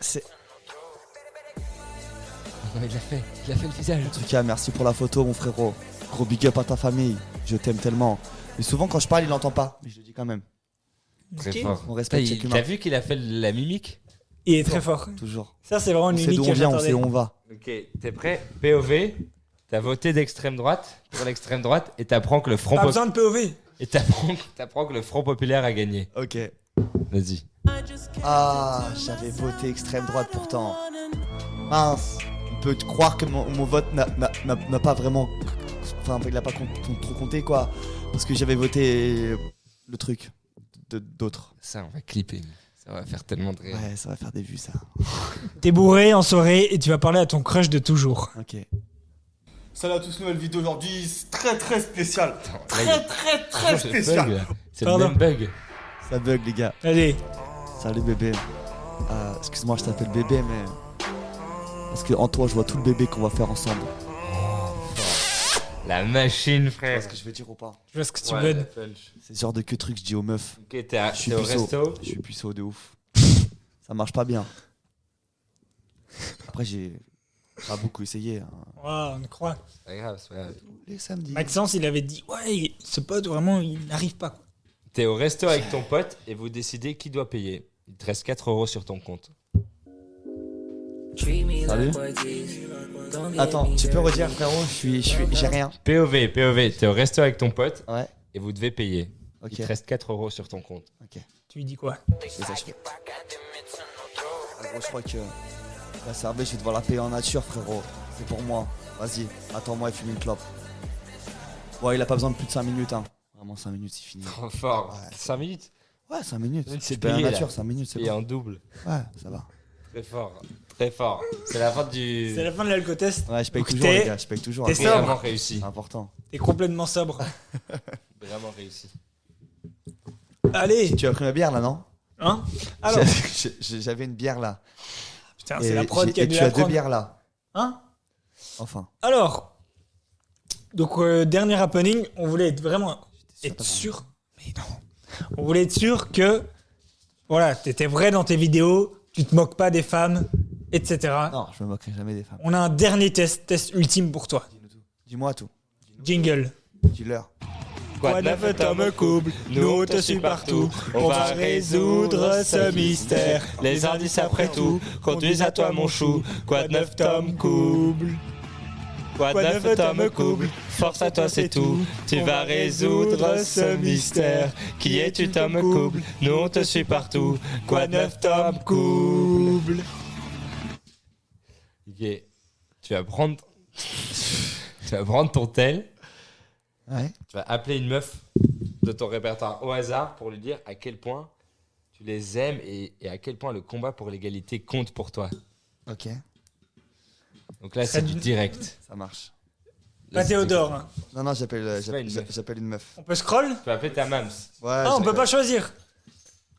C'est. Non, il l'a fait le visage. En tout cas, merci pour la photo, mon frérot. Gros big up à ta famille. Je t'aime tellement. Mais souvent, quand je parle, il l'entend pas. Mais je le dis quand même. Très Ok. fort. On respecte chaque humain. T'as vu qu'il a fait la mimique? Il est très fort. Toujours. Ça, c'est vraiment On une sait unique d'où que on vient, on j'attendais. sait où on va. Ok, t'es prêt? POV, t'as voté d'extrême droite pour l'extrême droite et t'apprends que le Front Pas Pop- besoin de POV. et t'apprends que le Front Populaire a gagné. Ok. Vas-y. Ah, j'avais voté extrême droite pourtant. Mince. On peut croire que mon vote n'a pas vraiment. Enfin, il n'a pas trop compté, quoi. Parce que j'avais voté le truc d'autres. Ça, on va clipper. Ça va faire tellement de rire. Ouais, ça va faire des vues, ça. T'es bourré en soirée et tu vas parler à ton crush de toujours. Ok. Salut à tous, nouvelle vidéo aujourd'hui, c'est très spécial. Là, il y a- Très C'est le spécial. bug, là. C'est le Pardon. même bug. Ça bug, les gars. Allez, Salut, bébé. Excuse-moi, je t'appelle bébé, mais. Parce que en toi, je vois tout le bébé qu'on va faire ensemble. La machine, Tu frère. vois ce que je veux dire ou pas? je vois ce que tu Ouais, veux. la punch. C'est ce genre de que truc que je dis aux meufs. Ok, Je suis t'es au puceau. resto. Je suis puceau de ouf. Ça marche pas bien. Après, j'ai pas beaucoup essayé. Hein. Wow, on croit. C'est pas grave, c'est pas grave. Les samedis. Maxence, il avait dit ouais, ce pote vraiment, il n'arrive pas. Quoi. T'es au resto avec ton pote et vous décidez qui doit payer. Il te reste 4 € sur ton compte. Salut. Attends, tu peux redire, frérot? J'ai rien. POV, t'es au resto avec ton pote Ouais. et vous devez payer. Ok. Il te reste 4 € sur ton compte. Tu lui dis quoi? C'est ça, je fais. Ah, gros, je crois que la cervelle, je vais devoir la payer en nature, frérot. C'est pour moi. Vas-y, attends-moi et fume une clope. Ouais, il a pas besoin de plus de 5 minutes, hein. Vraiment, 5 minutes, c'est fini. Trop fort. Ouais. 5 minutes. Ouais, 5 minutes. C'est Tu payes payé, la là. nature, 5 minutes, c'est Et bon. en double. Ouais, ça va. Très fort. Très fort. C'est la fin du. C'est la fin de l'alcotest. Ouais, je paye Donc toujours, t'es- les gars, je paye toujours. t'es hein. sobre. Vraiment réussi. C'est important. T'es complètement sobre. Vraiment réussi. Allez. Tu as pris ma bière là, non? Hein? Alors, J'avais une bière là. putain, Et c'est la prod qui a et dû tu la as 2 prendre. bières là. Hein? Enfin. Alors, donc dernier happening, on voulait être vraiment être d'avoir- sûr. Mais non. On voulait être sûr que voilà, t'étais vrai dans tes vidéos, tu te moques pas des femmes, etc. Non, je me moquerai jamais des femmes. On a un dernier test ultime pour toi. Dis-moi tout. Jingle. Dis-leur. Quoi de neuf, Tom couple, nous on te suit partout. On va résoudre ce mystère. Les indices après tout conduisent à toi mon chou. Quoi de neuf, Tom couple. Quoi de neuf, Tom couple. Force à toi c'est tout. Tu vas résoudre ce mystère. Qui es-tu, Tom couple? Nous on te suit partout. Quoi de neuf, Tom couple. Ok. Tu vas prendre ton tel. Ouais. Tu vas appeler une meuf de ton répertoire au hasard pour lui dire à quel point tu les aimes et à quel point le combat pour l'égalité compte pour toi. Ok, Donc là, c'est du direct. ça marche. Pas Théodore. Hein. Non, j'appelle C'est pas une meuf. j'appelle une meuf. On peut scroll? Tu peux appeler ta mams. Ouais, Ah, on peut j'appelle- pas choisir.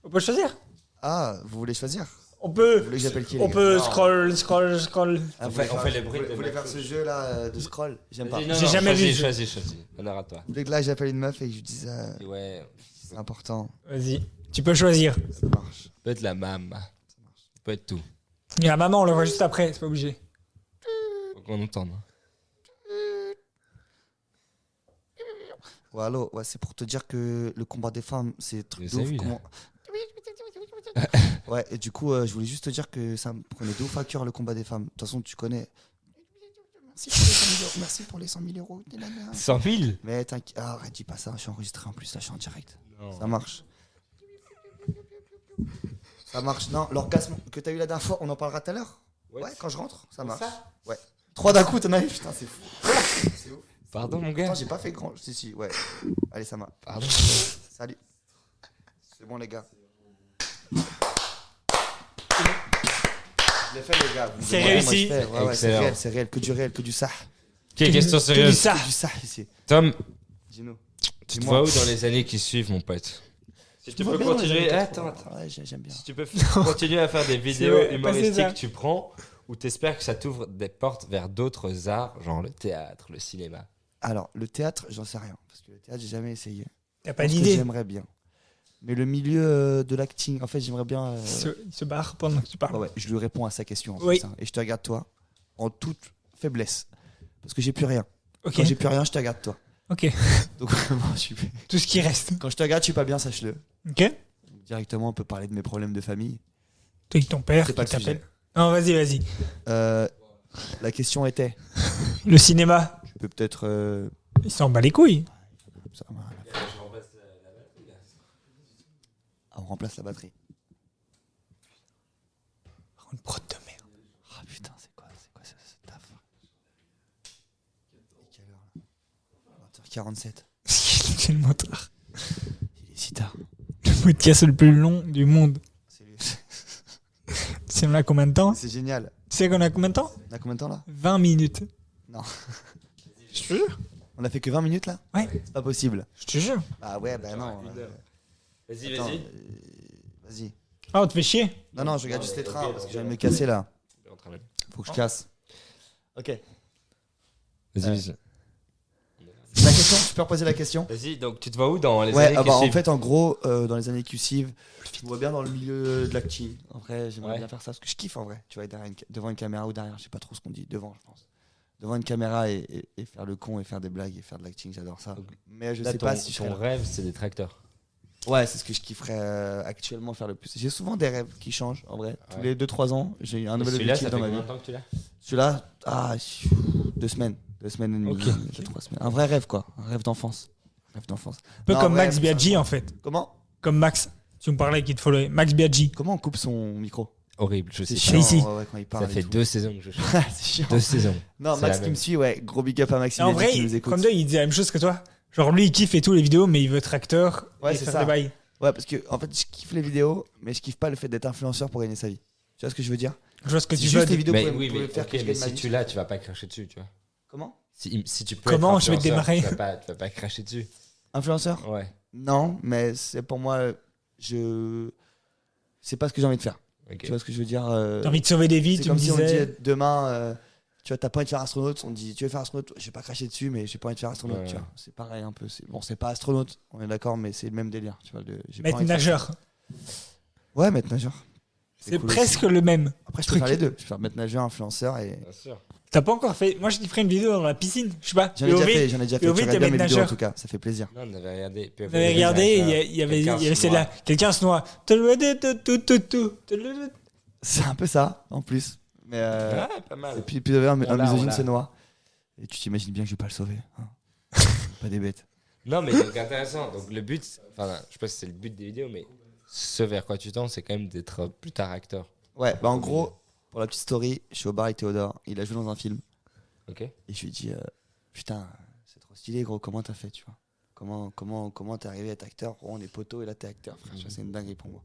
On peut choisir. Ah, vous voulez choisir? On Vous peut. voulez que j'appelle qui, les On gars? peut Non. scroll. Ah, On vous fait- voulez on faire- fait les bruits vous de voulez meuf. faire ce jeu là de scroll? J'aime pas. Vas-y, Vous non, J'ai non, jamais vu. choisis. Honneur à toi. voulez que là j'appelle une meuf et que je lui dise Et ouais, c'est important, Vas-y. Tu peux choisir. ça marche. peut être la mam. Ça peut être tout. Il y a maman, on le voit juste après, c'est pas obligé. Faut qu'on entende. Ouais, allô, ouais, c'est pour te dire que le combat des femmes, c'est un truc Je de sais, ouf. oui, là. Ouais, et du coup, je voulais juste te dire que ça me prenait de ouf à cœur le combat des femmes. De toute façon, tu connais. Merci pour les 100 000 euros. 100 000 Mais t'inquiète, arrête, dis pas ça, je suis enregistré en plus, là, je suis en direct. Non. Ça marche. Ça marche. Non, l'orgasme que t'as eu la dernière fois, on en parlera tout à l'heure. Ouais, quand je rentre, ça marche. Ouais. 3 d'un coup, t'en as eu, putain, c'est fou. C'est ouf. Pardon, mon Attends, gars. j'ai pas fait grand. Si, ouais. Allez, ça marche. Pardon. Salut. C'est bon, les gars. Je l'ai fait, les gars. Vous me C'est demandez, moi, réussi. je fais. Ouais, ouais, c'est Excellent. réel, c'est réel. Que du réel, que du ça. Ok, question Que du sérieuse. ça. Que du ça ici. Tom, Dis-nous. tu te Dis-moi. vois où dans les années qui suivent, mon pote? Si tu vois peux bien dans les continuer. années Attends, 80. attends. Ouais, j'aime bien. Si tu peux continuer à faire des vidéos vrai, passer ça. humoristiques, tu prends ou t'espères que ça t'ouvre des portes vers d'autres arts, genre le théâtre, le cinéma. Alors, le théâtre, j'en sais rien. Parce que le théâtre, j'ai jamais essayé. T'as pas Je pense que d'idée. J'aimerais bien. Mais le milieu de l'acting, en fait, j'aimerais bien. Il se barre pendant que tu parles. Ouais, ouais, je lui réponds à sa question. En Oui. plus, hein. Et je te regarde toi, en toute faiblesse. Parce que j'ai plus rien. Ok. Quand j'ai plus rien, je te regarde toi. Ok. Donc vraiment, je suis. Tout ce qui reste. Quand je te regarde, je suis pas bien, sache-le. Ok. Directement, on peut parler de mes problèmes de famille. Toi avec ton père C'est qui pas le sujet. t'appelle. Non, vas-y. La question était, Le cinéma, tu peux peut-être. il s'en bat les couilles. Ça, voilà. Ah, on remplace la batterie. Une prod de merde. Ah putain, c'est quoi ce taf? Quelle heure là? 20h47. C'est le motard. Il est si tard. Le podcast le plus long du monde. C'est lui. C'est on a combien de temps? C'est génial. Tu sais qu'on a combien de temps? On a combien de temps là? 20 minutes. Non. Je te jure. On a fait que 20 minutes là? Ouais. C'est pas possible. Je te jure. Ah ouais, bah non. Vas-y, Attends, vas-y. vas-y. Ah, on te fait chier. Non, je regarde juste les trains parce que je viens de me casser là. Faut que je casse. Ok. Vas-y. La question, tu peux reposer la question? Vas-y, donc tu te vois où dans les Ouais, années qui en suivent? fait, en gros, dans les années qui suivent, je me vois bien dans le milieu de l'acting. En vrai, j'aimerais Ouais. bien faire ça parce que je kiffe en vrai. Tu vois, devant une caméra ou derrière, je sais pas trop ce qu'on dit. Devant, je pense. Devant une caméra et faire le con et faire des blagues et faire de l'acting, j'adore ça. Mais je Là, sais ton, pas si je ton serais. rêve, c'est d'être acteur. Ouais, c'est ce que je kifferais actuellement faire le plus. J'ai souvent des rêves qui changent en vrai. Tous Ouais. les 2-3 ans, j'ai un nouvel Celui-là, objectif ça fait dans ma combien vie. de temps que tu l'as? Celui-là, 2 semaines. 2 semaines et demie. Ok. 3 semaines. Un vrai rêve quoi. Un rêve d'enfance. Rêve d'enfance. Un peu Non, comme ouais, Max c'est Biaggi ça. en fait. Comment Comme Max. Tu me parlais qui te follow. Max Biaggi. Comment on coupe son micro? horrible. Je sais C'est pas. chiant. chiant ici. ouais, quand il parle. Ça et fait tout. 2 saisons que je chante. C'est chiant. 2 saisons. Non, C'est Max la qui même. me suit, ouais. Gros big up à Maxime En Eddy vrai, qui nous écoute. comme il dit la même chose que toi. Genre, lui, il kiffe et tout les vidéos, mais il veut être acteur Ouais, et c'est faire ça. des bails. Ouais, parce que en fait, je kiffe les vidéos, mais je kiffe pas le fait d'être influenceur pour gagner sa vie. Tu vois ce que je veux dire? Je vois ce que C'est tu juste veux. les vidéos Mais pour oui, pour mais, faire ok, que je mais gagne ma si vie. tu l'as, tu vas pas cracher dessus, tu vois. Comment? Si tu peux Comment être je vais te influenceur, démarrer tu vas pas cracher dessus. Influenceur? Ouais. Non, mais c'est pour moi, c'est pas ce que j'ai envie de faire. Ok. Tu vois ce que je veux dire? T'as envie de sauver des vies, C'est tu comme me si on disais. dit demain, tu vois, t'as pas envie de faire astronaute, on te dit tu veux faire astronaute, je vais pas cracher dessus, mais j'ai pas envie de faire astronaute, Ouais. tu vois. C'est pareil un peu. Bon, c'est pas astronaute, on est d'accord, mais c'est le même délire, tu vois. J'ai pas Maître envie de faire nageur. ça. Ouais, maître nageur. C'est cool presque le même. Après, je peux Truc. faire les deux. Je peux faire maître nageur, influenceur et. Bien sûr. T'as pas encore fait. Moi, je t'y ferai une vidéo dans la piscine. Je sais pas. J'en ai déjà POV. fait, j'en ai déjà fait. POV, Tu t'es regardes bien mes maître vidéos en nageur. tout cas, ça fait plaisir. Non, on avait regardé. Vous avez regardé, il y avait celle-là. Quelqu'un se noie. C'est un peu ça, en plus. Mais Ah, pas mal. et puis un On l'a, misogyne on l'a. c'est noir. Et tu t'imagines bien que je vais pas le sauver. hein. Pas des bêtes. Non, mais donc intéressant. Donc le but, enfin, je sais pas si c'est le but des vidéos, mais ce vers quoi tu tends, c'est quand même d'être plus tard acteur. Ouais, bah en gros, pour la petite story, je suis au bar avec Théodore. Il a joué dans un film. Ok. Et je lui ai dit, putain, c'est trop stylé, gros, comment t'as fait, tu vois? Comment t'es arrivé à être acteur? Gros, on est poteau et là t'es acteur, frère. Tu vois, c'est une dinguerie pour moi.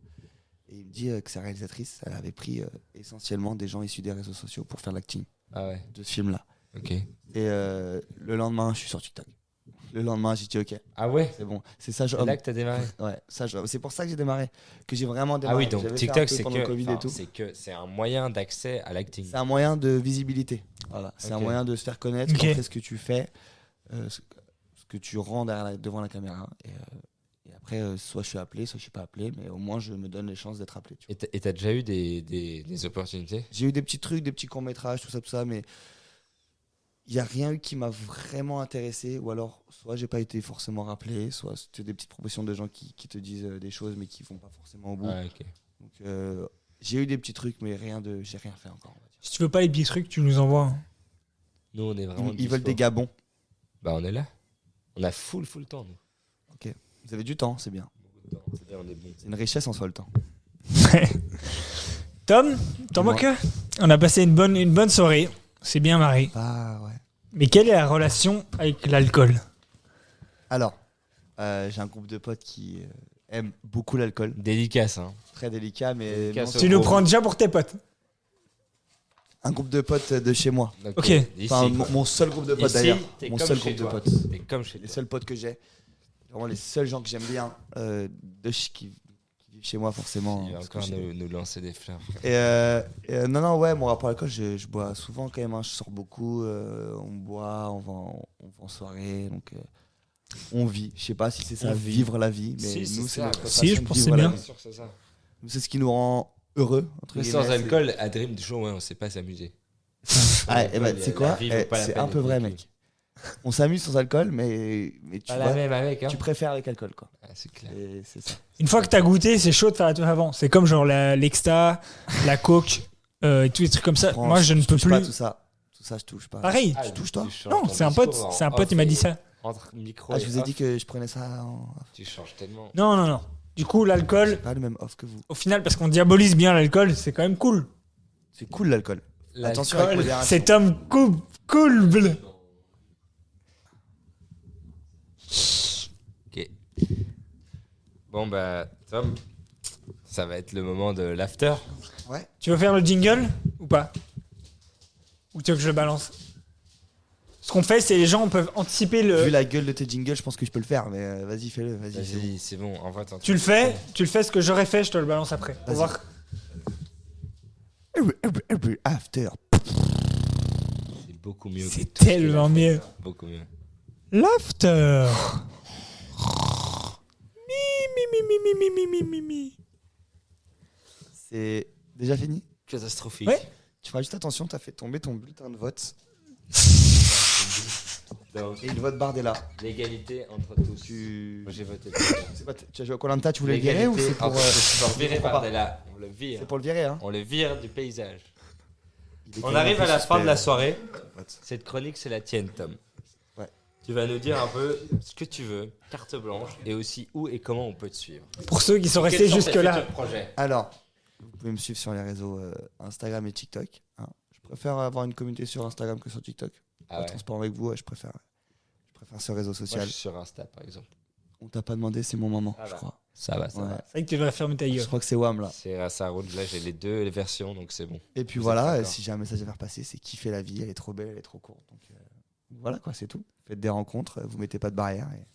Et il me dit que sa réalisatrice, elle avait pris essentiellement des gens issus des réseaux sociaux pour faire l'acting Ah ouais. de ce film-là. Ok. Et le lendemain, je suis sur TikTok. Le lendemain, j'ai dit, ok, Ah ouais. c'est bon. C'est ça, C'est là que t'as démarré. Ouais, ça, c'est pour ça que j'ai démarré. Que j'ai vraiment Ah démarré. oui, donc J'avais fait un TikTok, peu c'est pendant le que, Covid et enfin, tout. c'est un moyen d'accès à l'acting. C'est un moyen de visibilité. Voilà. C'est un Ok. moyen de se faire connaître, Ok. montrer ce que tu fais, ce que tu rends devant la caméra. Et après, soit je suis appelé, soit je suis pas appelé, mais au moins je me donne les chances d'être appelé. Tu vois. Et t'as déjà eu des opportunités? J'ai eu des petits trucs, des petits courts-métrages, tout ça, mais il n'y a rien eu qui m'a vraiment intéressé, ou alors soit j'ai pas été forcément rappelé, soit c'était des petites propositions de gens qui te disent des choses, mais qui vont pas forcément au bout. Ah, ok. Donc j'ai eu des petits trucs, mais j'ai rien fait encore. On va dire. Si tu veux pas les petits trucs, tu nous envoies. Nous, on est vraiment. Ils veulent dispo. des gars bons. Bah, on est là. On a full temps, nous. Vous avez du temps, c'est bien. Beaucoup de temps. C'est bien, on est bon. C'est une richesse en soi le temps. Tom, t'en Dis-moi. moques? On a passé une bonne soirée. C'est bien marré. Ah ouais. Mais quelle est la relation avec l'alcool? Alors, j'ai un groupe de potes qui aiment beaucoup l'alcool. Dédicace, hein. Très délicat, mais Dédicace non, Tu au nous gros. prends déjà pour tes potes. un groupe de potes de chez moi. Ok. Ici, Enfin, quoi. mon seul groupe de potes Ici, d'ailleurs. t'es Mon comme seul chez groupe de toi. potes. T'es comme chez Les toi. seuls potes que j'ai. Vraiment les seuls gens que j'aime bien qui vivent chez moi forcément. Il va parce que encore j'ai- nous lancer des fleurs. non, ouais, mon rapport à l'alcool, je bois souvent quand même. Hein, je sors beaucoup, on boit, on va en soirée. Donc, on vit. Je sais pas si c'est ça, On vit. vivre la vie. Mais Si, nous, c'est c'est ça. notre Si, façon je de pense vivre que c'est la bien. vie. sûr que c'est ça. Nous, c'est ce qui nous rend heureux. Entre Mais guillemets, sans c'est- alcool, à Dream, du jour, ouais, on sait pas s'amuser. Ah, Sans eh ben, alcool, c'est la quoi vie vaut pas la C'est peine un peu d'être vrai, vécue. mec. On s'amuse sans alcool, mais tu Pas vois, la même avec, hein. tu préfères avec alcool, quoi. Ah, c'est clair. Et c'est ça. Une fois que t'as goûté, c'est chaud de faire la teuf avant. C'est comme genre l'exta, la coke, et tous les trucs comme ça. Franchement, Moi, je ne peux touche pas plus. tout ça. Tout ça, je touche pas. Pareil. Ah, tu touches, toi changes Non, ton c'est un pote. discours en C'est un pote, off il m'a dit et- ça. Entre micro Ah, et je vous ai off, dit que je prenais ça en. tu changes tellement. Non, non, non. Du coup, J'ai l'alcool, pas le même off que vous. au final, parce qu'on diabolise bien l'alcool, c'est quand même cool. C'est cool l'alcool. Attention avec L'alcool, modération. Cet homme cool, bleu. Ok. Bon, bah, Tom, ça va être le moment de l'after. Ouais. Tu veux faire le jingle ou pas? Ou tu veux que je le balance? Ce qu'on fait, c'est les gens peuvent anticiper Vu le. la gueule de tes jingles, je pense que je peux le faire, mais vas-y, fais-le. Vas-y. c'est bon. Vas-y, c'est bon, envoie ton Tu le fais ce que j'aurais fait, je te le balance après. Pour Vas-y. voir. Every after. C'est beaucoup mieux. que C'est tout ce tellement qu'il a fait. mieux. Beaucoup mieux. L'after. Mi. C'est déjà fini. Catastrophique. Ouais. Tu feras juste attention, t'as fait tomber ton bulletin de vote. Donc, Et le vote Bardella. l'égalité entre tous. Tu. Moi, j'ai voté. C'est pas- tu as joué à Koh-Lanta, tu voulais le virer ou c'est pour. pour virer je comprends pas. Bardella. On le vire. C'est pour le virer, hein. On le vire du paysage. Il est On quand même arrive un à peu la fin de la suspect, soirée. vote. Cette chronique, c'est la tienne, Tom. Ouais. Tu vas nous dire un peu ce que tu veux, carte blanche, et aussi où et comment on peut te suivre. Pour ceux qui sont restés Quels sont tes jusque-là. futurs projets Alors, Vous pouvez me suivre sur les réseaux Instagram et TikTok. Hein. Je préfère avoir une communauté sur Instagram que sur TikTok. Ah Pour ouais. être transparent avec vous, je préfère ce réseau Moi, social. je suis sur Insta, par exemple. On t'a pas demandé, c'est mon moment, Ah je bah. crois. Ça va, ça Ouais. va. C'est vrai que tu devrais fermer ta Je gueule. crois que c'est Wam là. Ça roule. Là, j'ai les deux versions, donc c'est bon. Et puis Vous voilà, êtes d'accord. si j'ai un message à faire passer, c'est kiffer la vie, elle est trop belle, elle est trop courte. Donc voilà quoi, c'est tout. Faites des rencontres, vous mettez pas de barrière et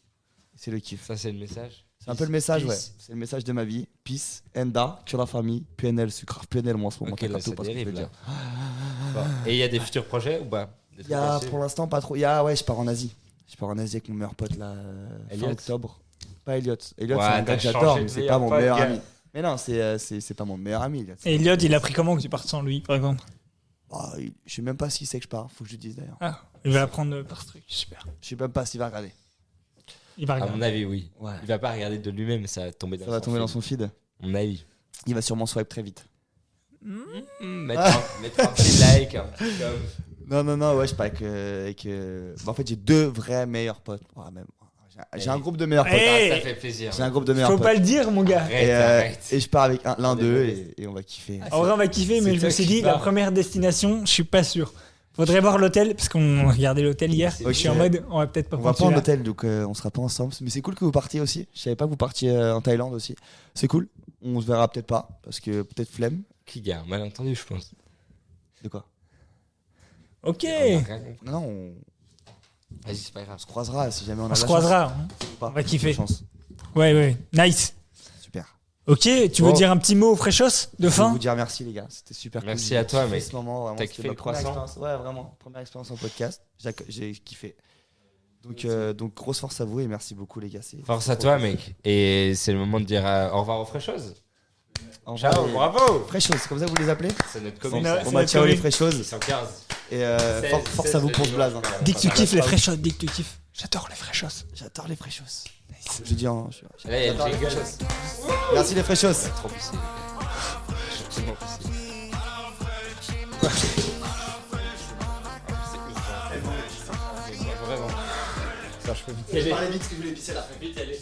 c'est le kiff. Ça, c'est le message. C'est un peu le message, Peace. ouais. C'est le message de ma vie. Peace, Enda, que la famille, PNL, c'est grave PNL moi en ce moment. Ok, t'as là, capté c'est ou pas ce que je veux terrible. dire. Bon. Et il y a des futurs projets ou pas? Des Il trucs y a à suivre pour l'instant pas trop. Il y a, ouais, je pars en Asie. Je pars en Asie avec mon meilleur pote là, fin Elliot. octobre. Pas Elliot. Elliot, Ouais, c'est un t'as gars que changé j'adore, de mais c'est meilleur pas mon pote, meilleur gars. ami. Mais non, c'est pas mon meilleur ami. Elliot. Et Elliot, il a pris comment que tu partes sans lui, par exemple? Je sais même pas s'il sait que je pars. Faut que je lui dise d'ailleurs. Ah, il va apprendre par ce truc, super. Je sais même pas s'il va regarder. Il va À regarder. mon avis, oui. Ouais. Il va pas regarder de lui-même, ça va tomber dans Ça va tomber dans feed. son feed. À mon avis. Il va sûrement swipe très vite. Mettre un petit like. Un petit comme. Non, ouais, je sais pas en fait, j'ai deux vrais meilleurs potes. Ouais, même. J'ai un groupe de meilleurs potes. Hey, Ça fait plaisir. J'ai un groupe de meilleurs Faut potes. pas le dire, mon gars. Arrête, Et, arrête. et je pars avec l'un On est d'eux mauvais. et on va kiffer. En vrai, on va kiffer, mais c'est je toi me suis qui dit, la pars. première destination, je suis pas sûr. Faudrait voir l'hôtel, parce qu'on regardait l'hôtel hier. C'est Je suis en ok. mode, on va peut-être pas On va prendre pas en celui-là. hôtel, donc on sera pas ensemble. Mais c'est cool que vous partiez aussi. Je savais pas que vous partiez en Thaïlande aussi. C'est cool. On se verra peut-être pas, parce que peut-être flemme. Cliga, malentendu, je pense. De quoi Ok, On a rien compris. Non, Vas-y, c'est pas grave. on se croisera si jamais on a on la se chance. croisera. hein. Ou pas. On va kiffer. Chance. Ouais, nice. Super. Ok, tu veux Bon. dire un petit mot au Freshos de Je veux fin? vous dire merci les gars, c'était super Merci cool. à toi, J'ai kiffé mec. ce moment, vraiment, T'as c'était kiffé ma le première croissant expérience. Ouais, vraiment, première expérience en podcast. J'ai kiffé. Donc grosse force à vous et merci beaucoup les gars. Force à toi, mec. Et c'est le moment de dire au revoir aux Freshos. Au revoir, Ciao, les- bravo. Freshos, c'est comme ça que vous les appelez? C'est notre C'est commune. notre- Bon bah ciao les commune. Freshos 615. et force à vous pour ce blaze. hein. Dis que tu kiffes les Freshos, dis que tu kiffes. J'adore les Freshos. J'adore les Freshos. Je dis Là, il y a j'adore le les jingle. Freshos. Merci les Freshos. Trop poussé. Absolument poussé. Vraiment. Ça, je peux vite y aller. vite que je voulais pisser là. Vite y aller.